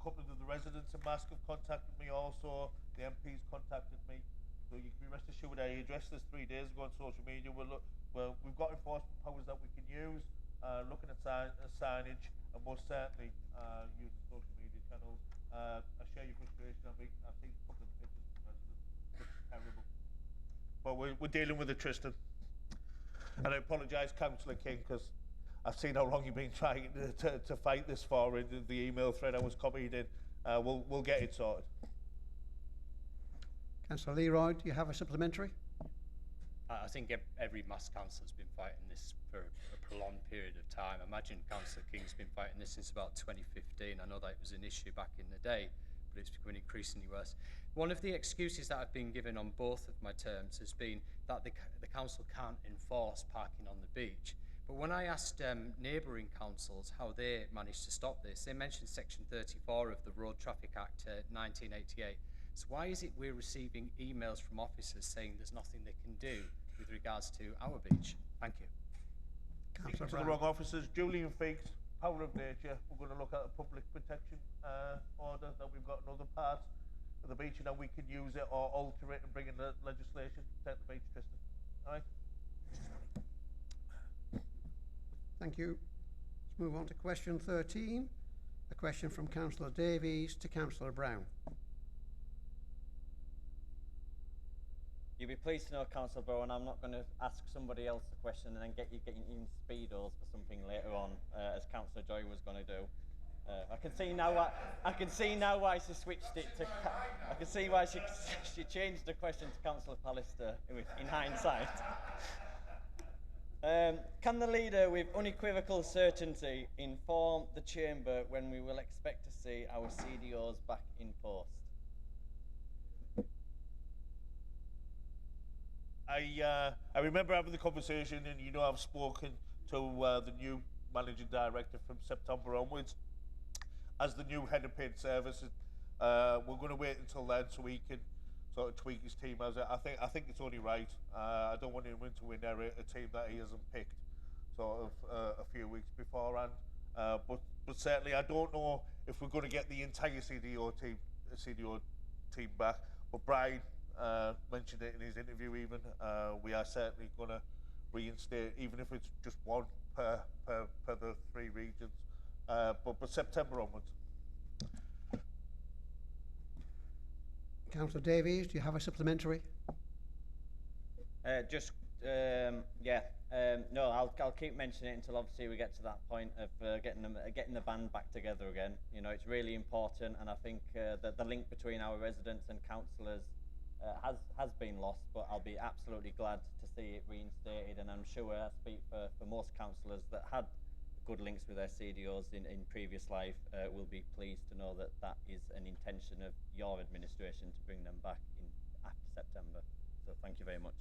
couple of the residents in Mask have contacted me also. The MPs contacted me. So you can be rest assured I addressed this 3 days ago on social media. We've got enforcement powers that we can use, looking at signage, and most certainly use social media channels. I share your frustration. I've seen a couple of pictures from residents. It's terrible. But we're dealing with it, Tristan. And I apologise, Councillor King, because I've seen how long you've been trying to fight this for in the email thread I was copied in. We'll get it sorted. Councillor Leroy, do you have a supplementary? I think every Mask council has been fighting this for a prolonged period of time. I imagine Councillor King's been fighting this since about 2015. I know that it was an issue back in the day, but it's becoming increasingly worse. One of the excuses that have been given on both of my terms has been that the council can't enforce parking on the beach. But when I asked neighbouring councils how they managed to stop this, they mentioned Section 34 of the Road Traffic Act 1988. So why is it we're receiving emails from officers saying there's nothing they can do with regards to our beach? Thank you. Speaking to the wrong officers, Julian Figgs, Power of Nature. We're going to look at a public protection order that we've got in other parts of the beach, and then we can use it or alter it and bring in the legislation to protect the beach, Tristan. All right? Thank you. Let's move on to question 13. A question from Councillor Davies to Councillor Brown. You'll be pleased to know, Councillor Bowen, I'm not going to ask somebody else a question and then get you getting in speedos for something later on, as Councillor Joy was going to do. I can see now why she switched it to. I can see why she changed the question to Councillor Pallister in hindsight. Can the leader, with unequivocal certainty, inform the chamber when we will expect to see our CDOs back in post? I remember having the conversation, and you know I've spoken to the new managing director from September onwards as the new head of paid services. We're going to wait until then so he can sort of tweak his team. As I think it's only right. I don't want him to inherit a team that he hasn't picked sort of a few weeks beforehand. But certainly I don't know if we're going to get the entire CDO team back. But Brian mentioned it in his interview even. We are certainly going to reinstate, even if it's just one per the 3 regions, but September onwards. Councillor Davies, do you have a supplementary? No, I'll keep mentioning it until obviously we get to that point of getting the band back together again. You know, it's really important, and I think that the link between our residents and councillors has been lost. But I'll be absolutely glad to see it reinstated, and I'm sure I speak for most councillors that had good links with their CDOs in previous life will be pleased to know that that is an intention of your administration to bring them back in after September. So thank you very much.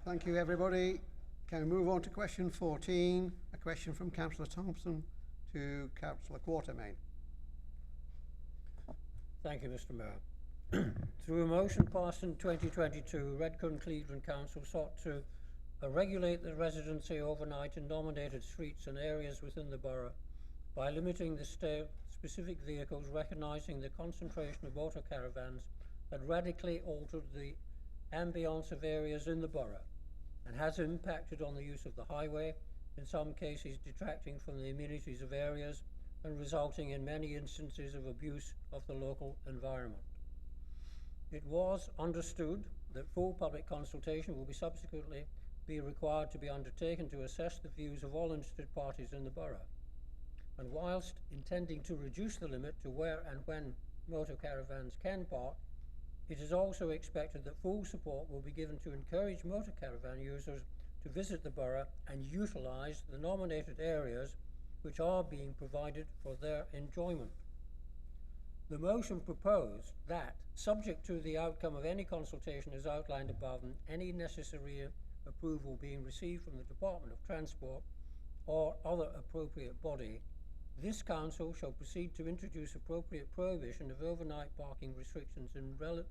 Thank you, everybody. Can we move on to question 14? A question from Councillor Thompson to Councillor Quatermain. Thank you, Mr. Mayor. Through a motion passed in 2022, Redcar and Cleveland Council sought to regulate the residency overnight in nominated streets and areas within the borough by limiting the specific vehicles, recognising the concentration of motor caravans had radically altered the ambience of areas in the borough and has impacted on the use of the highway, in some cases detracting from the amenities of areas and resulting in many instances of abuse of the local environment. It was understood that full public consultation will subsequently be required to be undertaken to assess the views of all interested parties in the borough. And whilst intending to reduce the limit to where and when motor caravans can park, it is also expected that full support will be given to encourage motor caravan users to visit the borough and utilise the nominated areas which are being provided for their enjoyment. The motion proposed that, subject to the outcome of any consultation as outlined above and any necessary approval being received from the Department of Transport or other appropriate body, this council shall proceed to introduce appropriate prohibition of overnight parking restrictions in relevant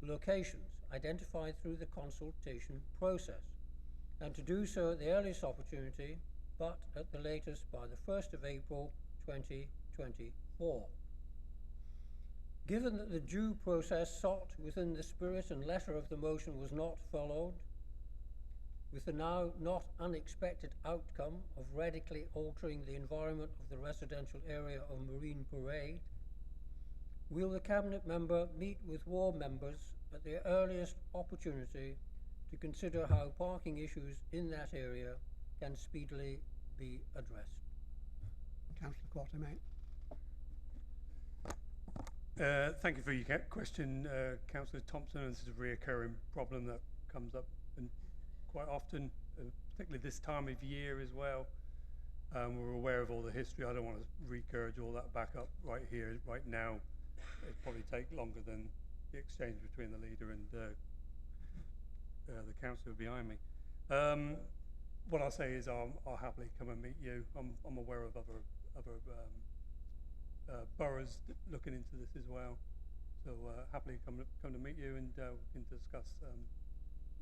locations identified through the consultation process, and to do so at the earliest opportunity, but at the latest by the 1st of April 2024. Given that the due process sought within the spirit and letter of the motion was not followed, with the now not unexpected outcome of radically altering the environment of the residential area of Marine Parade, will the Cabinet member meet with ward members at the earliest opportunity to consider how parking issues in that area can speedily be addressed? Councillor Quatermain. Thank you for your question, Councillor Thompson. This is a reoccurring problem that comes up quite often, particularly this time of year as well. We're aware of all the history. I don't want to regurge all that back up right here, right now. It'd probably take longer than the exchange between the leader and the councillor behind me. What I'll say is I'll happily come and meet you. I'm aware of other boroughs looking into this as well. So happily come to meet you, and we can discuss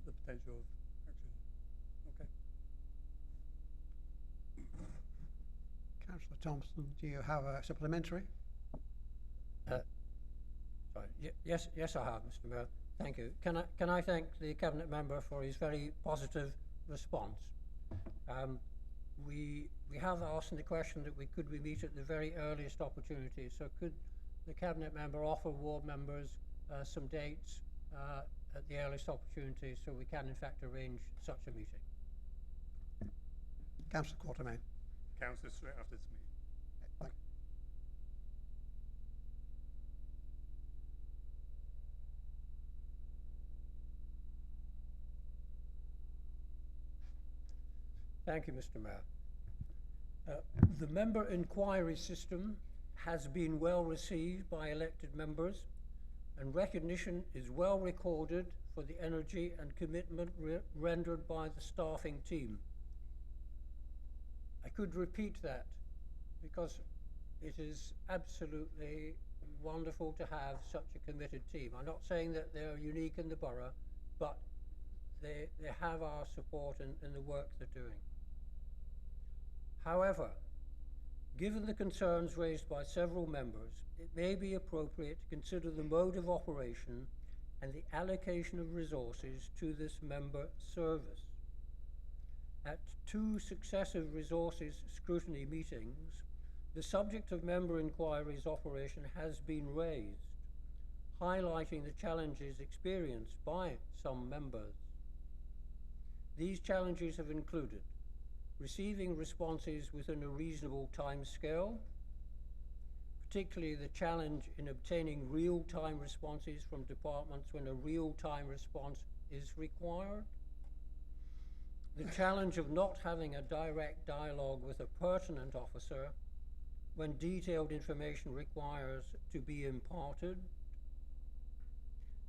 the potential of action. Okay. Councillor Thompson, do you have a supplementary? Sorry. Yes, I have, Mr. Mayor. Thank you. Can I thank the Cabinet member for his very positive response? We have asked in the question that we meet at the very earliest opportunity. So could the Cabinet member offer ward members some dates at the earliest opportunity so we can in fact arrange such a meeting? Councillor Quatermain. Councillor, straight after this meeting. Thank you. Thank you, Mr. Mayor. The member inquiry system has been well received by elected members, and recognition is well recorded for the energy and commitment rendered by the staffing team. I could repeat that because it is absolutely wonderful to have such a committed team. I'm not saying that they're unique in the borough, but they have our support in the work they're doing. However, given the concerns raised by several members, it may be appropriate to consider the mode of operation and the allocation of resources to this member service. At 2 successive resources scrutiny meetings, the subject of member inquiries operation has been raised, highlighting the challenges experienced by some members. These challenges have included receiving responses within a reasonable time scale, particularly the challenge in obtaining real-time responses from departments when a real-time response is required, the challenge of not having a direct dialogue with a pertinent officer when detailed information requires to be imparted,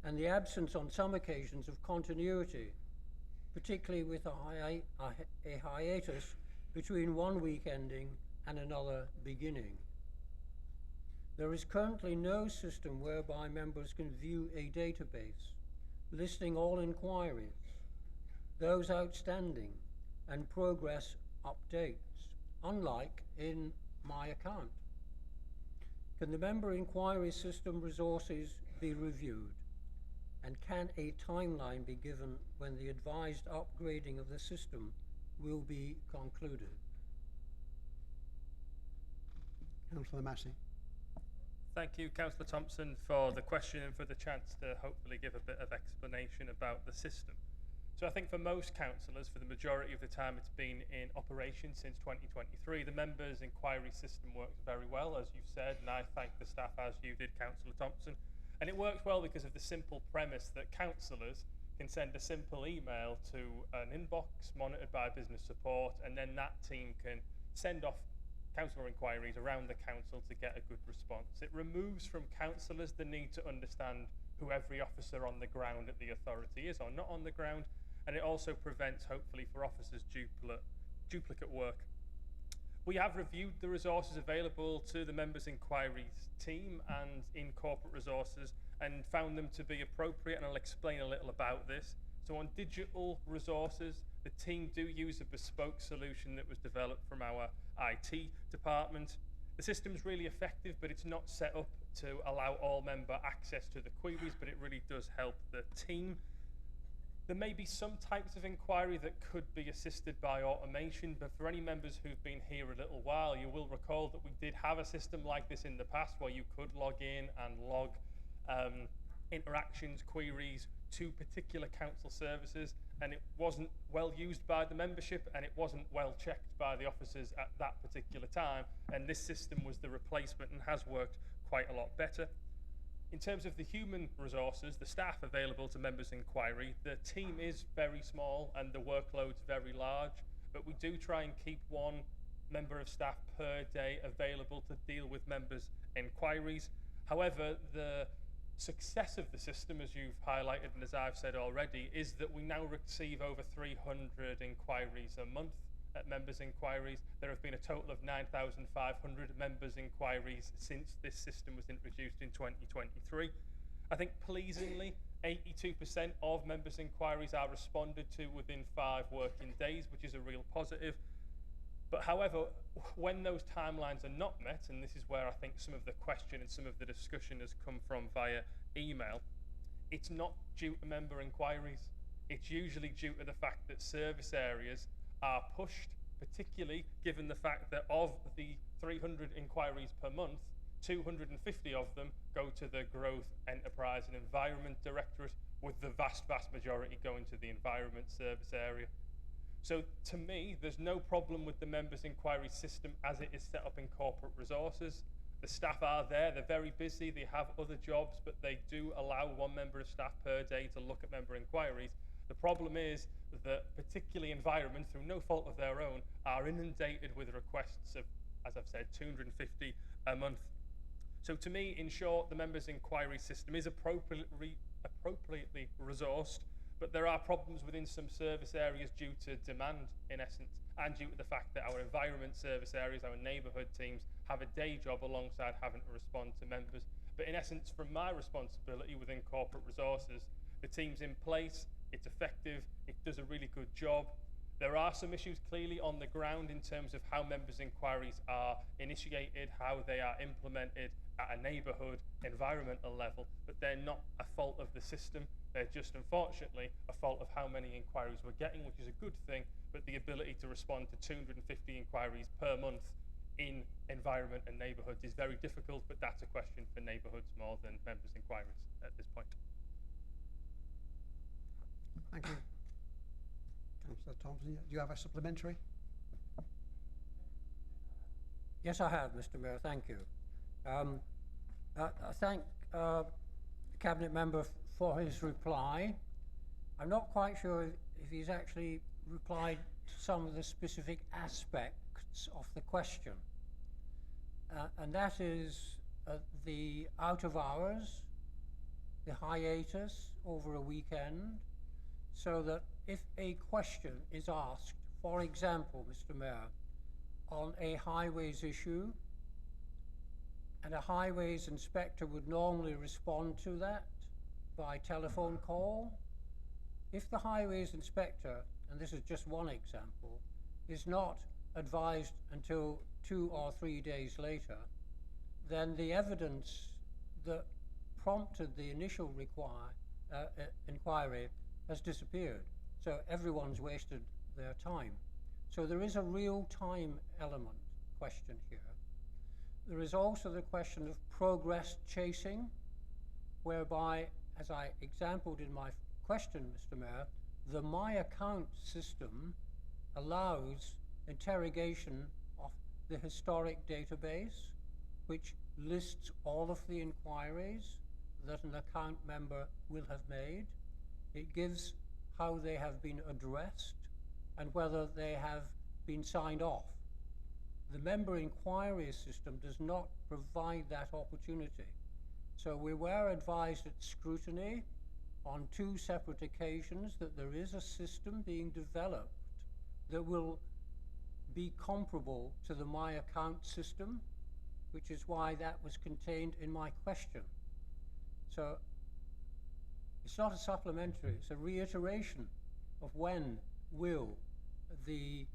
and the absence on some occasions of continuity, particularly with a hiatus between one week ending and another beginning. There is currently no system whereby members can view a database listing all inquiries, those outstanding, and progress updates, unlike in My Account. Can the member inquiry system resources be reviewed? And can a timeline be given when the advised upgrading of the system will be concluded? Councillor Massey. Thank you, Councillor Thompson, for the question and for the chance to hopefully give a bit of explanation about the system. So I think for most councillors, for the majority of the time it's been in operation since 2023, the members' inquiry system works very well, as you've said, and I thank the staff, as you did, Councillor Thompson. And it works well because of the simple premise that councillors can send a simple email to an inbox monitored by business support, and then that team can send off councillor inquiries around the council to get a good response. It removes from councillors the need to understand who every officer on the ground at the authority is or not on the ground, and it also prevents, hopefully, for officers duplicate work. We have reviewed the resources available to the members' inquiries team and in corporate resources and found them to be appropriate, and I'll explain a little about this. So on digital resources, the team do use a bespoke solution that was developed from our IT department. The system's really effective, but it's not set up to allow all member access to the queries, but it really does help the team. There may be some types of inquiry that could be assisted by automation, but for any members who've been here a little while, you will recall that we did have a system like this in the past where you could log in and log interactions, queries to particular council services, and it wasn't well used by the membership and it wasn't well checked by the officers at that particular time, and this system was the replacement and has worked quite a lot better. In terms of the human resources, the staff available to members' inquiry, the team is very small and the workload's very large, but we do try and keep one member of staff per day available to deal with members' inquiries. However, the success of the system, as you've highlighted and as I've said already, is that we now receive over 300 inquiries a month at members' inquiries. There have been a total of 9,500 members' inquiries since this system was introduced in 2023. I think pleasingly, 82% of members' inquiries are responded to within 5 working days, which is a real positive. But however, when those timelines are not met, and this is where I think some of the question and some of the discussion has come from via email, it's not due to member inquiries. It's usually due to the fact that service areas are pushed, particularly given the fact that of the 300 inquiries per month, 250 of them go to the Growth, Enterprise and Environment Directorate, with the vast majority going to the Environment Service area. So to me, there's no problem with the members' inquiry system as it is set up in corporate resources. The staff are there, they're very busy, they have other jobs, but they do allow one member of staff per day to look at member inquiries. The problem is that particularly Environment, through no fault of their own, are inundated with requests of, as I've said, 250 a month. So to me, in short, the members' inquiry system is appropriately resourced, but there are problems within some service areas due to demand, in essence, and due to the fact that our environment service areas, our neighbourhood teams, have a day job alongside having to respond to members. But in essence, from my responsibility within corporate resources, the team's in place, it's effective, it does a really good job. There are some issues clearly on the ground in terms of how members' inquiries are initiated, how they are implemented, at a neighbourhood, environmental level, but they're not a fault of the system. They're just, unfortunately, a fault of how many inquiries we're getting, which is a good thing, but the ability to respond to 250 inquiries per month in environment and neighbourhoods is very difficult, but that's a question for neighbourhoods more than members' inquiries at this point. Thank you. Councillor Thompson, do you have a supplementary? Yes, I have, Mr. Mayor. Thank you. I thank the Cabinet member for his reply. I'm not quite sure if he's actually replied to some of the specific aspects of the question. And that is the out of hours, the hiatus over a weekend, so that if a question is asked, for example, Mr. Mayor, on a highways issue, and a highways inspector would normally respond to that by telephone call. If the highways inspector, and this is just one example, is not advised until 2 or 3 days later, then the evidence that prompted the initial inquiry has disappeared. So everyone's wasted their time. So there is a real time element question here. There is also the question of progress chasing, whereby, as I exampled in my question, Mr. Mayor, the My Account system allows interrogation of the historic database, which lists all of the inquiries that an account member will have made. It gives how they have been addressed and whether they have been signed off. The member inquiry system does not provide that opportunity. So we were advised at scrutiny on 2 separate occasions that there is a system being developed that will be comparable to the My Account system, which is why that was contained in my question. So it's not a supplementary, it's a reiteration of when will the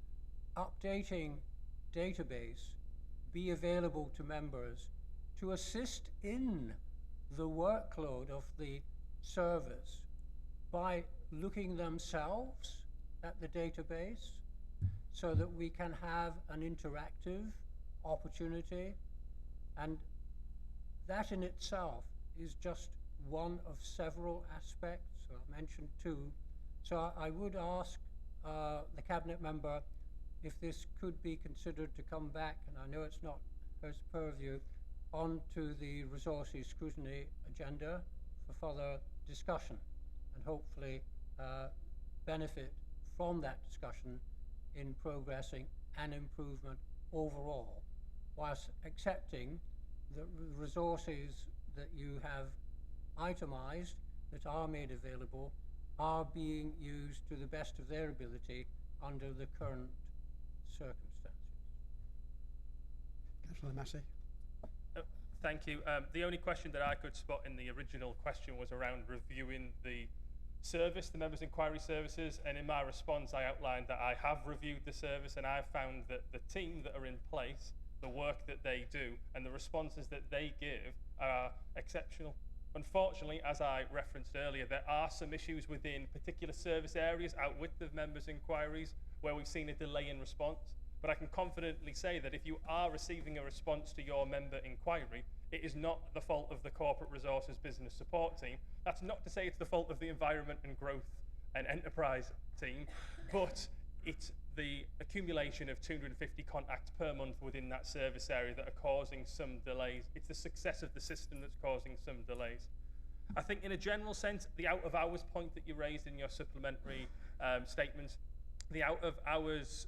updating database be available to members to assist in the workload of the service by looking themselves at the database so that we can have an interactive opportunity, and that in itself is just one of several aspects. So I mentioned 2. So I would ask the Cabinet member if this could be considered to come back, and I know it's not her purview, onto the resources scrutiny agenda for further discussion, and hopefully benefit from that discussion in progressing an improvement overall, whilst accepting the resources that you have itemized that are made available are being used to the best of their ability under the current circumstances. Councillor Massey. Thank you. The only question that I could spot in the original question was around reviewing the service, the members' inquiry services, and in my response I outlined that I have reviewed the service and I've found that the team that are in place, the work that they do and the responses that they give are exceptional. Unfortunately, as I referenced earlier, there are some issues within particular service areas out with the members' inquiries where we've seen a delay in response. But I can confidently say that if you are receiving a response to your member inquiry, it is not the fault of the Corporate Resources Business Support team. That's not to say it's the fault of the Environment and Growth and Enterprise team, but it's the accumulation of 250 contacts per month within that service area that are causing some delays. It's the success of the system that's causing some delays. I think in a general sense, the out of hours point that you raised in your supplementary statements, the out of hours,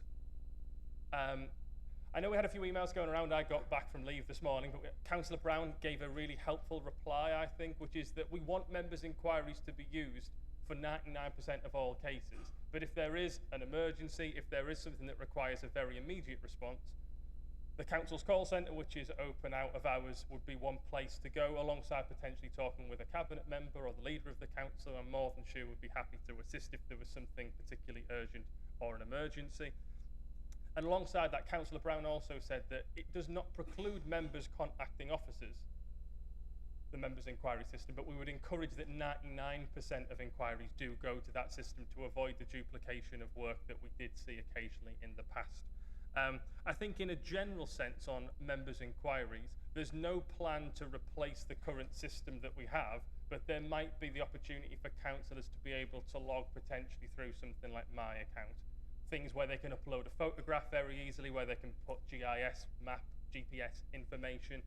I know we had a few emails going around. I got back from leave this morning, but Councillor Brown gave a really helpful reply, I think, which is that we want members' inquiries to be used for 99% of all cases. But if there is an emergency, if there is something that requires a very immediate response, the Council's call centre, which is open out of hours, would be one place to go, alongside potentially talking with a Cabinet member or the leader of the Council. I'm more than sure would be happy to assist if there was something particularly urgent or an emergency. And alongside that, Councillor Brown also said that it does not preclude members contacting officers the members' inquiry system, but we would encourage that 99% of inquiries do go to that system to avoid the duplication of work that we did see occasionally in the past. I think in a general sense on members' inquiries, there's no plan to replace the current system that we have, but there might be the opportunity for councillors to be able to log potentially through something like My Account. Things where they can upload a photograph very easily, where they can put GIS, map, GPS information,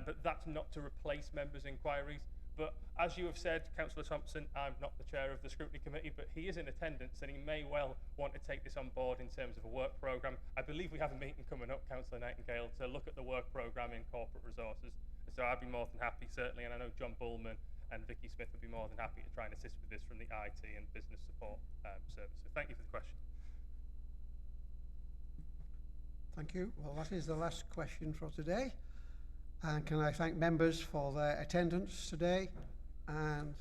but that's not to replace members' inquiries. But as you have said, Councillor Thompson, I'm not the chair of the scrutiny committee, but he is in attendance and he may well want to take this on board in terms of a work programme. I believe we have a meeting coming up, Councillor Nightingale, to look at the work programme in corporate resources. So I'd be more than happy, certainly, and I know John Bullman and Vicky Smith would be more than happy to try and assist with this from the IT and business support service. So thank you for the question. Thank you. Well, that is the last question for today. And can I thank members for their attendance today, and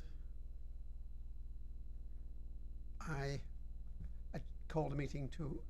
I call the meeting to